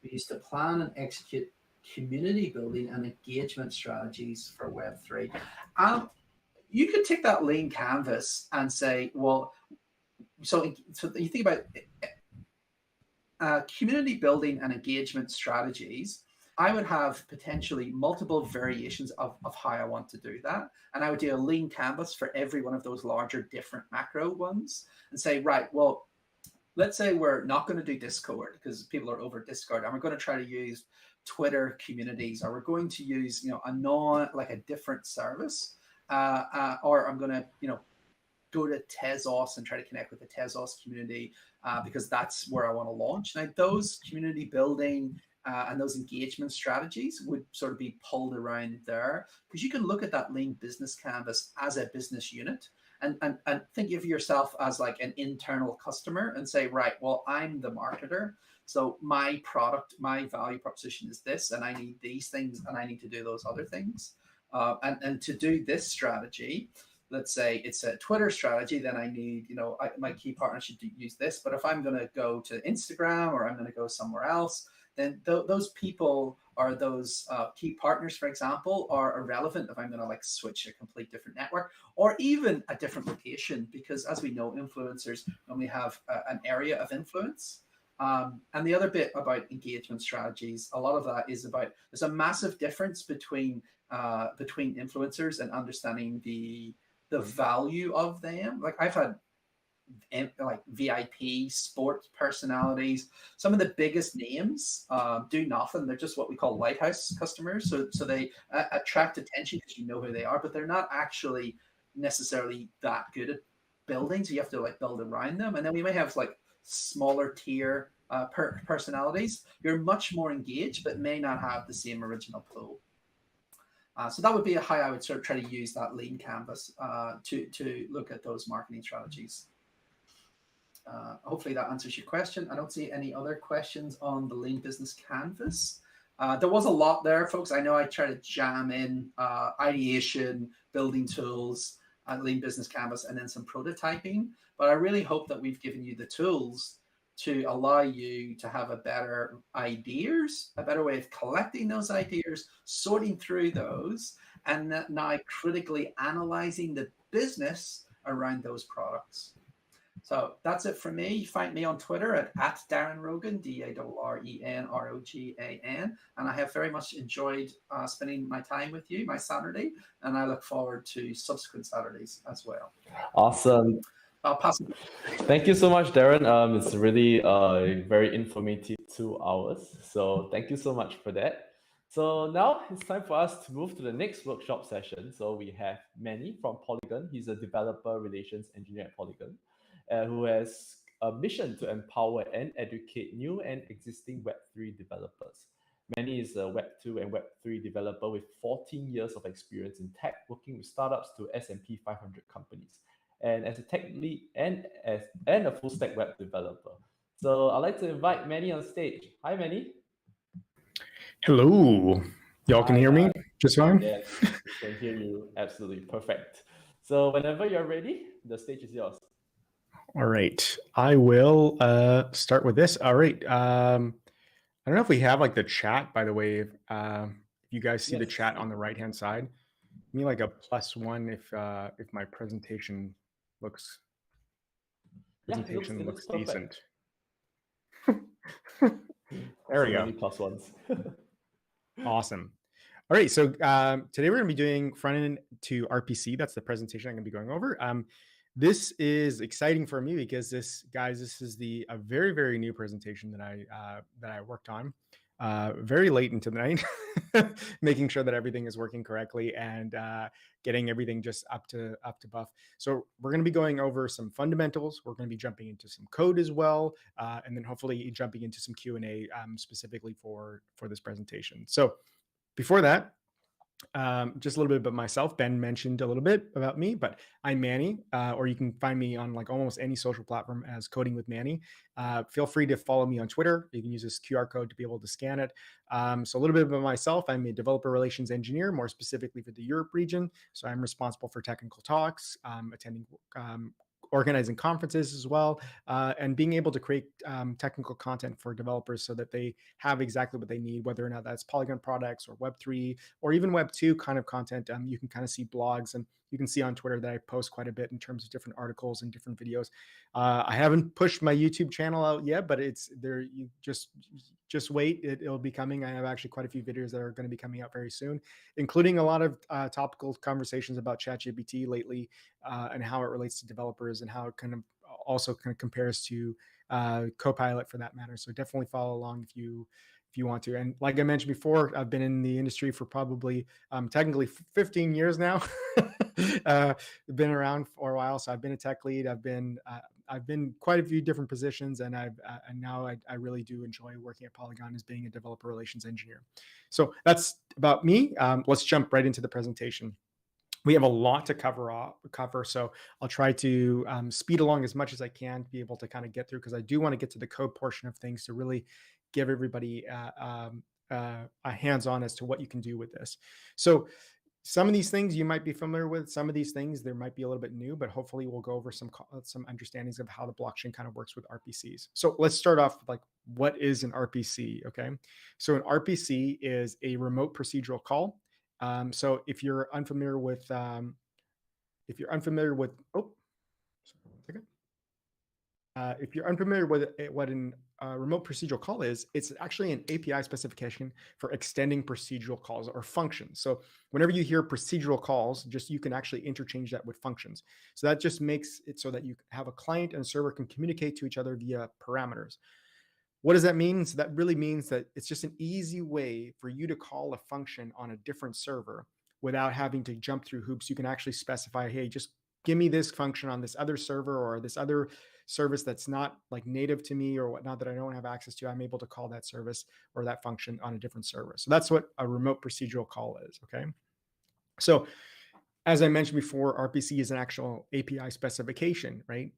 We used to plan and execute community building and engagement strategies for Web3. You could take that lean canvas and say, well, so you think about community building and engagement strategies. I would have potentially multiple variations of how I want to do that. And I would do a lean canvas for every one of those larger different macro ones and say, right, well, let's say we're not going to do Discord because people are over Discord, and we're going to try to use Twitter communities, or we're going to use, a different service. Or I'm going to, go to Tezos and try to connect with the Tezos community because that's where I want to launch. Now, those community building and those engagement strategies would sort of be pulled around there, because you can look at that lean business canvas as a business unit and think of yourself as like an internal customer and say, right, well, I'm the marketer. So my product, my value proposition is this, and I need these things, and I need to do those other things. And to do this strategy, let's say it's a Twitter strategy, then I need, my key partner should use this. But if I'm going to go to Instagram or I'm going to go somewhere else, then those people or those key partners, for example, are irrelevant if I'm going to like switch a complete different network or even a different location, because as we know, influencers normally have an area of influence. And the other bit about engagement strategies, a lot of that is about, there's a massive difference between influencers and understanding the value of them. Like I've had like VIP sports personalities, some of the biggest names do nothing. They're just what we call lighthouse customers. So they attract attention because you know who they are, but they're not actually necessarily that good at building. So you have to like build around them. And then we may have like smaller tier personalities. You're much more engaged, but may not have the same original pool. So that would be how I would sort of try to use that lean canvas to look at those marketing strategies. Hopefully that answers your question. I don't see any other questions on the lean business canvas. There was a lot there, folks. I know I try to jam in ideation, building tools, lean business canvas, and then some prototyping. But I really hope that we've given you the tools to allow you to have a better ideas, a better way of collecting those ideas, sorting through those, and now critically analyzing the business around those products. So that's it for me. You find me on Twitter at Darren Rogan, DarrenRogan. And I have very much enjoyed spending my time with you, my Saturday, and I look forward to subsequent Saturdays as well. Awesome. I'll pass it. Thank you so much, Darren. It's really very informative 2 hours. So thank you so much for that. So now it's time for us to move to the next workshop session. So we have Manny from Polygon. He's a developer relations engineer at Polygon, who has a mission to empower and educate new and existing Web3 developers. Manny is a Web2 and Web3 developer with 14 years of experience in tech, working with startups to S&P 500 companies, and as a tech lead and a full stack web developer. So I'd like to invite Manny on stage. Hi, Manny. Hello. Y'all can hear me just fine? Yes, we can hear you absolutely perfect. So whenever you're ready, the stage is yours. All right. I will start with this. All right. I don't know if we have like the chat, by the way. If you guys see the chat on the right-hand side, give me like a +1 if my presentation looks looks decent. There we go. Many +1s. Awesome. All right. So today we're going to be doing front end to RPC. That's the presentation I'm going to be going over. This is exciting for me because this is a very, very new presentation that I worked on very late into the night, making sure that everything is working correctly and getting everything just up to buff. So we're going to be going over some fundamentals. We're going to be jumping into some code as well, and then hopefully jumping into some Q&A specifically for this presentation. So before that, just a little bit about myself. Ben mentioned a little bit about me, but I'm Manny, or you can find me on like almost any social platform as Coding with Manny. Feel free to follow me on Twitter. You can use this QR code to be able to scan it. So a little bit about myself. I'm a developer relations engineer, more specifically for the Europe region. So I'm responsible for technical talks, attending organizing conferences as well, and being able to create technical content for developers so that they have exactly what they need, whether or not that's Polygon products or Web3 or even Web2 kind of content. You can kind of see blogs, and you can see on Twitter that I post quite a bit in terms of different articles and different videos. I haven't pushed my YouTube channel out yet, but it's there. You just wait. It'll be coming. I have actually quite a few videos that are going to be coming out very soon, including a lot of topical conversations about ChatGPT lately, and how it relates to developers and how it kind of also kind of compares to Copilot for that matter. So definitely follow along if you want to. And like I mentioned before, I've been in the industry for probably technically 15 years now. Been around for a while, so I've been a tech lead. I've been quite a few different positions, and now I really do enjoy working at Polygon as being a developer relations engineer. So that's about me. Let's jump right into the presentation. We have a lot to cover, so I'll try to speed along as much as I can to be able to kind of get through, because I do want to get to the code portion of things to really give everybody a hands-on as to what you can do with this. So some of these things you might be familiar with. Some of these things there might be a little bit new, but hopefully we'll go over some understandings of how the blockchain kind of works with RPCs. So let's start off with like, what is an RPC? Okay, so an RPC is a remote procedural call. So if you're unfamiliar with, if you're unfamiliar with what an remote procedural call is, it's actually an API specification for extending procedural calls or functions. So whenever you hear procedural calls, just you can actually interchange that with functions. So that just makes it so that you have a client and server can communicate to each other via parameters. What does that mean? So that really means that it's just an easy way for you to call a function on a different server without having to jump through hoops. You can actually specify, hey, just give me this function on this other server or this other service that's not like native to me or whatnot that I don't have access to. I'm able to call that service or that function on a different server. So that's what a remote procedural call is. Okay. So as I mentioned before, RPC is an actual API specification, right?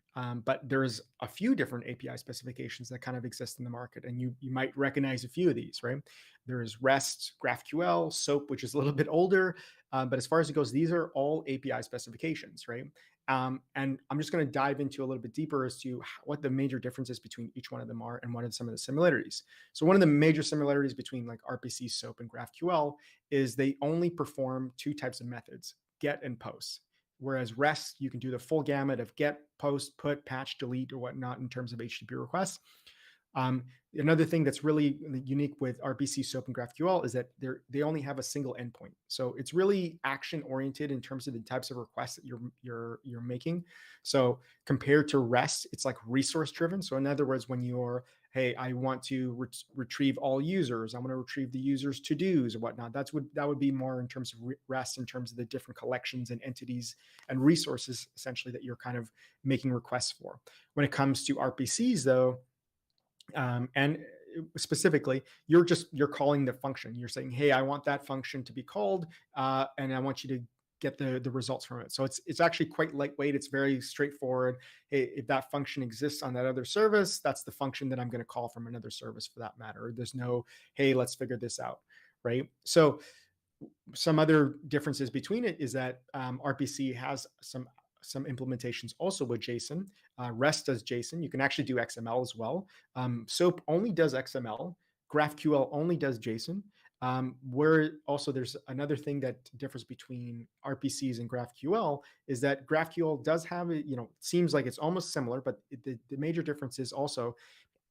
But there's a few different API specifications that kind of exist in the market, and you might recognize a few of these, right? There's REST, GraphQL, SOAP, which is a little bit older, but as far as it goes, these are all API specifications, right? And I'm just going to dive into a little bit deeper as to what the major differences between each one of them are and what are some of the similarities. So one of the major similarities between like RPC, SOAP, and GraphQL is they only perform two types of methods: get and post. Whereas REST, you can do the full gamut of get, post, put, patch, delete, or whatnot in terms of HTTP requests. Another thing that's really unique with RPC, SOAP, and GraphQL is that they only have a single endpoint. So it's really action oriented in terms of the types of requests that you're making. So compared to REST, it's like resource driven. So in other words, when you're, hey, I want to retrieve all users, I want to retrieve the users to-dos or whatnot, that would be more in terms of REST, in terms of the different collections and entities and resources essentially that you're kind of making requests for. When it comes to RPCs though, and specifically, you're calling the function. You're saying, hey, I want that function to be called, and I want you to get the results from it. So it's actually quite lightweight. It's very straightforward. Hey, if that function exists on that other service, that's the function that I'm going to call from another service for that matter. There's no, hey, let's figure this out, right? So some other differences between it is that RPC has some implementations also with JSON. REST does JSON. You can actually do XML as well. SOAP only does XML. GraphQL only does JSON. Where also there's another thing that differs between RPCs and GraphQL is that GraphQL does have it seems like it's almost similar, but the major difference is also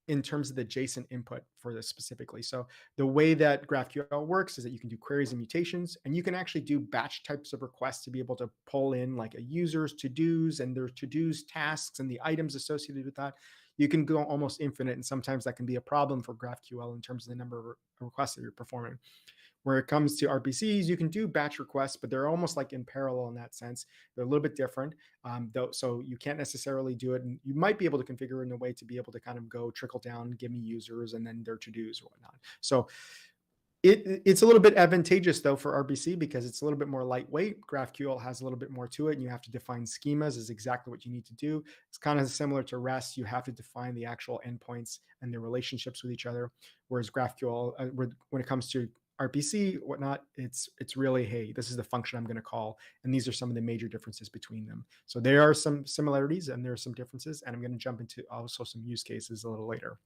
in terms of the JSON input for this specifically. So the way that GraphQL works is that you can do queries and mutations, and you can actually do batch types of requests to be able to pull in like a user's to-dos and their to-dos tasks and the items associated with that. You can go almost infinite, and sometimes that can be a problem for GraphQL in terms of the number of requests that you're performing. Where it comes to RPCs, you can do batch requests, but they're almost like in parallel in that sense. They're a little bit different, so you can't necessarily do it. And you might be able to configure in a way to be able to kind of go trickle down, give me users, and then their to-dos or whatnot. So it's a little bit advantageous though for RPC because it's a little bit more lightweight. GraphQL has a little bit more to it, and you have to define schemas is exactly what you need to do. It's kind of similar to REST. You have to define the actual endpoints and their relationships with each other. Whereas GraphQL, when it comes to RPC, whatnot, it's really, hey, this is the function I'm going to call. And these are some of the major differences between them. So there are some similarities and there are some differences. And I'm going to jump into also some use cases a little later.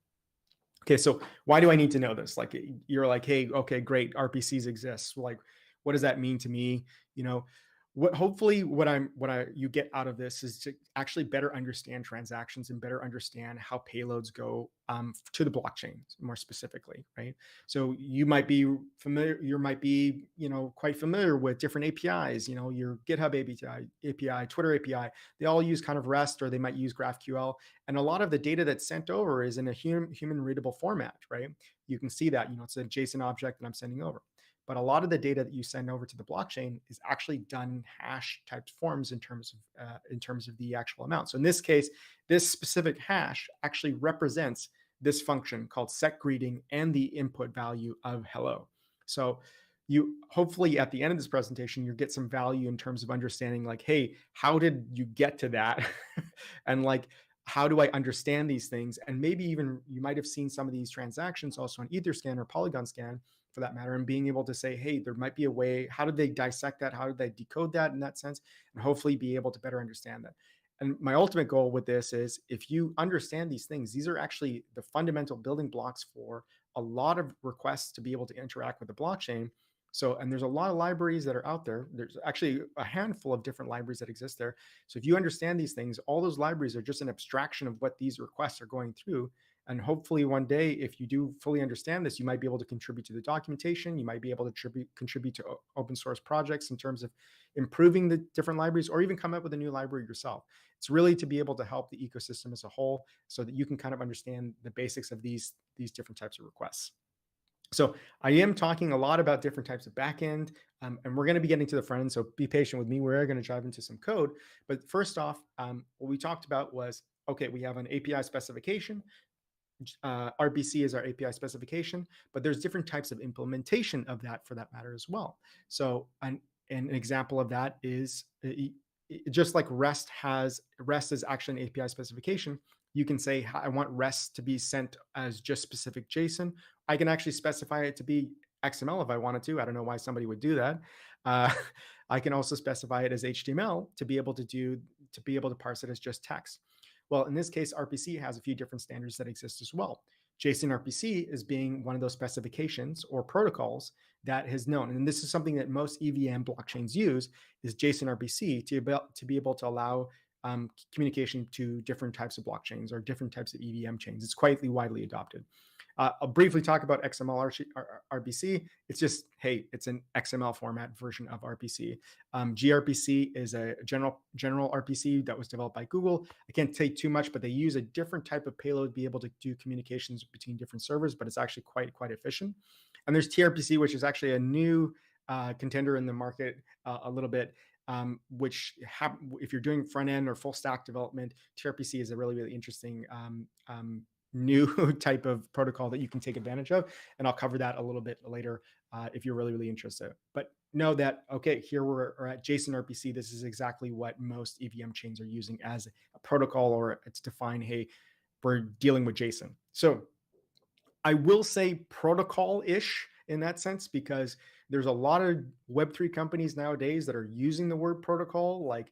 Okay, so why do I need to know this? Like, you're like, hey, okay, great, RPCs exist. Like, what does that mean to me? Hopefully you get out of this is to actually better understand transactions and better understand how payloads go to the blockchain more specifically, right? So you might be familiar, quite familiar with different APIs, your GitHub API, Twitter API, they all use kind of REST, or they might use GraphQL. And a lot of the data that's sent over is in a human readable format, right? You can see that, it's a JSON object that I'm sending over. But a lot of the data that you send over to the blockchain is actually done in hash type forms in terms of the actual amount. So in this case, this specific hash actually represents this function called setGreeting and the input value of hello. So you hopefully at the end of this presentation, you get some value in terms of understanding like, hey, how did you get to that? And like, how do I understand these things? And maybe even you might have seen some of these transactions also on Etherscan or Polygon Scan for that matter, and being able to say, hey, there might be a way, how did they dissect that? How did they decode that in that sense? And hopefully be able to better understand that. And my ultimate goal with this is if you understand these things, these are actually the fundamental building blocks for a lot of requests to be able to interact with the blockchain. So, and there's a lot of libraries that are out there. There's actually a handful of different libraries that exist there. So if you understand these things, all those libraries are just an abstraction of what these requests are going through. And hopefully one day, if you do fully understand this, you might be able to contribute to the documentation. You might be able to contribute to open source projects in terms of improving the different libraries, or even come up with a new library yourself. It's really to be able to help the ecosystem as a whole so that you can kind of understand the basics of these different types of requests. So I am talking a lot about different types of backend, and we're going to be getting to the front end. So be patient with me. We're going to dive into some code. But first off, what we talked about was, okay, we have an API specification. RPC is our API specification, but there's different types of implementation of that for that matter as well. So an example of that is just like REST is actually an API specification. You can say, I want REST to be sent as just specific JSON. I can actually specify it to be XML if I wanted to. I don't know why somebody would do that. I can also specify it as HTML to be able to parse it as just text. Well, in this case, RPC has a few different standards that exist as well. JSON RPC is being one of those specifications or protocols that is known. And this is something that most EVM blockchains use, is JSON RPC to be able to allow communication to different types of blockchains or different types of EVM chains. It's quite widely adopted. I'll briefly talk about XML RPC. It's just, hey, it's an XML format version of RPC. gRPC is a general RPC that was developed by Google. I can't say too much, but they use a different type of payload to be able to do communications between different servers, but it's actually quite efficient. And there's tRPC, which is actually a new contender in the market a little bit. Which if you're doing front end or full stack development, tRPC is a really interesting new type of protocol that you can take advantage of. And I'll cover that a little bit later if you're really interested. But know that, okay, here we're at JSON RPC. This is exactly what most EVM chains are using as a protocol, or it's defined, hey, we're dealing with JSON. So I will say protocol-ish in that sense, because there's a lot of Web3 companies nowadays that are using the word protocol like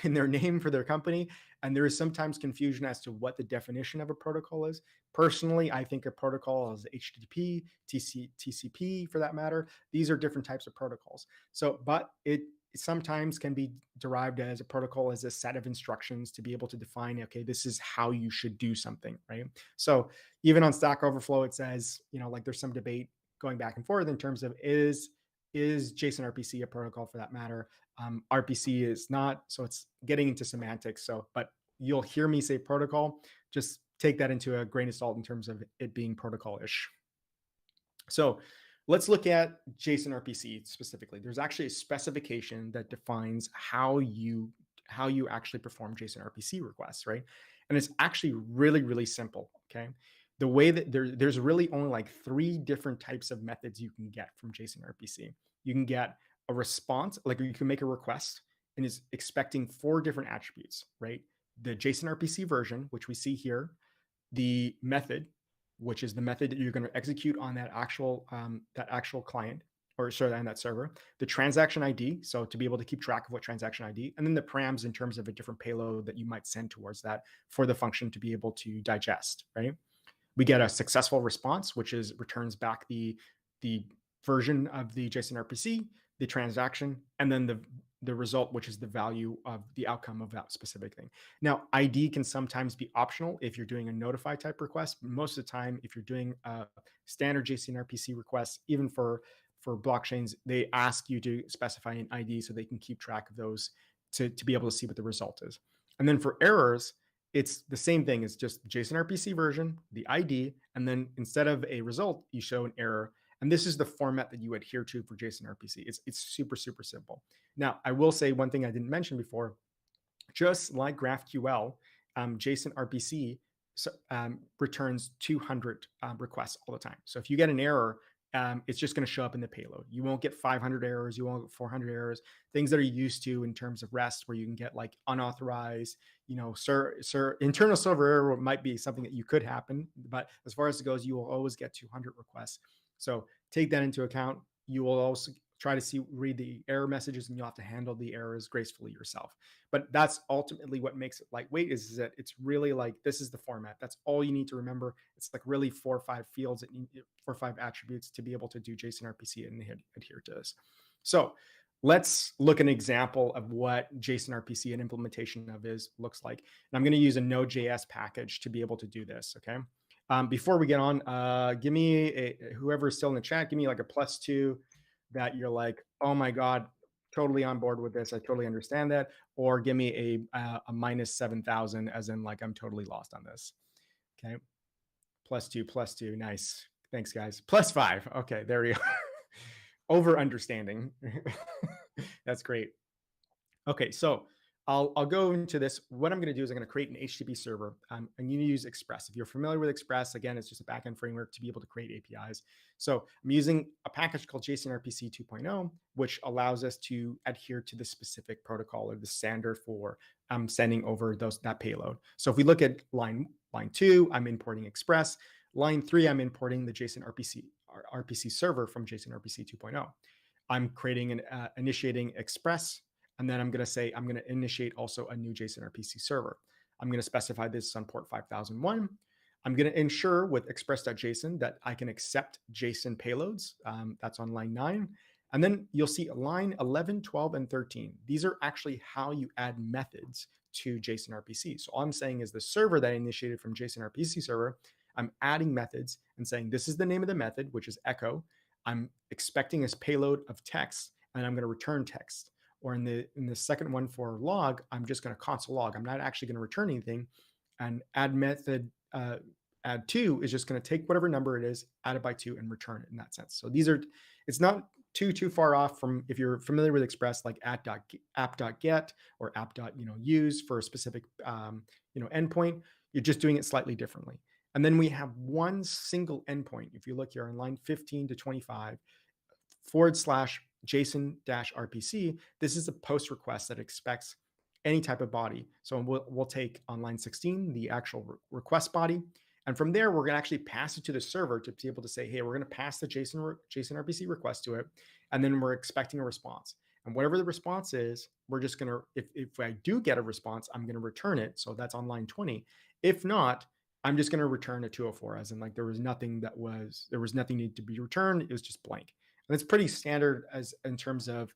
in their name for their company. And there is sometimes confusion as to what the definition of a protocol is. Personally, I think a protocol is HTTP, TCP for that matter. These are different types of protocols. So, but it sometimes can be derived as a protocol as a set of instructions to be able to define, okay, this is how you should do something, right? So even on Stack Overflow, it says, like there's some debate going back and forth in terms of is JSON RPC a protocol for that matter? RPC is not, so it's getting into semantics. So, but you'll hear me say protocol, just take that into a grain of salt in terms of it being protocol-ish. So let's look at JSON RPC specifically. There's actually a specification that defines how you actually perform JSON RPC requests, right? And it's actually really simple, okay? The way that there's really only like 3 different types of methods you can get from JSON RPC. You can get a response, like you can make a request and is expecting 4 different attributes, right? The JSON RPC version, which we see here, the method, which is the method that you're going to execute on that actual client, or sorry, on that server, the transaction ID, so to be able to keep track of what transaction ID, and then the params in terms of a different payload that you might send towards that for the function to be able to digest, right? We get a successful response, which returns back the version of the JSON RPC, the transaction, and then the result, which is the value of the outcome of that specific thing. Now, ID can sometimes be optional if you're doing a notify type request. Most of the time, if you're doing a standard JSON RPC request, even for blockchains, they ask you to specify an ID so they can keep track of those to be able to see what the result is. And then for errors, it's the same thing. It's just JSON RPC version, the ID, and then instead of a result, you show an error. And this is the format that you adhere to for JSON RPC. It's super simple. Now, I will say one thing I didn't mention before, just like GraphQL, JSON RPC returns 200 requests all the time. So if you get an error, it's just going to show up in the payload. You won't get 500 errors. You won't get 400 errors, things that are used to in terms of REST, where you can get like unauthorized, internal server error might be something that you could happen. But as far as it goes, you will always get 200 requests. So take that into account. You will also try to read the error messages, and you'll have to handle the errors gracefully yourself. But that's ultimately what makes it lightweight, is that it's really like, this is the format. That's all you need to remember. It's like really 4 or 5 fields, 4 or 5 attributes to be able to do JSON RPC and adhere to this. So let's look at an example of what JSON RPC and implementation of looks like. And I'm going to use a Node.js package to be able to do this, okay? Before we get on, give me whoever is still in the chat, give me like a +2 that you're like, oh my God, totally on board with this. I totally understand that. Or give me a -7,000 as in like, I'm totally lost on this. Okay. +2. Nice. Thanks guys. +5. Okay. There we go. Over understanding. That's great. Okay. So I'll go into this. What I'm going to do is I'm going to create an HTTP server. I'm going to use Express. If you're familiar with Express, again, it's just a backend framework to be able to create APIs. So I'm using a package called JSON RPC 2.0, which allows us to adhere to the specific protocol or the standard for sending over that payload. So if we look at line 2, I'm importing Express. Line 3, I'm importing the JSON RPC server from JSON RPC 2.0. I'm creating and initiating Express. And then I'm going to say, I'm going to initiate also a new JSON RPC server. I'm going to specify this on port 5001. I'm going to ensure with express.json that I can accept JSON payloads. That's on line 9. And then you'll see line 11, 12, and 13. These are actually how you add methods to JSON RPC. So all I'm saying is the server that I initiated from JSON RPC server, I'm adding methods and saying, this is the name of the method, which is echo. I'm expecting this payload of text, and I'm going to return text. Or in the second one for log, I'm just going to console log. I'm not actually going to return anything. And add method add 2 is just going to take whatever number it is, add it by 2, and return it in that sense. So it's not too far off from, if you're familiar with Express, like app.get or app.use for a specific endpoint. You're just doing it slightly differently. And then we have one single endpoint. If you look here on line 15 to 25 / JSON-RPC, this is a post request that expects any type of body. So we'll take on line 16, the actual request body. And from there, we're going to actually pass it to the server to be able to say, hey, we're going to pass the JSON-RPC request to it. And then we're expecting a response. And whatever the response is, we're just going to, if I do get a response, I'm going to return it. So that's on line 20. If not, I'm just going to return a 204, as in like there was nothing needed to be returned. It was just blank. And it's pretty standard as in terms of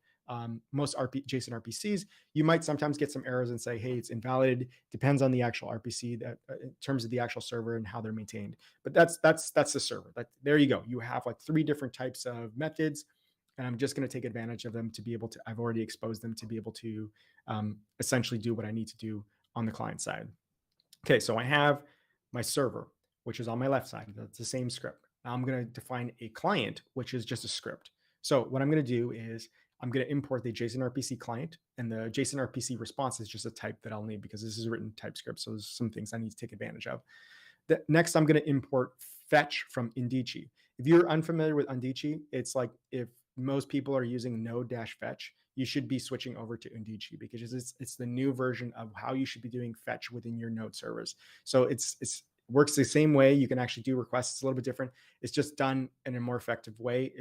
most JSON RPCs. You might sometimes get some errors and say, hey, it's invalid. Depends on the actual RPC that in terms of the actual server and how they're maintained. But that's the server. There you go. You have like 3 different types of methods, and I'm just going to take advantage of them to be able to, I've already exposed them to be able to essentially do what I need to do on the client side. Okay, so I have my server, which is on my left side. That's the same script. Now I'm going to define a client, which is just a script. So what I'm going to do is I'm going to import the JSON RPC client, and the JSON RPC response is just a type that I'll need because this is written TypeScript. So there's some things I need to take advantage of. Next, I'm going to import fetch from Indici. If you're unfamiliar with Indici, it's like if most people are using node-fetch, you should be switching over to Indici because it's the new version of how you should be doing fetch within your node servers. So it's works the same way. You can actually do requests. It's a little bit different. It's just done in a more effective way.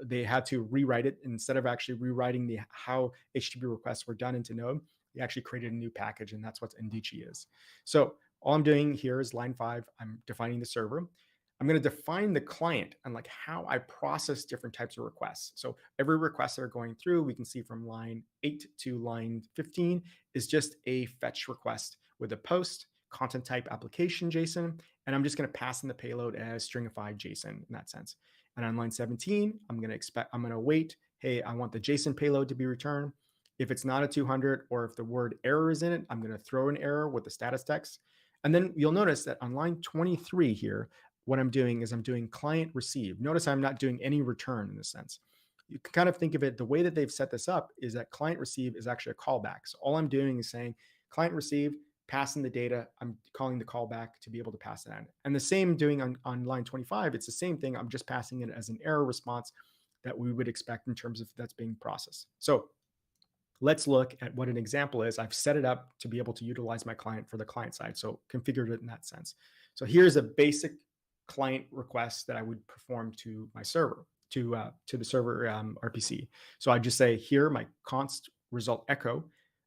They had to rewrite it instead of actually rewriting how HTTP requests were done into Node. They actually created a new package, and that's what Indici is. So all I'm doing here is line 5. I'm defining the server. I'm going to define the client and like how I process different types of requests. So every request that are going through, we can see from line 8 to line 15 is just a fetch request with a post, content type application JSON, and I'm just going to pass in the payload as stringified JSON in that sense. And on line 17, I'm going to wait, hey, I want the JSON payload to be returned. If it's not a 200 or if the word error is in it, I'm going to throw an error with the status text. And then you'll notice that on line 23 here, what I'm doing is I'm doing client receive. Notice I'm not doing any return in this sense. You can kind of think of it, the way that they've set this up is that client receive is actually a callback. So all I'm doing is saying client receive, passing the data, I'm calling the callback to be able to pass it on. And the same doing on line 25, it's the same thing. I'm just passing it as an error response that we would expect in terms of that's being processed. So let's look at what an example is. I've set it up to be able to utilize my client for the client side. So configured it in that sense. So here's a basic client request that I would perform to my server, to the server RPC. So I just say here, my const result echo.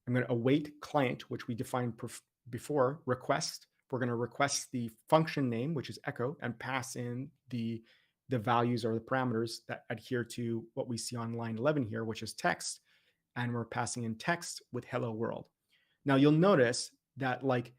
I'm going to await client, which we defined before, request. We're going to request the function name, which is echo, and pass in the values or the parameters that adhere to what we see on line 11 here, which is text. And we're passing in text with hello world. Now you'll notice that like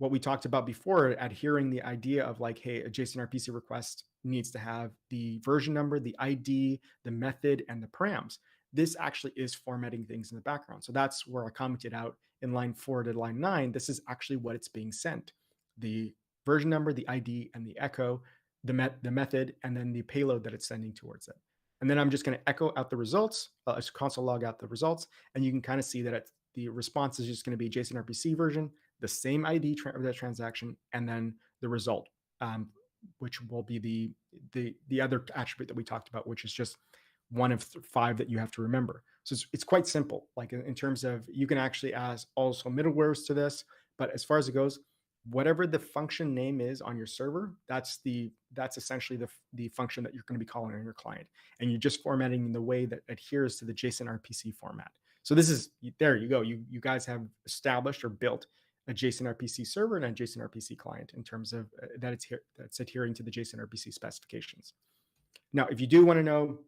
what we talked about before, adhering the idea of like, hey, a JSON RPC request needs to have the version number, the ID, the method, and the params. This actually is formatting things in the background. So that's where I commented out in line 4 to line 9. This is actually what it's being sent. The version number, the ID, and the echo, the method, and then the payload that it's sending towards it. And then I'm just going to echo out the results, console log out the results, and you can kind of see that the response is just going to be JSON RPC version, the same ID of that transaction, and then the result, which will be the other attribute that we talked about, which is just one of 5 that you have to remember. So it's quite simple. Like in terms of, you can actually add also middlewares to this, but as far as it goes, whatever the function name is on your server, that's essentially the function that you're going to be calling on your client, and you're just formatting in the way that adheres to the JSON RPC format. So this is, there you go. You guys have established or built a JSON RPC server and a JSON RPC client in terms of that's adhering to the JSON RPC specifications. Now, if you do want to know,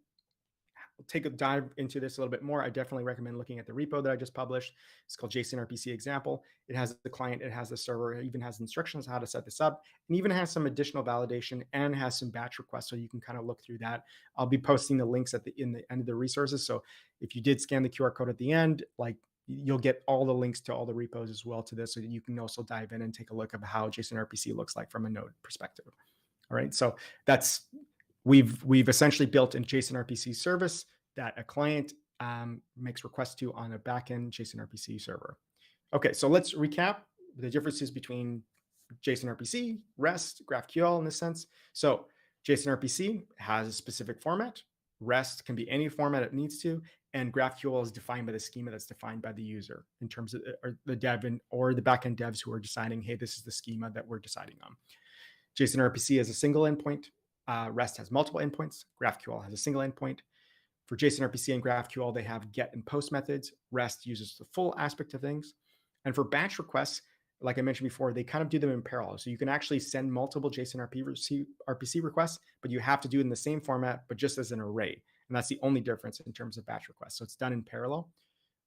take a dive into this a little bit more, I definitely recommend looking at the repo that I just published. It's called JSON RPC example. It has the client, it has the server, it even has instructions how to set this up, and even has some additional validation and has some batch requests, so you can kind of look through that. I'll be posting the links in the end of the resources. So if you did scan the QR code at the end, like, you'll get all the links to all the repos as well to this, so that you can also dive in and take a look at how JSON RPC looks like from a node perspective. All right, so that's, we've essentially built a JSON RPC service that a client makes requests to on a backend JSON RPC server. Okay, so let's recap the differences between JSON RPC, REST, GraphQL in this sense. So JSON RPC has a specific format. REST can be any format it needs to, and GraphQL is defined by the schema that's defined by the user in terms of the dev or the backend devs who are deciding, hey, this is the schema that we're deciding on. JSON RPC has a single endpoint. REST has multiple endpoints. GraphQL has a single endpoint. For JSON RPC and GraphQL, they have get and post methods. REST uses the full aspect of things. And for batch requests, like I mentioned before, they kind of do them in parallel. So you can actually send multiple JSON RPC requests, but you have to do it in the same format, but just as an array. And that's the only difference in terms of batch requests. So it's done in parallel.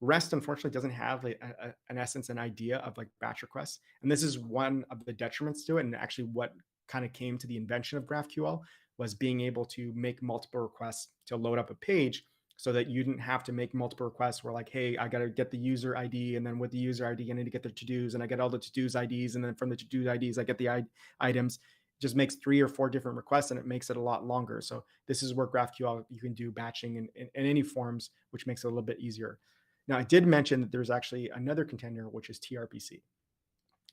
REST, unfortunately, doesn't have an essence, an idea of like batch requests. And this is one of the detriments to it. And actually what kind of came to the invention of GraphQL was being able to make multiple requests to load up a page, so that you didn't have to make multiple requests where like, hey, I got to get the user ID, and then with the user ID, I need to get the to-dos, and I get all the to-dos IDs, and then from the to-do IDs, I get the items. It just makes 3 or 4 different requests, and it makes it a lot longer. So this is where GraphQL, you can do batching in any forms, which makes it a little bit easier. Now, I did mention that there's actually another contender, which is tRPC.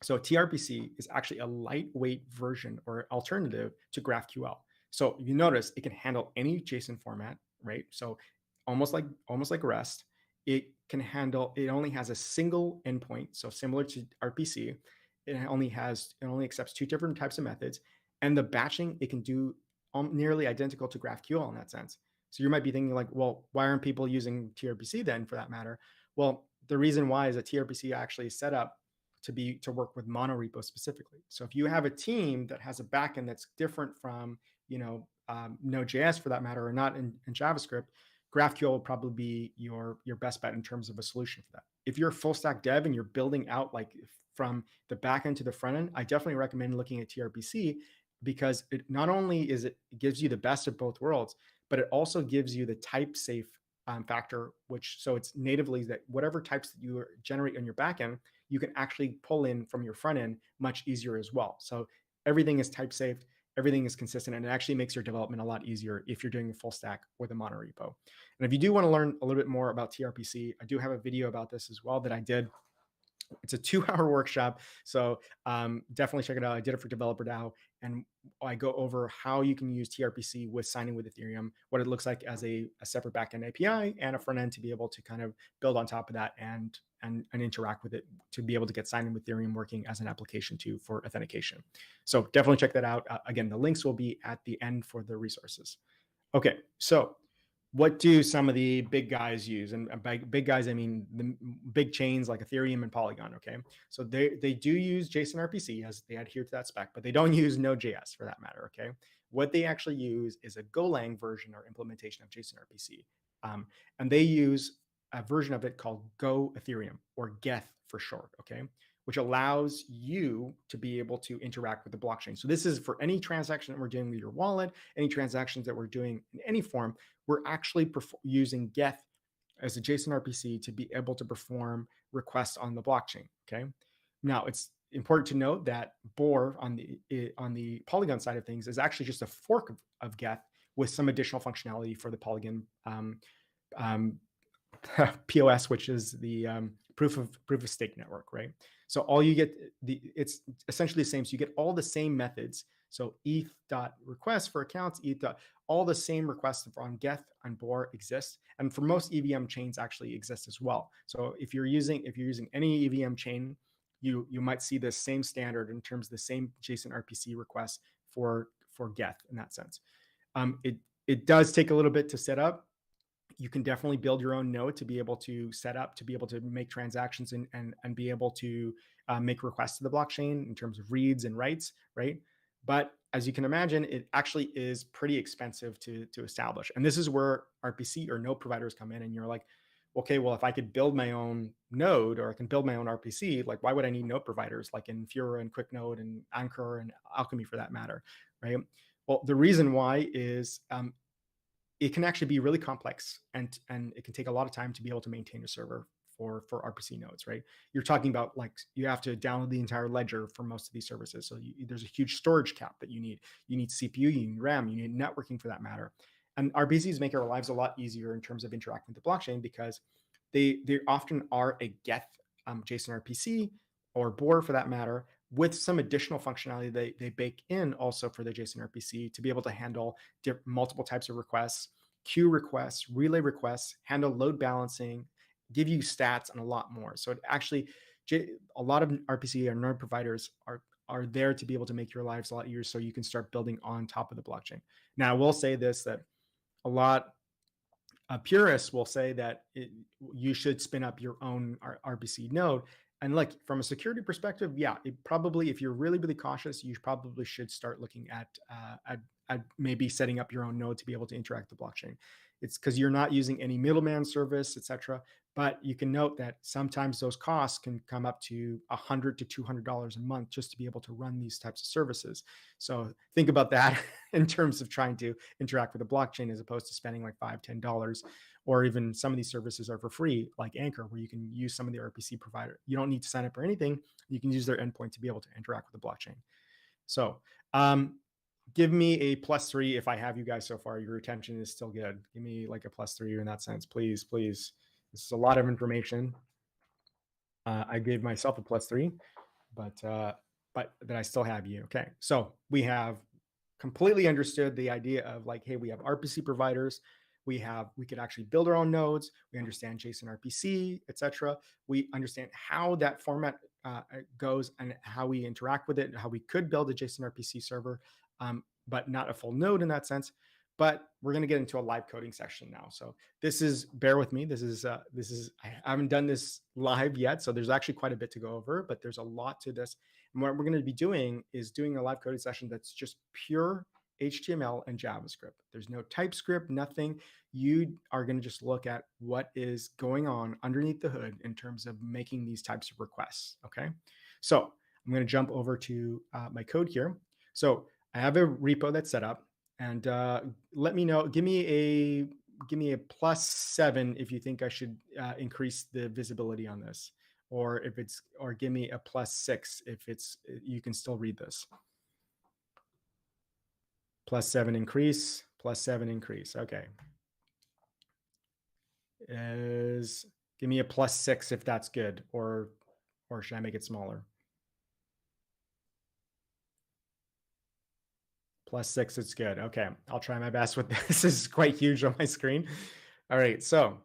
So tRPC is actually a lightweight version or alternative to GraphQL. So you notice it can handle any JSON format, right? So almost like REST, it only has a single endpoint. So similar to RPC, it only accepts 2 different types of methods, and the batching it can do nearly identical to GraphQL in that sense. So you might be thinking like, well, why aren't people using tRPC then, for that matter? Well, the reason why is that tRPC actually is set up to work with monorepo specifically. So if you have a team that has a backend that's different from, Node.js for that matter, or not in JavaScript, GraphQL will probably be your best bet in terms of a solution for that. If you're a full stack dev and you're building out like from the backend to the front end, I definitely recommend looking at tRPC, because it not only it gives you the best of both worlds, but it also gives you the type safe factor, so it's natively that whatever types that you generate on your backend, you can actually pull in from your front end much easier as well. So everything is type safe, everything is consistent, and it actually makes your development a lot easier if you're doing a full stack with a monorepo. And if you do want to learn a little bit more about tRPC, I do have a video about this as well that I did. It's a 2-hour workshop, so definitely check it out. I did it for Developer DAO, and I go over how you can use tRPC with signing with Ethereum, what it looks like as a separate backend API and a front end to be able to kind of build on top of that and interact with it to be able to get signed in with Ethereum working as an application too for authentication. So definitely check that out. Again, the links will be at the end for the resources. Okay, so what do some of the big guys use? And by big guys, I mean the big chains like Ethereum and Polygon, okay? So they do use JSON RPC as they adhere to that spec, but they don't use Node.js for that matter, okay? What they actually use is a Golang version or implementation of JSON RPC. And they use a version of it called Go Ethereum, or Geth for short, okay? which allows you to be able to interact with the blockchain. So this is for any transaction that we're doing with your wallet, any transactions that we're doing in any form, we're actually using Geth as a JSON RPC to be able to perform requests on the blockchain. Okay. Now it's important to note that Bohr on the Polygon side of things is actually just a fork of Geth with some additional functionality for the Polygon POS, which is the proof of stake network, right? So all you get, it's essentially the same. So you get all the same methods. So ETH.request for accounts, all the same requests on Geth and Bohr exist, and for most EVM chains actually exist as well. So if you're using any EVM chain, you might see the same standard in terms of the same JSON RPC requests for Geth in that sense. It does take a little bit to set up. You can definitely build your own node to be able to set up, to be able to make transactions and be able to make requests to the blockchain in terms of reads and writes, right? But as you can imagine, it actually is pretty expensive to establish. And this is where RPC or node providers come in, and you're like, okay, well, if I could build my own node or I can build my own RPC, like why would I need node providers like Infura and QuickNode and Anchor and Alchemy for that matter, right? Well, the reason why is it can actually be really complex, and it can take a lot of time to be able to maintain a server for RPC nodes, right? You're talking about like you have to download the entire ledger for most of these services. So there's a huge storage cap that you need. You need CPU, you need RAM, you need networking for that matter. And RPCs make our lives a lot easier in terms of interacting with the blockchain because they often are a Geth JSON RPC or Bohr for that matter, with some additional functionality they bake in also for the JSON RPC to be able to handle multiple types of requests, queue requests, relay requests, handle load balancing, give you stats, and a lot more. So it actually, a lot of RPC or node providers are there to be able to make your lives a lot easier so you can start building on top of the blockchain. Now, I will say this, that a lot purists will say that you should spin up your own RPC node. And like from a security perspective, yeah, it probably, if you're really, really cautious, you probably should start looking at maybe setting up your own node to be able to interact with the blockchain. It's because you're not using any middleman service, etc. But you can note that sometimes those costs can come up to $100 to $200 a month just to be able to run these types of services. So think about that in terms of trying to interact with the blockchain as opposed to spending like $5, $10, or even some of these services are for free, like Anchor, where you can use some of the RPC provider. You don't need to sign up or anything. You can use their endpoint to be able to interact with the blockchain. So give me a +3 if I have you guys so far. Your retention is still good. Give me like a +3 in that sense, please, please. This is a lot of information. I gave myself a +3, but that I still have you. Okay, so we have completely understood the idea of like, hey, we have RPC providers. We could actually build our own nodes. We understand JSON RPC, etc. We understand how that format goes and how we interact with it, and how we could build a JSON RPC server, but not a full node in that sense. But we're going to get into a live coding section now. So bear with me. This is I haven't done this live yet, so there's actually quite a bit to go over, but there's a lot to this. And what we're going to be doing is doing a live coding session that's just pure HTML and JavaScript. There's no TypeScript, nothing. You are going to just look at what is going on underneath the hood in terms of making these types of requests. Okay, so I'm going to jump over to my code here. So I have a repo that's set up, and let me know. Give me a +7 if you think I should increase the visibility on this, or give me a +6 if you can still read this. +7 increase, +7 increase. Okay. Give me a +6 if that's good, or should I make it smaller? +6, it's good. Okay, I'll try my best with this. This is quite huge on my screen. All right, so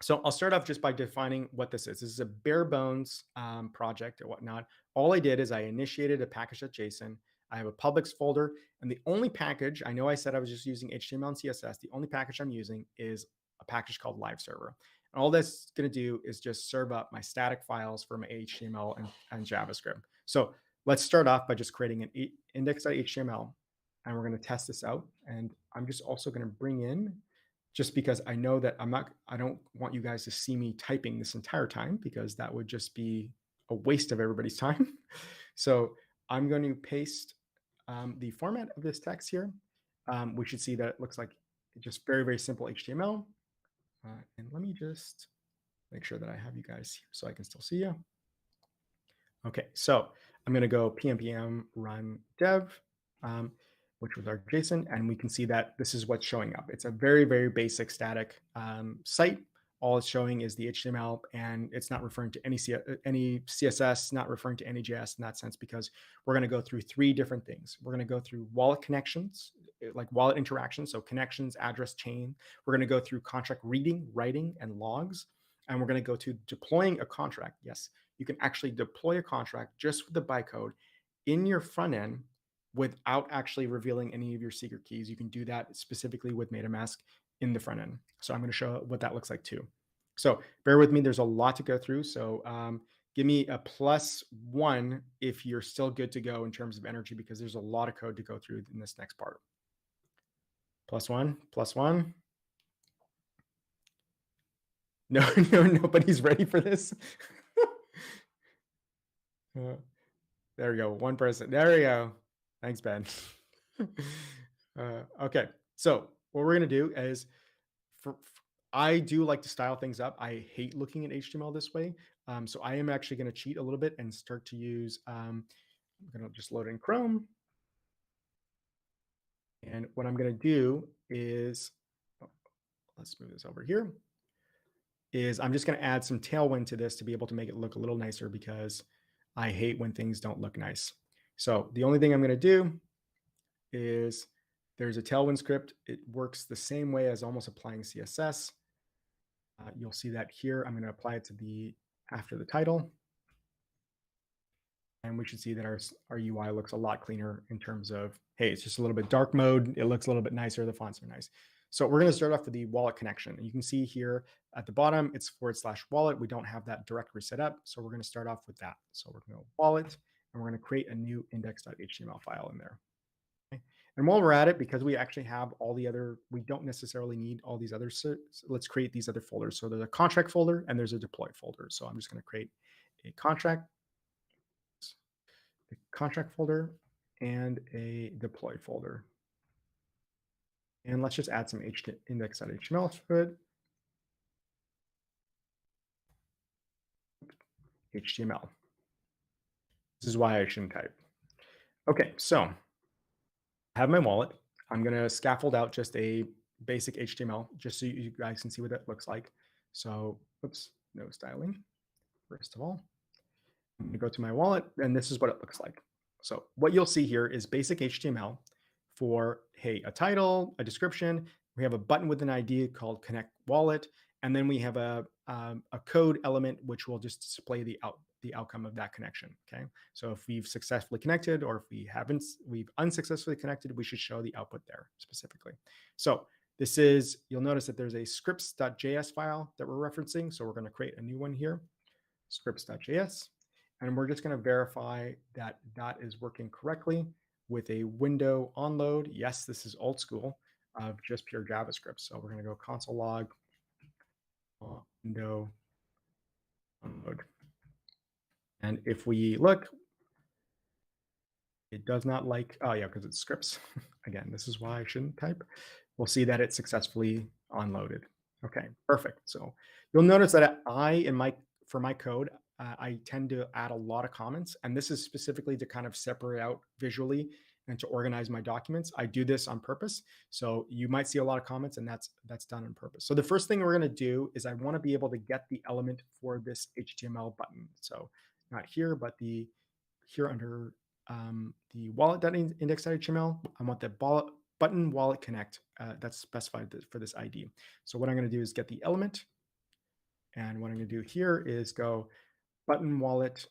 I'll start off just by defining what this is. This is a bare bones project or whatnot. All I did is I initiated a package.json. I have a publics folder, and the only package, I know I said I was just using HTML and CSS. The only package I'm using is a package called live server. And all that's going to do is just serve up my static files for my HTML and JavaScript. So let's start off by just creating an index.html, and we're going to test this out. And I'm just also going to bring in, just because I know that I don't want you guys to see me typing this entire time, because that would just be a waste of everybody's time. So I'm going to paste the format of this text here. We should see that it looks like just very, very simple HTML. And let me just make sure that I have you guys here so I can still see you. Okay, so I'm going to go pm run dev, which was our JSON, and we can see that this is what's showing up. It's a very, very basic static site. All it's showing is the HTML, and it's not referring to any CSS, not referring to any JS in that sense, because we're going to go through 3 different things. We're going to go through wallet connections, like wallet interactions, so connections, address chain. We're going to go through contract reading, writing, and logs. And we're going to go to deploying a contract. Yes, you can actually deploy a contract just with the bytecode in your front end without actually revealing any of your secret keys. You can do that specifically with MetaMask in the front end. So I'm going to show what that looks like too. So bear with me. There's a lot to go through. So give me a +1 if you're still good to go in terms of energy, because there's a lot of code to go through in this next part. +1, +1. No, nobody's ready for this. There we go. 1 person. There we go. Thanks, Ben. Okay. So what we're going to do is, I do like to style things up. I hate looking at HTML this way. So I am actually going to cheat a little bit and start to use, I'm going to just load in Chrome. And what I'm going to do is, let's move this over here, is I'm just going to add some tailwind to this to be able to make it look a little nicer, because I hate when things don't look nice. So the only thing I'm going to do is, there's a tailwind script. It works the same way as almost applying CSS. You'll see that here. I'm going to apply it to after the title. And we should see that our UI looks a lot cleaner in terms of, hey, it's just a little bit dark mode. It looks a little bit nicer. The fonts are nice. So we're going to start off with the wallet connection. You can see here at the bottom, it's /wallet. We don't have that directory set up. So we're going to start off with that. So we're going to go wallet, and we're going to create a new index.html file in there. Okay. And while we're at it, because we actually have all the other, we don't necessarily need all these others. So let's create these other folders. So there's a contract folder and there's a deploy folder. So I'm just going to create a contract folder and a deploy folder. And let's just add some index.html to it. HTML. This is why I shouldn't type. Okay, so I have my wallet. I'm going to scaffold out just a basic HTML, just so you guys can see what that looks like. So, oops, no styling. First of all, I'm going to go to my wallet, and this is what it looks like. So what you'll see here is basic HTML for, hey, a title, a description. We have a button with an ID called Connect Wallet, and then we have a code element which will just display the outcome of that connection. Okay, so if we've successfully connected, or if we've unsuccessfully connected, we should show the output there specifically. So this is, you'll notice that there's a scripts.js file that we're referencing. So we're going to create a new one here, scripts.js. And we're just going to verify that that is working correctly with a window onload. Yes, this is old school of just pure JavaScript. So we're going to go console log window onload. And if we look, it does not like, oh yeah, because it's scripts. Again, this is why I shouldn't type. We'll see that it's successfully onloaded. Okay, perfect. So you'll notice that for my code, I tend to add a lot of comments, and this is specifically to kind of separate out visually and to organize my documents. I do this on purpose. So you might see a lot of comments, and that's done on purpose. So the first thing we're going to do is I want to be able to get the element for this HTML button. So not here, but here under the wallet.index.html, I want the button wallet connect that's specified for this ID. So what I'm going to do is get the element. And what I'm going to do here is go button wallet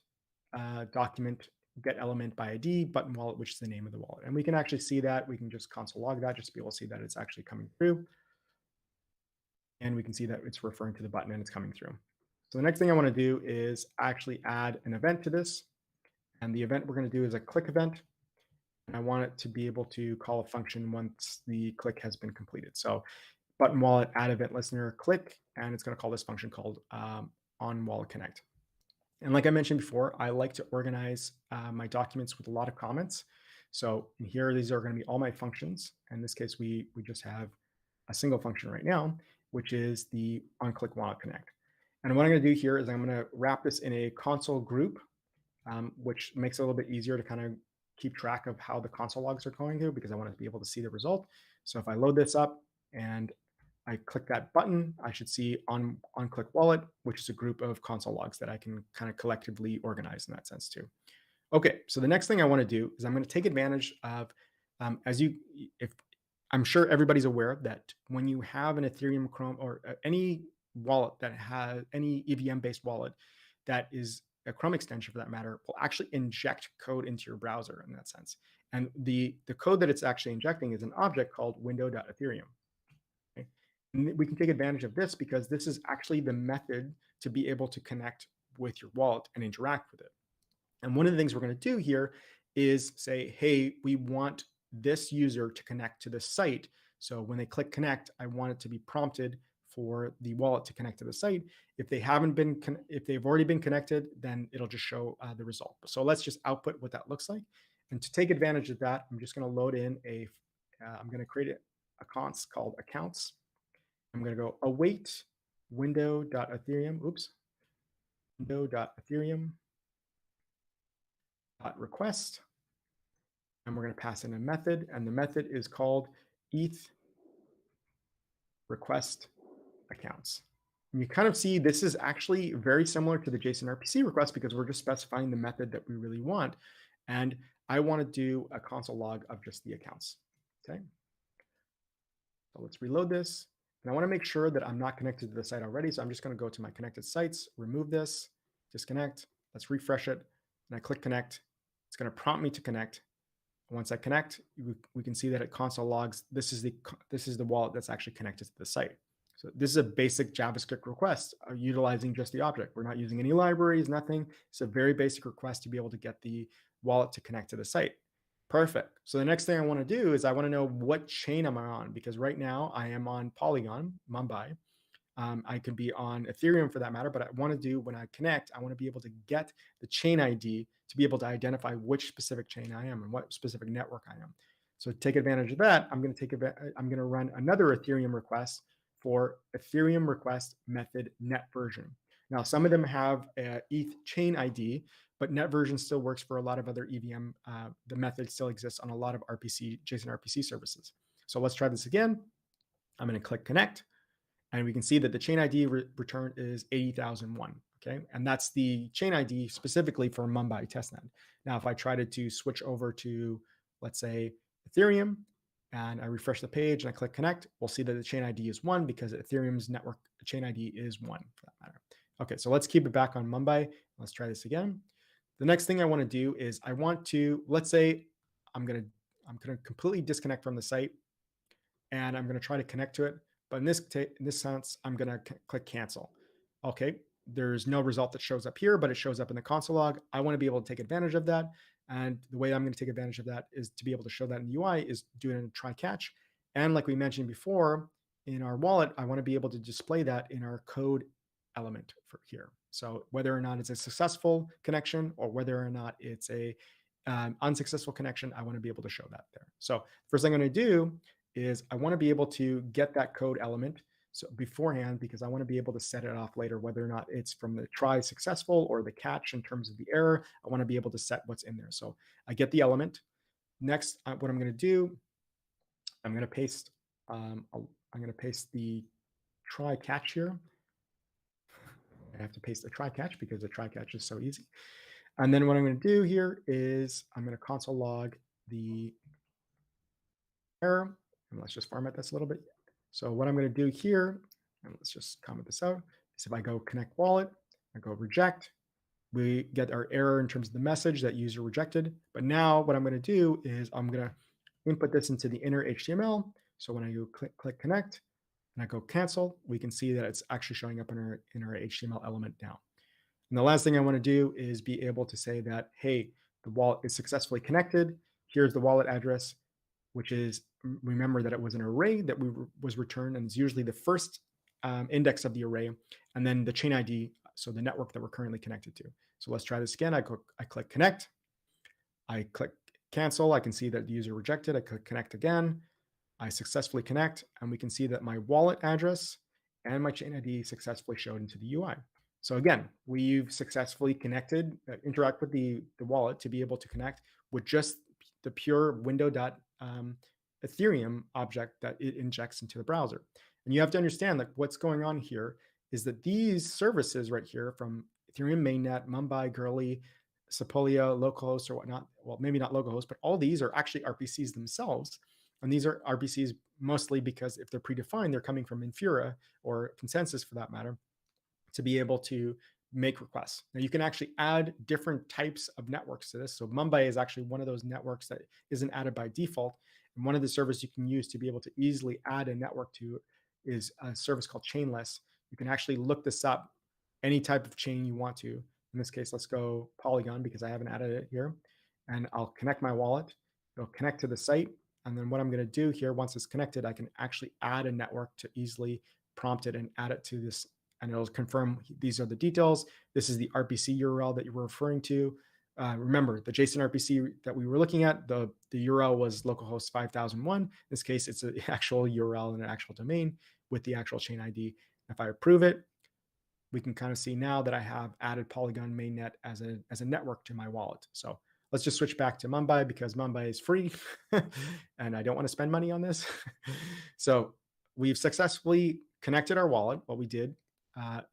document get element by ID, button wallet, which is the name of the wallet. And we can actually see that. We can just console log that just to be able to see that it's actually coming through. And we can see that it's referring to the button and it's coming through. So the next thing I want to do is actually add an event to this. And the event we're going to do is a click event. And I want it to be able to call a function once the click has been completed. So button wallet add event listener click, and it's going to call this function called on wallet connect. And like I mentioned before, I like to organize my documents with a lot of comments. So in here, these are going to be all my functions. In this case, we just have a single function right now, which is the on-click wallet connect. And what I'm going to do here is I'm going to wrap this in a console group, which makes it a little bit easier to kind of keep track of how the console logs are going through, because I want to be able to see the result. So if I load this up and I click that button, I should see on-click wallet, which is a group of console logs that I can kind of collectively organize in that sense too. Okay, so the next thing I want to do is I'm going to take advantage of, if I'm sure everybody's aware that when you have an Ethereum Chrome or any wallet that has any EVM-based wallet that is a Chrome extension for that matter, will actually inject code into your browser in that sense. And the code that it's actually injecting is an object called window.ethereum. Okay? And we can take advantage of this because this is actually the method to be able to connect with your wallet and interact with it. And one of the things we're going to do here is say, hey, we want this user to connect to the site. So when they click connect, I want it to be prompted for the wallet to connect to the site. If they haven't been, if they've already been connected, then it'll just show the result. So let's just output what that looks like. And to take advantage of that, I'm just going to load in I'm going to create a const called accounts. I'm going to go await window.ethereum, window.ethereum request. And we're going to pass in a method, and the method is called ETH request accounts. And you kind of see this is actually very similar to the JSON RPC request because we're just specifying the method that we really want. And I want to do a console log of just the accounts. Okay. So let's reload this. And I want to make sure that I'm not connected to the site already. So I'm just going to go to my connected sites, remove this, disconnect. Let's refresh it. And I click connect. It's going to prompt me to connect. Once I connect, we can see that it console logs. This is the wallet that's actually connected to the site. So this is a basic JavaScript request utilizing just the object. We're not using any libraries, nothing. It's a very basic request to be able to get the wallet to connect to the site. Perfect. So the next thing I want to do is I want to know what chain am I on, because right now I am on Polygon, Mumbai. I could be on Ethereum for that matter, but I want to do, when I connect, I want to be able to get the chain ID to be able to identify which specific chain I am and what specific network I am. So to take advantage of that, I'm going to run another Ethereum request for Ethereum request method net version. Now, some of them have a ETH chain ID, but net version still works for a lot of other EVM. The method still exists on a lot of JSON RPC services. So let's try this again. I'm going to click connect. And we can see that the chain ID return is 80,001. Okay. And that's the chain ID specifically for Mumbai testnet. Now, if I tried to switch over to, let's say, Ethereum, and I refresh the page and I click connect, we'll see that the chain ID is 1 because Ethereum's network chain ID is 1 for that matter. Okay. So let's keep it back on Mumbai. Let's try this again. The next thing I want to do is I want to, let's say I'm going to completely disconnect from the site and I'm going to try to connect to it. But in this sense, I'm going to click cancel. Okay, there's no result that shows up here, but it shows up in the console log. I want to be able to take advantage of that. And the way I'm going to take advantage of that is to be able to show that in the UI is doing a try catch. And like we mentioned before, in our wallet, I want to be able to display that in our code element for here. So whether or not it's a successful connection or whether or not it's a unsuccessful connection, I want to be able to show that there. So first thing I'm going to do is I want to be able to get that code element so beforehand, because I want to be able to set it off later, whether or not it's from the try successful or the catch in terms of the error. I want to be able to set what's in there. So I get the element. Next, what I'm going to do, I'm going to paste the try catch here. I have to paste the try catch because the try catch is so easy. And then what I'm going to do here is I'm going to console log the error. And let's just format this a little bit. So what I'm going to do here, and let's just comment this out, is if I go connect wallet, I go reject, we get our error in terms of the message that user rejected. But now what I'm going to do is I'm going to input this into the inner HTML. So when I go click connect and I go cancel, we can see that it's actually showing up in our HTML element now. And the last thing I want to do is be able to say that, hey, the wallet is successfully connected. Here's the wallet address, which is, remember that it was an array that was returned, and it's usually the first index of the array, and then the chain ID so the network that we're currently connected to. So let's try this again. I click connect. I click cancel. I can see that the user rejected. I click connect again. I successfully connect, and we can see that my wallet address and my chain ID successfully showed into the UI. So again, we've successfully connected, interact with the wallet to be able to connect with just the pure Ethereum object that it injects into the browser. And you have to understand that what's going on here is that these services right here from Ethereum mainnet, Mumbai, Gurley, Sepolia, localhost or whatnot, well, maybe not localhost, but all these are actually RPCs themselves. And these are RPCs mostly because if they're predefined, they're coming from Infura or Consensus for that matter, to be able to make requests. Now you can actually add different types of networks to this. So Mumbai is actually one of those networks that isn't added by default. And one of the services you can use to be able to easily add a network to is a service called Chainless. You can actually look this up, any type of chain you want to. In this case, let's go Polygon because I haven't added it here. And I'll connect my wallet. It'll connect to the site. And then what I'm going to do here, once it's connected, I can actually add a network to easily prompt it and add it to this. And it'll confirm these are the details. This is the RPC URL that you were referring to. Remember, the JSON RPC that we were looking at, the URL was localhost 5001. In this case, it's an actual URL and an actual domain with the actual chain ID. If I approve it, we can kind of see now that I have added Polygon mainnet as a network to my wallet. So let's just switch back to Mumbai because Mumbai is free and I don't want to spend money on this. So we've successfully connected our wallet, what we did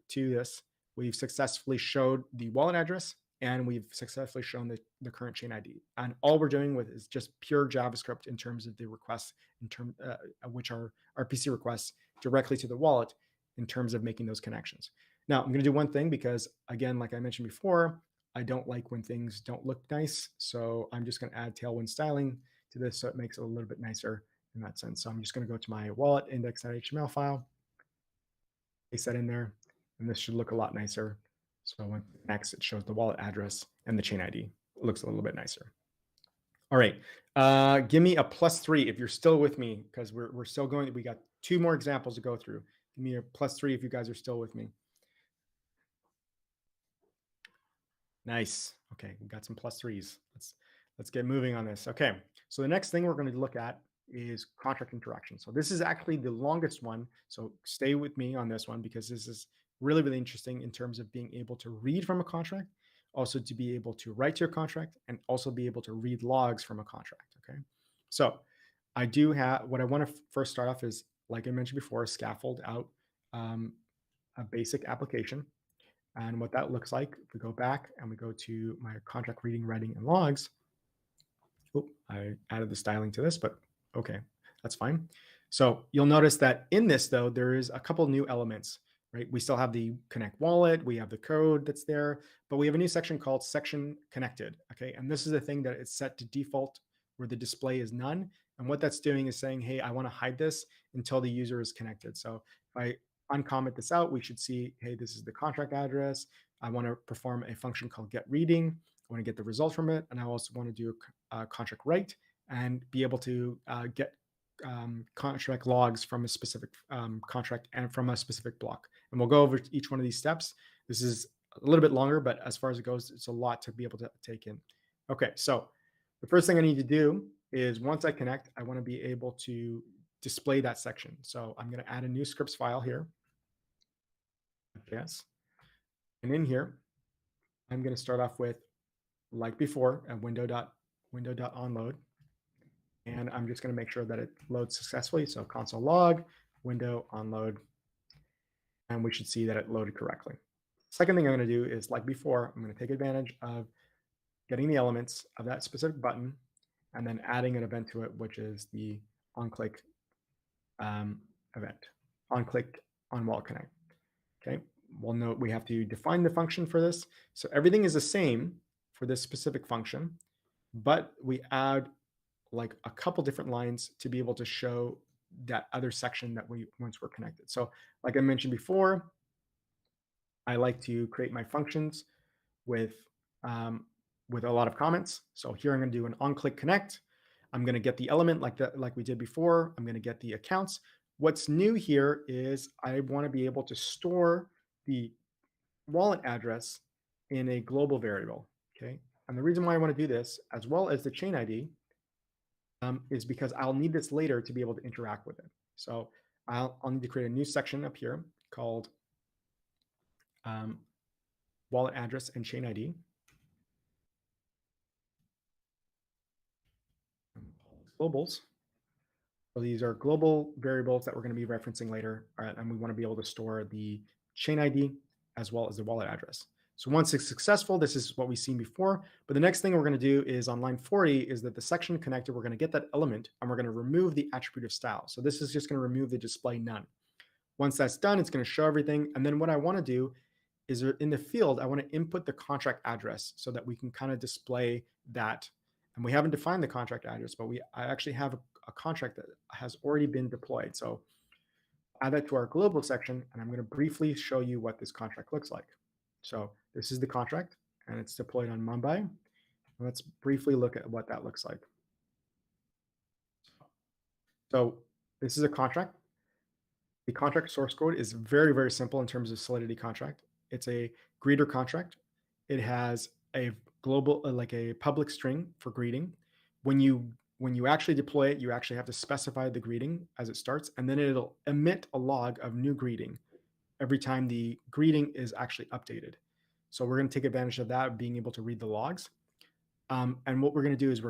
to this. We've successfully showed the wallet address and we've successfully shown the current chain ID. And all we're doing with is just pure JavaScript in terms of the requests, which are RPC requests directly to the wallet in terms of making those connections. Now, I'm going to do one thing because, again, like I mentioned before, I don't like when things don't look nice. So I'm just going to add Tailwind styling to this so it makes it a little bit nicer in that sense. So I'm just going to go to my wallet index.html file, paste that in there, and this should look a lot nicer. So when next it shows the wallet address and the chain ID. It looks a little bit nicer. All right, give me a +3 if you're still with me because we're still going. We got 2 more examples to go through. Give me a +3 if you guys are still with me. Nice. Okay, we got some +3s. Let's get moving on this. Okay, so the next thing we're going to look at is contract interaction. So this is actually the longest one. So stay with me on this one because this is really, really interesting in terms of being able to read from a contract, also to be able to write to a contract, and also be able to read logs from a contract. Okay, so I do have what I want to first start off is, like I mentioned before, scaffold out a basic application. And what that looks like, if we go back and we go to my contract reading, writing, and logs. Oh, I added the styling to this, but okay, that's fine. So you'll notice that in this, though, there is a couple new elements, right? We still have the connect wallet, we have the code that's there, but we have a new section called section connected, okay? And this is the thing that it's set to default where the display is none. And what that's doing is saying, hey, I want to hide this until the user is connected. So if I uncomment this out, we should see, hey, this is the contract address. I want to perform a function called get reading. I want to get the result from it. And I also want to do a contract write and be able to get contract logs from a specific contract and from a specific block. And we'll go over each one of these steps. This is a little bit longer, but as far as it goes, it's a lot to be able to take in. Okay, so the first thing I need to do is once I connect, I want to be able to display that section. So I'm going to add a new scripts file here. Yes. And in here, I'm going to start off with, like before, a window.onload. And I'm just going to make sure that it loads successfully. So console log, window onload, and we should see that it loaded correctly. Second thing I'm going to do is, like before, I'm going to take advantage of getting the elements of that specific button and then adding an event to it, which is the on-click event, on-click on wallet connect. Okay, we'll note we have to define the function for this. So everything is the same for this specific function, but we add like a couple different lines to be able to show that other section that once we're connected. So like I mentioned before, I like to create my functions with a lot of comments. So here I'm going to do an on-click connect. I'm going to get the element like we did before. I'm going to get the accounts. What's new here is I want to be able to store the wallet address in a global variable, okay? And the reason why I want to do this, as well as the chain ID, is because I'll need this later to be able to interact with it. So I'll need to create a new section up here called wallet address and chain ID. Globals. So these are global variables that we're going to be referencing later, and we want to be able to store the chain ID as well as the wallet address. So once it's successful, this is what we've seen before. But the next thing we're going to do is on line 40 is that the section connector, we're going to get that element and we're going to remove the attribute of style. So this is just going to remove the display none. Once that's done, it's going to show everything. And then what I want to do is in the field, I want to input the contract address so that we can kind of display that. And we haven't defined the contract address, but I actually have a contract that has already been deployed. So add that to our global section, and I'm going to briefly show you what this contract looks like. So this is the contract, and it's deployed on Mumbai. Let's briefly look at what that looks like. So this is a contract. The contract source code is very, very simple in terms of Solidity contract. It's a greeter contract. It has a global, like a public string for greeting. When you actually deploy it, you actually have to specify the greeting as it starts, and then it'll emit a log of new greeting every time the greeting is actually updated. So we're going to take advantage of that, being able to read the logs. And what we're going to do is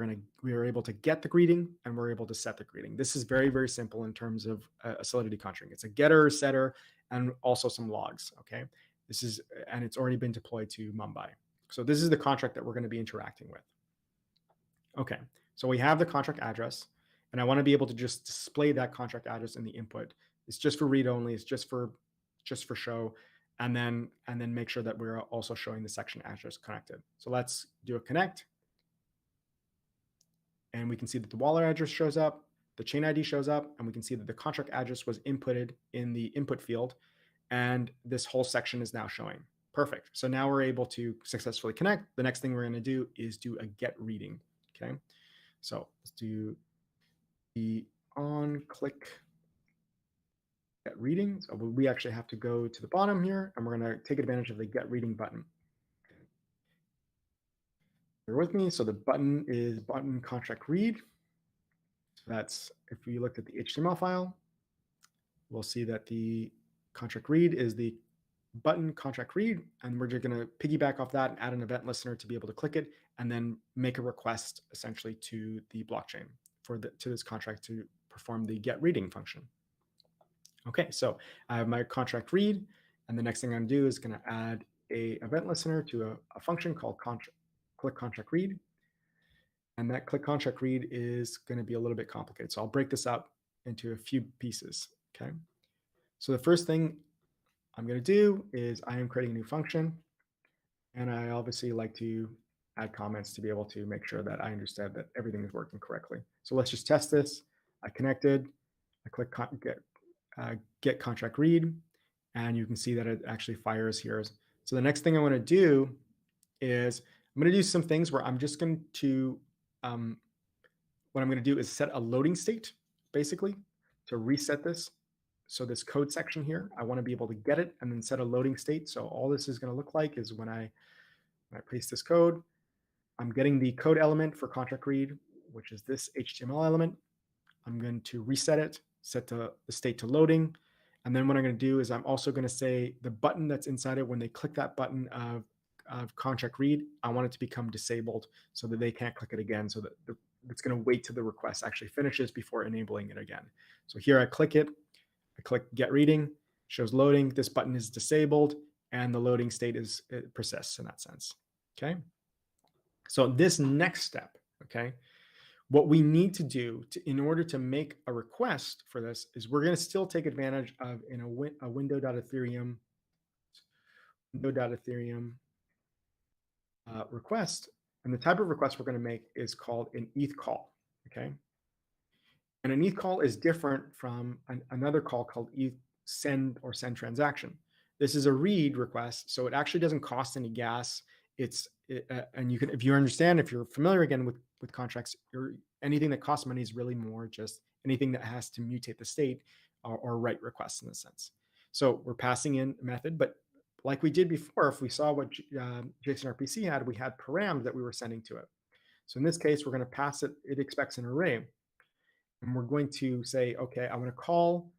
we are able to get the greeting and we're able to set the greeting. This is very, very simple in terms of a Solidity contract. It's a getter, setter, and also some logs. Okay, and it's already been deployed to Mumbai. So this is the contract that we're going to be interacting with. Okay, so we have the contract address, and I want to be able to just display that contract address in the input. It's just for read only. It's just for show, and then make sure that we're also showing the section address connected. So let's do a connect. And we can see that the wallet address shows up, the chain ID shows up, and we can see that the contract address was inputted in the input field, and this whole section is now showing. Perfect. So now we're able to successfully connect. The next thing we're going to do is do a get reading. Okay. So let's do the on click get reading. So we actually have to go to the bottom here, and we're going to take advantage of the get reading button. Bear with me. So the button is button contract read. So that's, if we looked at the HTML file, we'll see that the contract read is the button contract read, and we're just going to piggyback off that and add an event listener to be able to click it and then make a request essentially to the blockchain to this contract to perform the get reading function. Okay, so I have my contract read, and the next thing I'm going to do is going to add a event listener to a function called click contract read. And that click contract read is going to be a little bit complicated. So I'll break this up into a few pieces. Okay. So the first thing I'm going to do is I am creating a new function, and I obviously like to add comments to be able to make sure that I understand that everything is working correctly. So let's just test this. I connected, I click get contract read, and you can see that it actually fires here. So the next thing I want to do is I'm going to do some things where I'm just going to, what I'm going to do is set a loading state, basically, to reset this. So this code section here, I want to be able to get it and then set a loading state. So all this is going to look like is when I paste this code, I'm getting the code element for contract read, which is this HTML element. I'm going to reset it, set the state to loading. And then what I'm going to do is I'm also going to say the button that's inside it, when they click that button of contract read, I want it to become disabled so that they can't click it again, so that it's going to wait till the request actually finishes before enabling it again. So here I click it, I click get reading, shows loading, this button is disabled, and the loading state it persists in that sense. Okay. So this next step, okay, what we need to do in order to make a request for this is we're going to still take advantage of in a window.ethereum request. And the type of request we're going to make is called an ETH call. Okay. And an ETH call is different from another call called ETH send or send transaction. This is a read request, so it actually doesn't cost any gas. And you can, if you're familiar again with contracts, anything that costs money is really more just anything that has to mutate the state or write requests in a sense. So we're passing in a method, but like we did before, if we saw what JSON RPC had, we had params that we were sending to it. So in this case, we're going to pass it. It expects an array. And we're going to say, okay, I'm going to call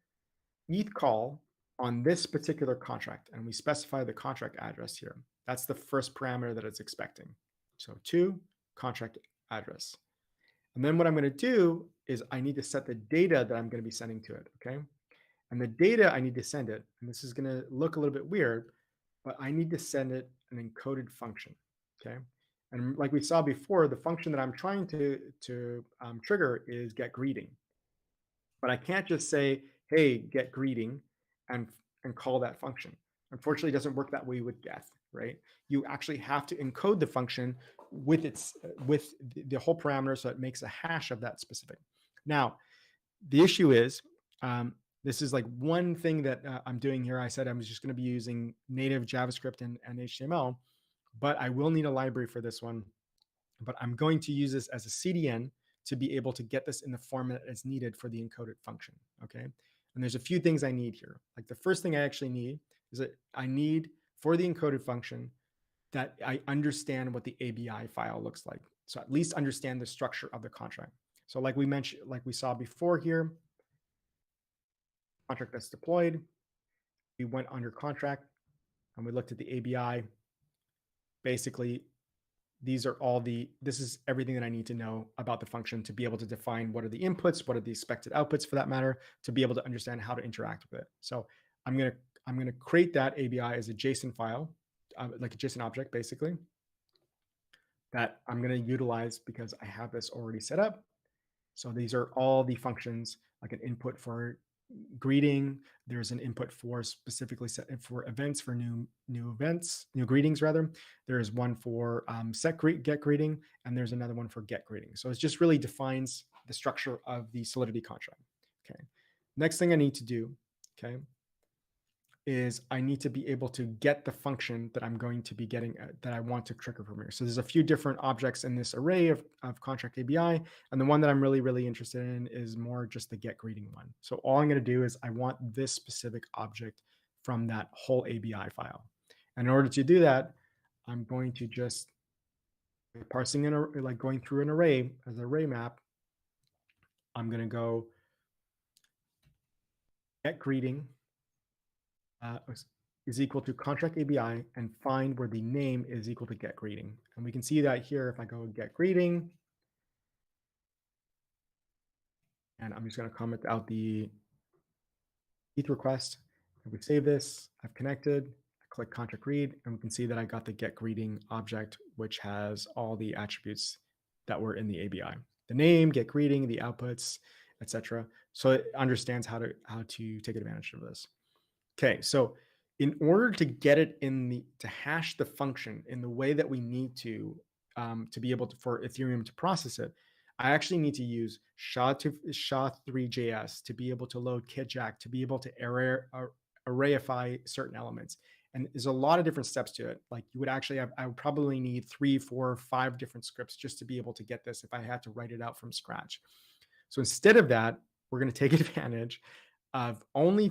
ETH call on this particular contract. And we specify the contract address here. That's the first parameter that it's expecting. So to contract address. And then what I'm going to do is I need to set the data that I'm going to be sending to it. Okay. And the data I need to send it, and this is going to look a little bit weird, but I need to send it an encoded function. Okay. And like we saw before, the function that I'm trying to trigger is get greeting. But I can't just say, hey, get greeting and call that function. Unfortunately, it doesn't work that way with get, right? You actually have to encode the function with the whole parameter, so it makes a hash of that specific. Now, the issue is, this is like one thing that I'm doing here. I said I'm just going to be using native JavaScript and HTML, but I will need a library for this one. But I'm going to use this as a CDN to be able to get this in the format that's needed for the encoded function, okay? And there's a few things I need here. Like the first thing I actually need is that I need, for the encoded function, that I understand what the ABI file looks like. So at least understand the structure of the contract. So like we mentioned, like we saw before here, contract that's deployed, we went under contract and we looked at the ABI. Basically, this is everything that I need to know about the function to be able to define what are the inputs, what are the expected outputs for that matter, to be able to understand how to interact with it. So I'm gonna create that ABI as a JSON file, like a JSON object basically, that I'm gonna utilize because I have this already set up. So these are all the functions, like an input for greeting. There's an input for specifically set for events, for new greetings rather. There is one for get greeting, and there's another one for get greeting. So it just really defines the structure of the Solidity contract. Okay. Next thing I need to do, okay, is I need to be able to get the function that I'm going to be getting, that I want to trigger from here. So there's a few different objects in this array of contract ABI. And the one that I'm really, really interested in is more just the get greeting one. So all I'm going to do is I want this specific object from that whole ABI file. And in order to do that, I'm going to just parsing in, like going through an array as an array map. I'm going to go get greeting is equal to contract ABI and find where the name is equal to get greeting. And we can see that here if I go get greeting, and I'm just going to comment out the ETH request. If we save this, I've connected, I click contract read, and we can see that I got the get greeting object, which has all the attributes that were in the ABI. The name, get greeting, the outputs, etc. So it understands how to take advantage of this. Okay, so in order to get it to hash the function in the way that we need to be able to, for Ethereum to process it, I actually need to use SHA-3JS to be able to load KitJack, to be able to arrayify certain elements. And there's a lot of different steps to it. Like you would actually have, I would probably need 3, 4, 5 different scripts just to be able to get this if I had to write it out from scratch. So instead of that, we're going to take advantage of only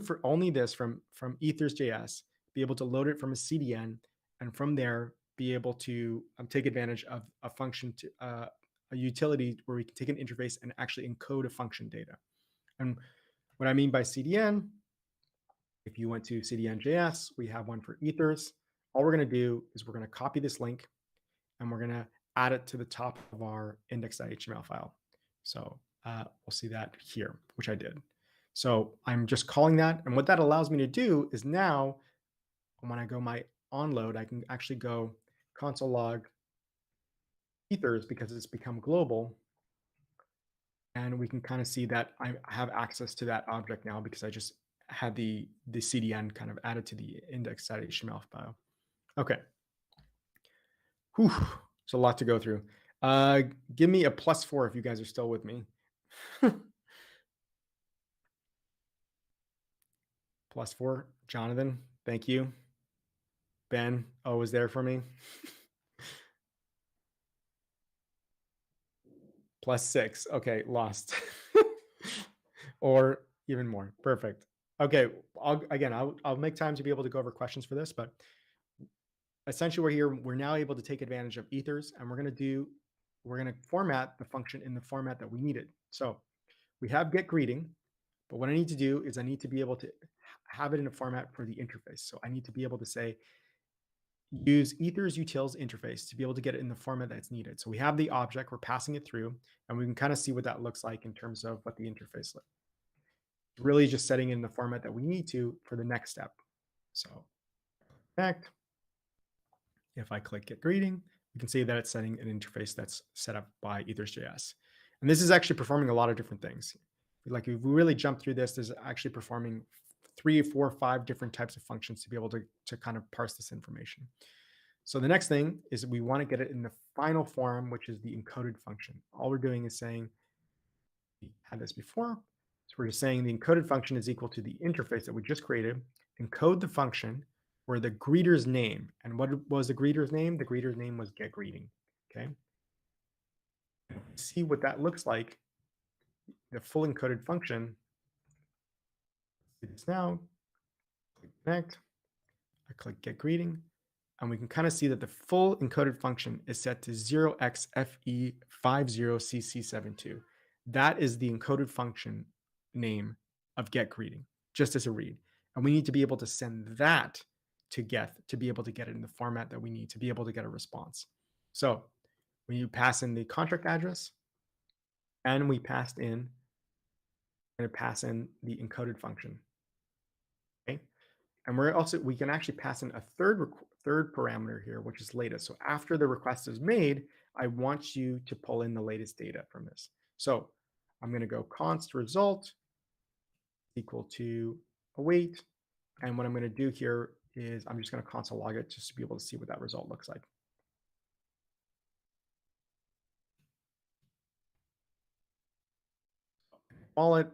this from Ethers.js, be able to load it from a CDN, and from there be able to take advantage of a function, a utility where we can take an interface and actually encode a function data. And what I mean by CDN, if you went to CDN.js, we have one for Ethers. All we're going to do is we're going to copy this link and we're going to add it to the top of our index.html file. So we'll see that here, which I did. So I'm just calling that. And what that allows me to do is now, when I go my onload, I can actually go console log Ethers because it's become global. And we can kind of see that I have access to that object now because I just had the CDN kind of added to the index.html file. Okay. Whew, it's a lot to go through. Give me a +4 if you guys are still with me. +4, Jonathan, thank you. Ben, always there for me. +6, okay, lost. Or even more, perfect. Okay, I'll make time to be able to go over questions for this, but essentially we're now able to take advantage of ethers, and we're going to format the function in the format that we need it. So we have get greeting, but what I need to do is I need to be able to have it in a format for the interface. So I need to be able to say, use ethers utils interface to be able to get it in the format that's needed. So we have the object, we're passing it through, and we can kind of see what that looks like in terms of what the interface looks. Really just setting in the format that we need to for the next step. So connect. If I click get greeting, you can see that it's setting an interface that's set up by ethers.js. And this is actually performing a lot of different things. Like if we really jump through this, there's actually performing 3, 4, 5 different types of functions to be able to kind of parse this information. So the next thing is we want to get it in the final form, which is the encoded function. All we're doing is saying, we had this before. So we're just saying the encoded function is equal to the interface that we just created, encode the function for the greeter's name. And what was the greeter's name? The greeter's name was get greeting. Okay. See what that looks like. The full encoded function. See this now. Click connect. I click get greeting. And we can kind of see that the full encoded function is set to 0xFE50CC72. That is the encoded function name of get greeting, just as a read. And we need to be able to send that to Geth to be able to get it in the format that we need to be able to get a response. So when you pass in the contract address, and we passed in, and pass in the encoded function. Okay. And we can actually pass in a third parameter here, which is latest. So after the request is made, I want you to pull in the latest data from this. So I'm going to go const result equal to await. And what I'm going to do here is I'm just going to console log it just to be able to see what that result looks like. Wallet,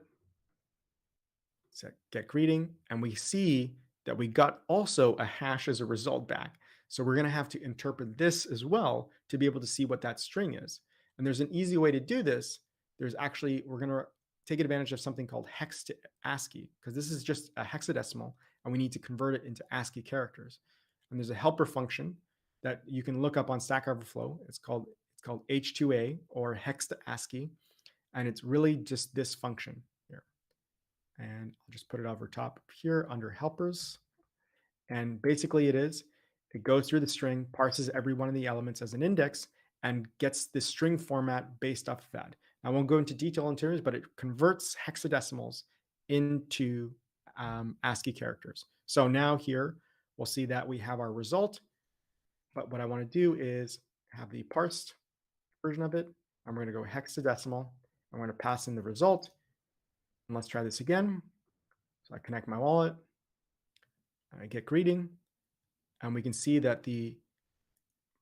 set get greeting, and we see that we got also a hash as a result back. So we're going to have to interpret this as well to be able to see what that string is. And there's an easy way to do this. We're going to take advantage of something called hex to ASCII, because this is just a hexadecimal and we need to convert it into ASCII characters. And there's a helper function that you can look up on Stack Overflow. It's called H2A, or hex to ASCII. And it's really just this function here. And I'll just put it over top here under helpers. And basically it goes through the string, parses every one of the elements as an index, and gets the string format based off of that. I won't go into detail in terms, but it converts hexadecimals into ASCII characters. So now here, we'll see that we have our result. But what I want to do is have the parsed version of it. I'm going to go hexadecimal. I'm going to pass in the result. And let's try this again. So I connect my wallet. And I get greeting. And we can see that the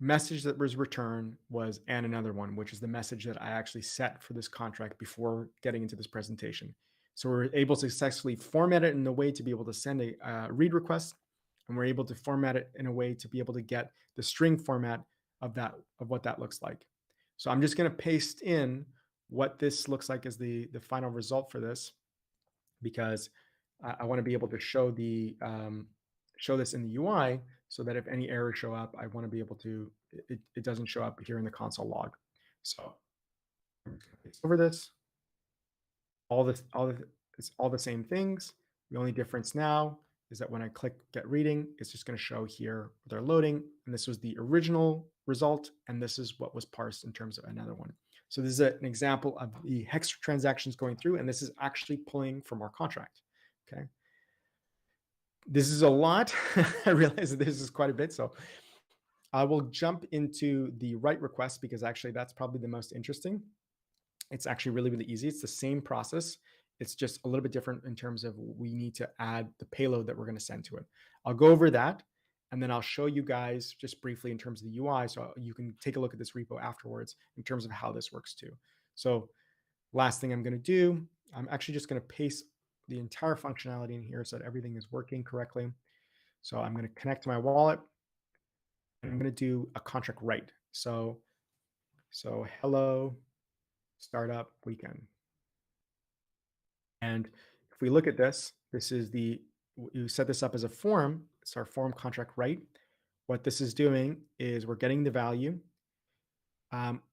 message that was returned was and another one, which is the message that I actually set for this contract before getting into this presentation. So we're able to successfully format it in a way to be able to send a read request, and we're able to format it in a way to be able to get the string format of what that looks like. So I'm just going to paste in what this looks like as the final result for this, because I want to be able to show this in the UI, so that if any errors show up, I want to be able to, it doesn't show up here in the console log. So over this, it's all the same things. The only difference now is that when I click get reading, it's just going to show here they're loading. And this was the original result. And this is what was parsed in terms of another one. So this is an example of the hex transactions going through. And this is actually pulling from our contract. Okay. This is a lot. I realize that this is quite a bit. So I will jump into the write request, because actually that's probably the most interesting. It's actually really, really easy. It's the same process. It's just a little bit different in terms of we need to add the payload that we're going to send to it. I'll go over that, and then I'll show you guys just briefly in terms of the UI, so you can take a look at this repo afterwards in terms of how this works too. So last thing I'm going to do, I'm actually just going to paste the entire functionality in here so that everything is working correctly. So I'm going to connect to my wallet, and I'm going to do a contract write. So hello startup weekend. And if we look at this, this is you set this up as a form. It's our form contract write. what this is doing is we're getting the value.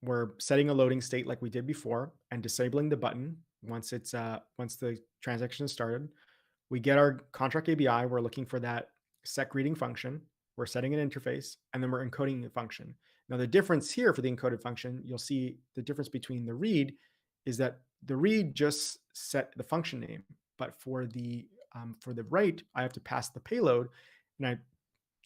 We're setting a loading state like we did before and disabling the button once the transaction is started. We get our contract ABI. We're looking for that set greeting function. We're setting an interface, and then we're encoding the function. Now, the difference here for the encoded function, you'll see the difference between the read is that the read just set the function name, but for the write, I have to pass the payload, and I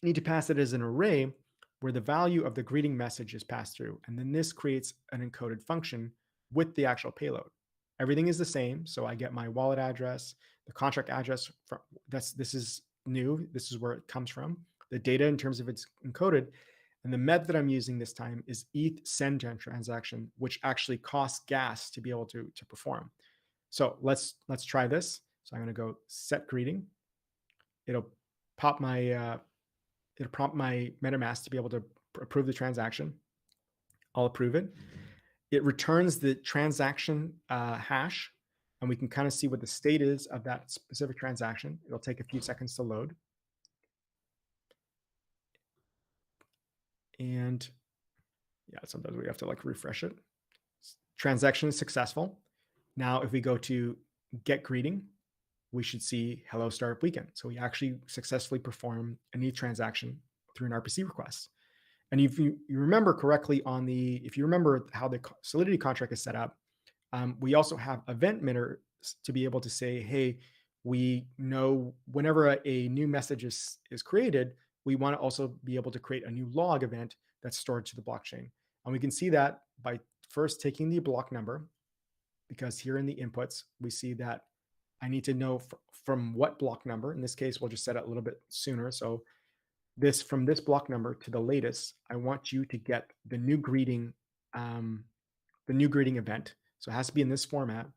need to pass it as an array where the value of the greeting message is passed through. And then this creates an encoded function with the actual payload. Everything is the same. So I get my wallet address, the contract address. This is new. This is where it comes from. The data in terms of it's encoded. And the method I'm using this time is ETH send transaction, which actually costs gas to be able to perform. So let's try this. So I'm going to go set greeting. It'll prompt my MetaMask to be able to approve the transaction. I'll approve it. It returns the transaction hash, and we can kind of see what the state is of that specific transaction. It'll take a few seconds to load. And yeah, sometimes we have to like refresh it. Transaction is successful. Now, if we go to get greeting, we should see hello startup weekend. So we actually successfully perform an ETH transaction through an RPC request. And if you remember correctly if you remember how the Solidity contract is set up, we also have event mitters to be able to say, hey, we know whenever a new message is created, we want to also be able to create a new log event that's stored to the blockchain. And we can see that by first taking the block number, because here in the inputs, we see that I need to know from what block number. In this case, we'll just set it a little bit sooner. So from this block number to the latest, I want you to get the new greeting event. So it has to be in this format,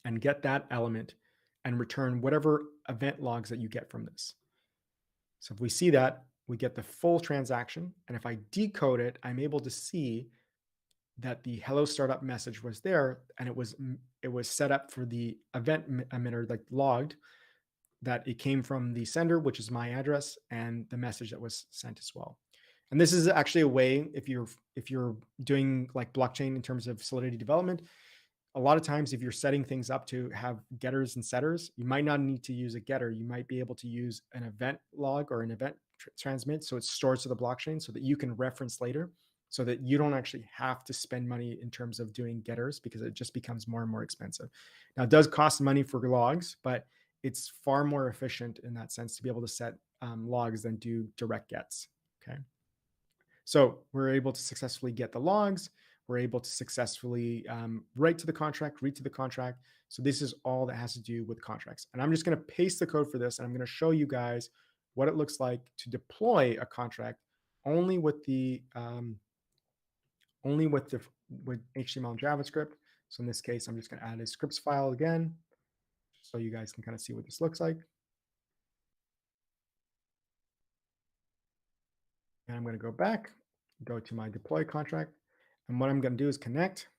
and get that element and return whatever event logs that you get from this. So if we see that, we get the full transaction. And if I decode it, I'm able to see that the hello startup message was there, and it was set up for the event emitter, like logged, that it came from the sender, which is my address, and the message that was sent as well. And this is actually a way, if you're doing like blockchain in terms of Solidity development, a lot of times if you're setting things up to have getters and setters, you might not need to use a getter. You might be able to use an event log or an event transmit, so it stores to the blockchain so that you can reference later, so that you don't actually have to spend money in terms of doing getters, because it just becomes more and more expensive. Now, it does cost money for logs, but it's far more efficient in that sense to be able to set logs than do direct gets. Okay. So we're able to successfully get the logs. We're able to successfully write to the contract, read to the contract. So this is all that has to do with contracts. And I'm just going to paste the code for this, and I'm going to show you guys what it looks like to deploy a contract only with HTML and JavaScript. So in this case, I'm just going to add a scripts file again, so you guys can kind of see what this looks like. And I'm going to go back, go to my deploy contract. And what I'm going to do is connect.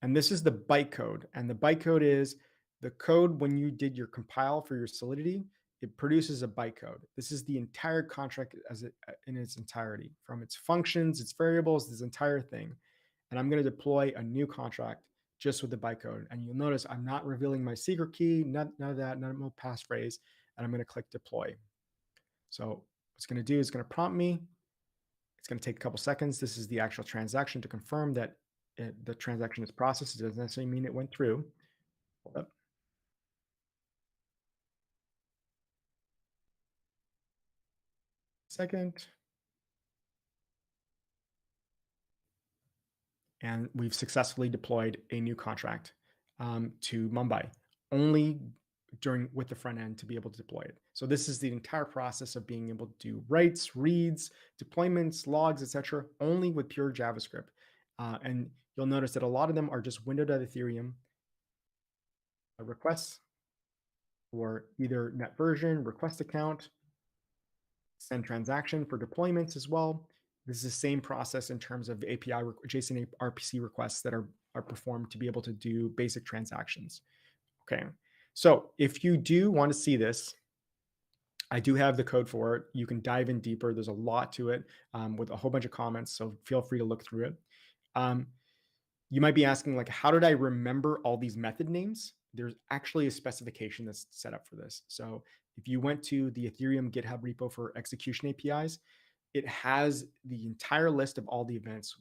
And this is the bytecode. And the bytecode is the code when you did your compile for your Solidity, it produces a bytecode. This is the entire contract in its entirety, from its functions, its variables, this entire thing. And I'm going to deploy a new contract just with the bytecode. And you'll notice I'm not revealing my secret key, none of that, none of my passphrase. And I'm going to click deploy. So what it's going to do is going to prompt me. It's going to take a couple seconds. This is the actual transaction to confirm that the transaction is processed. It doesn't necessarily mean it went through. Hold up. Second. And we've successfully deployed a new contract to Mumbai, only with the front end to be able to deploy it. So this is the entire process of being able to do writes, reads, deployments, logs, etc., only with pure JavaScript. And you'll notice that a lot of them are just windowed at Ethereum requests, or either net version, request account, send transaction for deployments as well. This is the same process in terms of API, JSON RPC requests that are performed to be able to do basic transactions. Okay, so if you do want to see this, I do have the code for it. You can dive in deeper. There's a lot to it with a whole bunch of comments. So feel free to look through it. You might be asking, like, how did I remember all these method names? There's actually a specification that's set up for this. So if you went to the Ethereum GitHub repo for execution APIs, it has the entire list of all the events,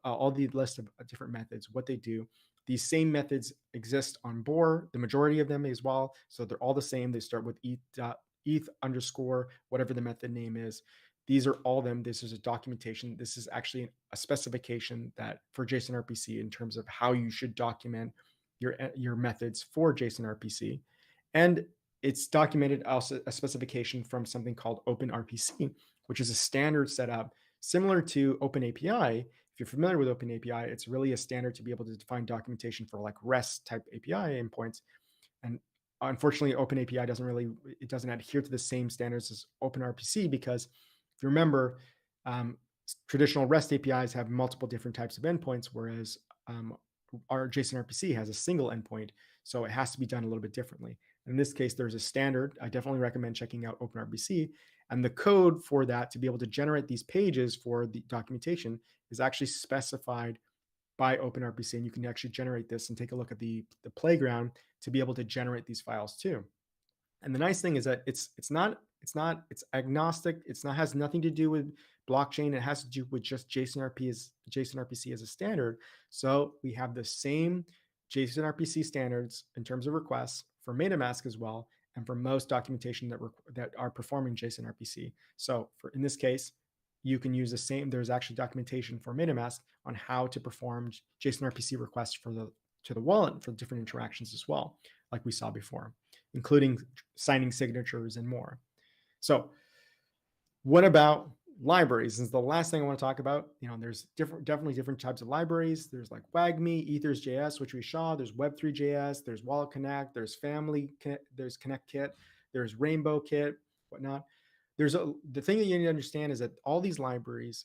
all the list of different methods, what they do. These same methods exist on Bohr, the majority of them as well. So they're all the same. They start with ETH underscore, whatever the method name is. These are all them. This is a documentation. This is actually a specification that for JSON RPC in terms of how you should document your methods for JSON RPC. And it's documented also a specification from something called OpenRPC, which is a standard setup similar to OpenAPI. If you're familiar with OpenAPI, it's really a standard to be able to define documentation for like REST type API endpoints. And unfortunately, OpenAPI doesn't adhere to the same standards as OpenRPC, because if you remember, traditional REST APIs have multiple different types of endpoints, whereas our JSON RPC has a single endpoint. So it has to be done a little bit differently. In this case, there's a standard. I definitely recommend checking out OpenRPC. And the code for that to be able to generate these pages for the documentation is actually specified by OpenRPC. And you can actually generate this and take a look at the playground to be able to generate these files too. And the nice thing is that it's agnostic. Has nothing to do with blockchain. It has to do with just JSON RPC as a standard. So we have the same JSON RPC standards in terms of requests for MetaMask as well, and for most documentation that are performing JSON RPC. So in this case, you can use the same. There's actually documentation for MetaMask on how to perform JSON RPC requests to the wallet for different interactions as well, like we saw before, including signing signatures and more. So what about libraries? Is the last thing I want to talk about. There's definitely different types of libraries. There's like WAGMI, Ethers.js, which we saw. There's Web3.js. There's Wallet Connect. There's Family. There's Connect Kit. There's Rainbow Kit, whatnot. The thing that you need to understand is that all these libraries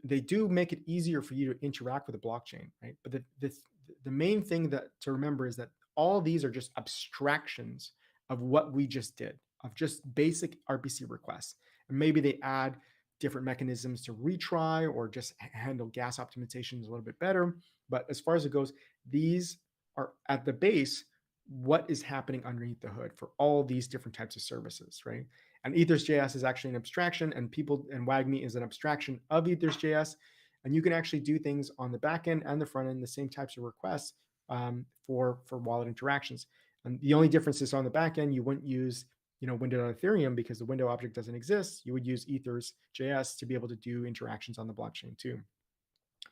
they do make it easier for you to interact with the blockchain, right? But the main thing to remember is that all of these are just abstractions of what we just did, of just basic RPC requests. And maybe they add different mechanisms to retry or just handle gas optimizations a little bit better. But as far as it goes, these are at the base what is happening underneath the hood for all these different types of services, right? And Ethers.js is actually an abstraction, and WAGMI is an abstraction of Ethers.js. And you can actually do things on the back end and the front end, the same types of requests for wallet interactions. And the only difference is on the back end, you wouldn't use window on Ethereum because the window object doesn't exist. You would use Ethers.js to be able to do interactions on the blockchain too.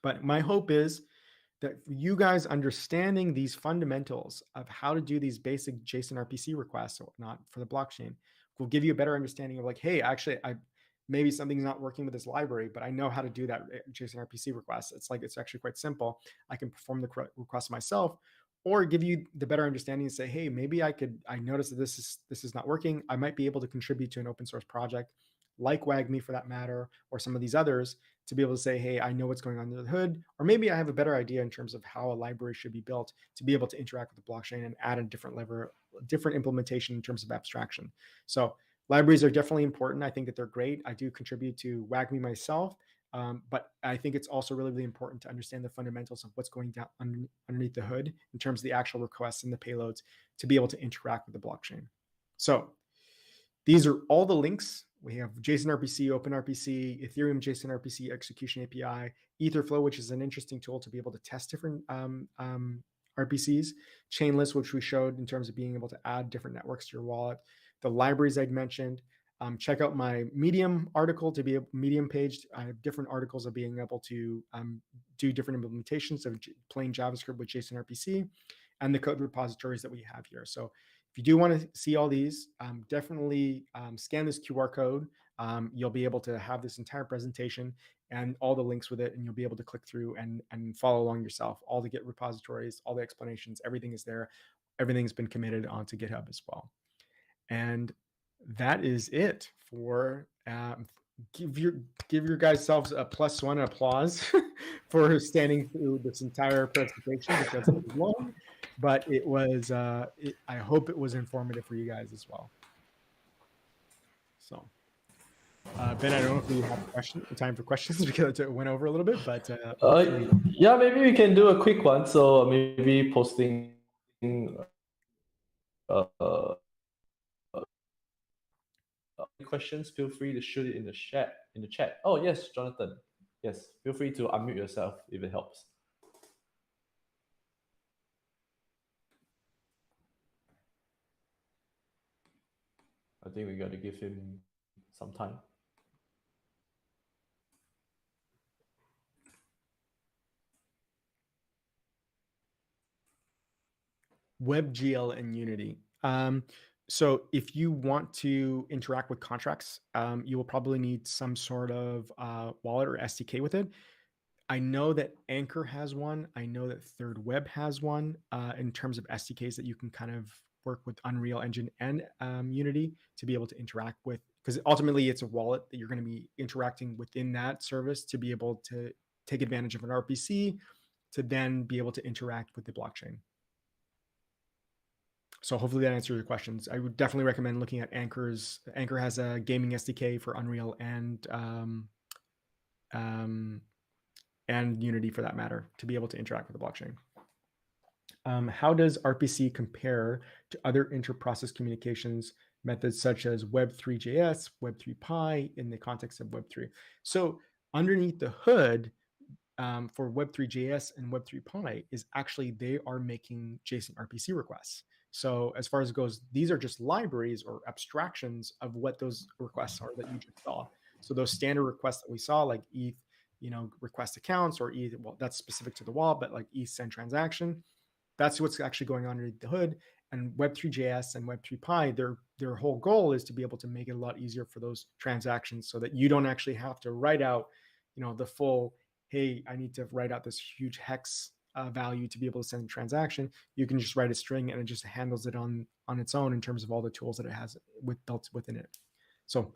But my hope is that you guys understanding these fundamentals of how to do these basic JSON RPC requests or whatnot for the blockchain will give you a better understanding of like, hey, actually, maybe something's not working with this library, but I know how to do that JSON RPC request. It's actually quite simple. I can perform the request myself, or give you the better understanding and say, hey, maybe I noticed that this is not working. I might be able to contribute to an open source project like WAGMI for that matter, or some of these others, to be able to say, hey, I know what's going on under the hood, or maybe I have a better idea in terms of how a library should be built to be able to interact with the blockchain and add a different implementation in terms of abstraction. So libraries are definitely important. I think that they're great. I do contribute to WAGMI myself, but I think it's also really, really important to understand the fundamentals of what's going down underneath the hood in terms of the actual requests and the payloads to be able to interact with the blockchain. So these are all the links. We have JSON RPC, OpenRPC, Ethereum JSON RPC execution API, Etherflow, which is an interesting tool to be able to test different RPCs, Chainless, which we showed in terms of being able to add different networks to your wallet, the libraries I'd mentioned. Check out my Medium article to be a Medium page. I have different articles of being able to do different implementations of plain JavaScript with JSON RPC and the code repositories that we have here. So if you do want to see all these, definitely scan this QR code. You'll be able to have this entire presentation and all the links with it, and you'll be able to click through and follow along yourself. All the Git repositories, all the explanations, everything is there. Everything's been committed onto GitHub as well. And that is it for give your guys selves a +1 applause for standing through this entire presentation, because it was long, but it was I hope it was informative for you guys as well. So, Ben, I don't know if we have time for questions because it went over a little bit, but hopefully. Yeah, maybe we can do a quick one. So maybe posting uh, questions, feel free to shoot it in the chat. Oh yes, Jonathan. Yes, feel free to unmute yourself if it helps. I think we got to give him some time. WebGL and Unity. So if you want to interact with contracts, you will probably need some sort of wallet or SDK with it. I know that Anchor has one. I know that Third Web has one in terms of SDKs that you can kind of work with Unreal Engine and Unity to be able to interact with, because ultimately it's a wallet that you're going to be interacting within that service to be able to take advantage of an RPC to then be able to interact with the blockchain. So hopefully that answers your questions. I would definitely recommend looking at Anchor's. Anchor has a gaming SDK for Unreal and Unity for that matter to be able to interact with the blockchain. How does RPC compare to other inter-process communications methods such as Web3.js, Web3.py in the context of Web3? So underneath the hood for Web3.js and Web3.py is actually they are making JSON RPC requests. So as far as it goes, these are just libraries or abstractions of what those requests are that you just saw. So those standard requests that we saw, like ETH, request accounts, or ETH, well, that's specific to the wall, but like ETH send transaction, that's what's actually going on underneath the hood. And Web3.js and Web3.py, their whole goal is to be able to make it a lot easier for those transactions so that you don't actually have to write out, the full, hey, I need to write out this huge hex value to be able to send a transaction. You can just write a string and it just handles it on its own in terms of all the tools that it has built within it. So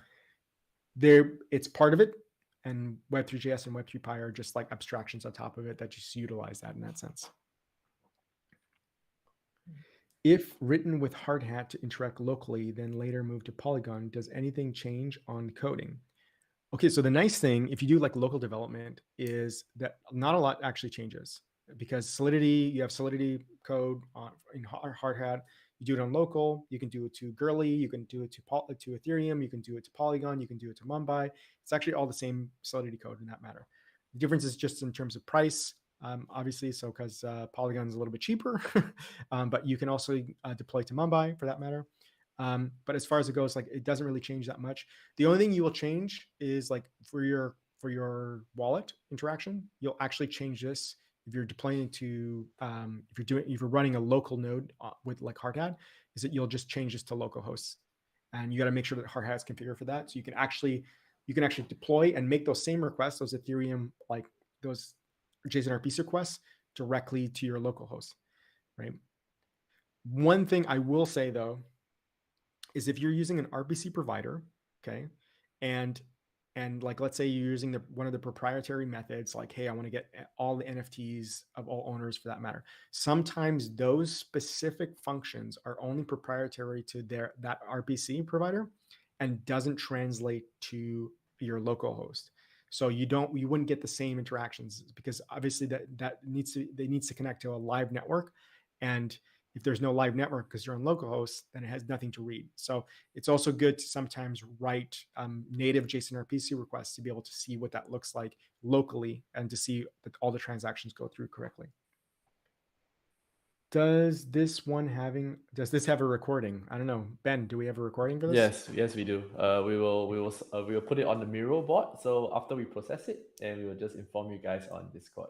it's part of it, and Web3.js and Web3.py are just like abstractions on top of it that just utilize that in that sense. If written with hard hat to interact locally, then later move to Polygon, does anything change on coding? Okay, so the nice thing, if you do like local development, is that not a lot actually changes, because Solidity, you have Solidity code in hard hat. You do it on local. You can do it to Gurley. You can do it to Ethereum. You can do it to Polygon. You can do it to Mumbai. It's actually all the same Solidity code in that matter. The difference is just in terms of price, obviously. So because Polygon is a little bit cheaper, but you can also deploy to Mumbai for that matter. But as far as it goes, like it doesn't really change that much. The only thing you will change is like for your wallet interaction, you'll actually change this if you're deploying to if you're running a local node with like Hardhat, is that you'll just change this to localhost, and you got to make sure that Hardhat is configured for that. So you can actually deploy and make those same requests, those Ethereum like those JSON RPC requests directly to your localhost, right? One thing I will say though is if you're using an RPC provider, okay, and like let's say you're using one of the proprietary methods, like hey, I want to get all the NFTs of all owners for that matter. Sometimes those specific functions are only proprietary to that RPC provider and doesn't translate to your local host. So you wouldn't get the same interactions because obviously that needs to connect to a live network, and if there's no live network because you're on localhost, then it has nothing to read. So it's also good to sometimes write native JSON RPC requests to be able to see what that looks like locally and to see that all the transactions go through correctly. Does this have a recording? I don't know. Ben, do we have a recording for this? Yes, we do. We will put it on the Miro board. So after we process it, and we will just inform you guys on Discord.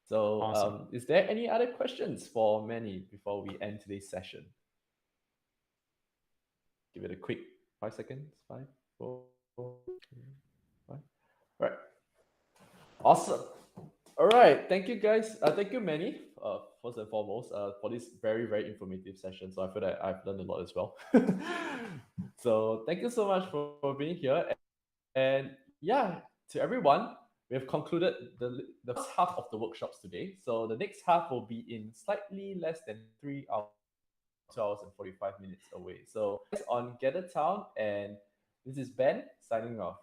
So Awesome. Is there any other questions for Manny before we end today's session? Give it a quick 5 seconds. 5, 4, 3, 5. All right. Awesome. All right. Thank you guys. Thank you, Manny, first and foremost, for this very, very informative session. So I feel that I've learned a lot as well. So thank you so much for being here. And yeah, to everyone, we have concluded the first half of the workshops today. So the next half will be in slightly less than 3 hours, 2 hours and 45 minutes away. So on Gather Town, and This is Ben signing off.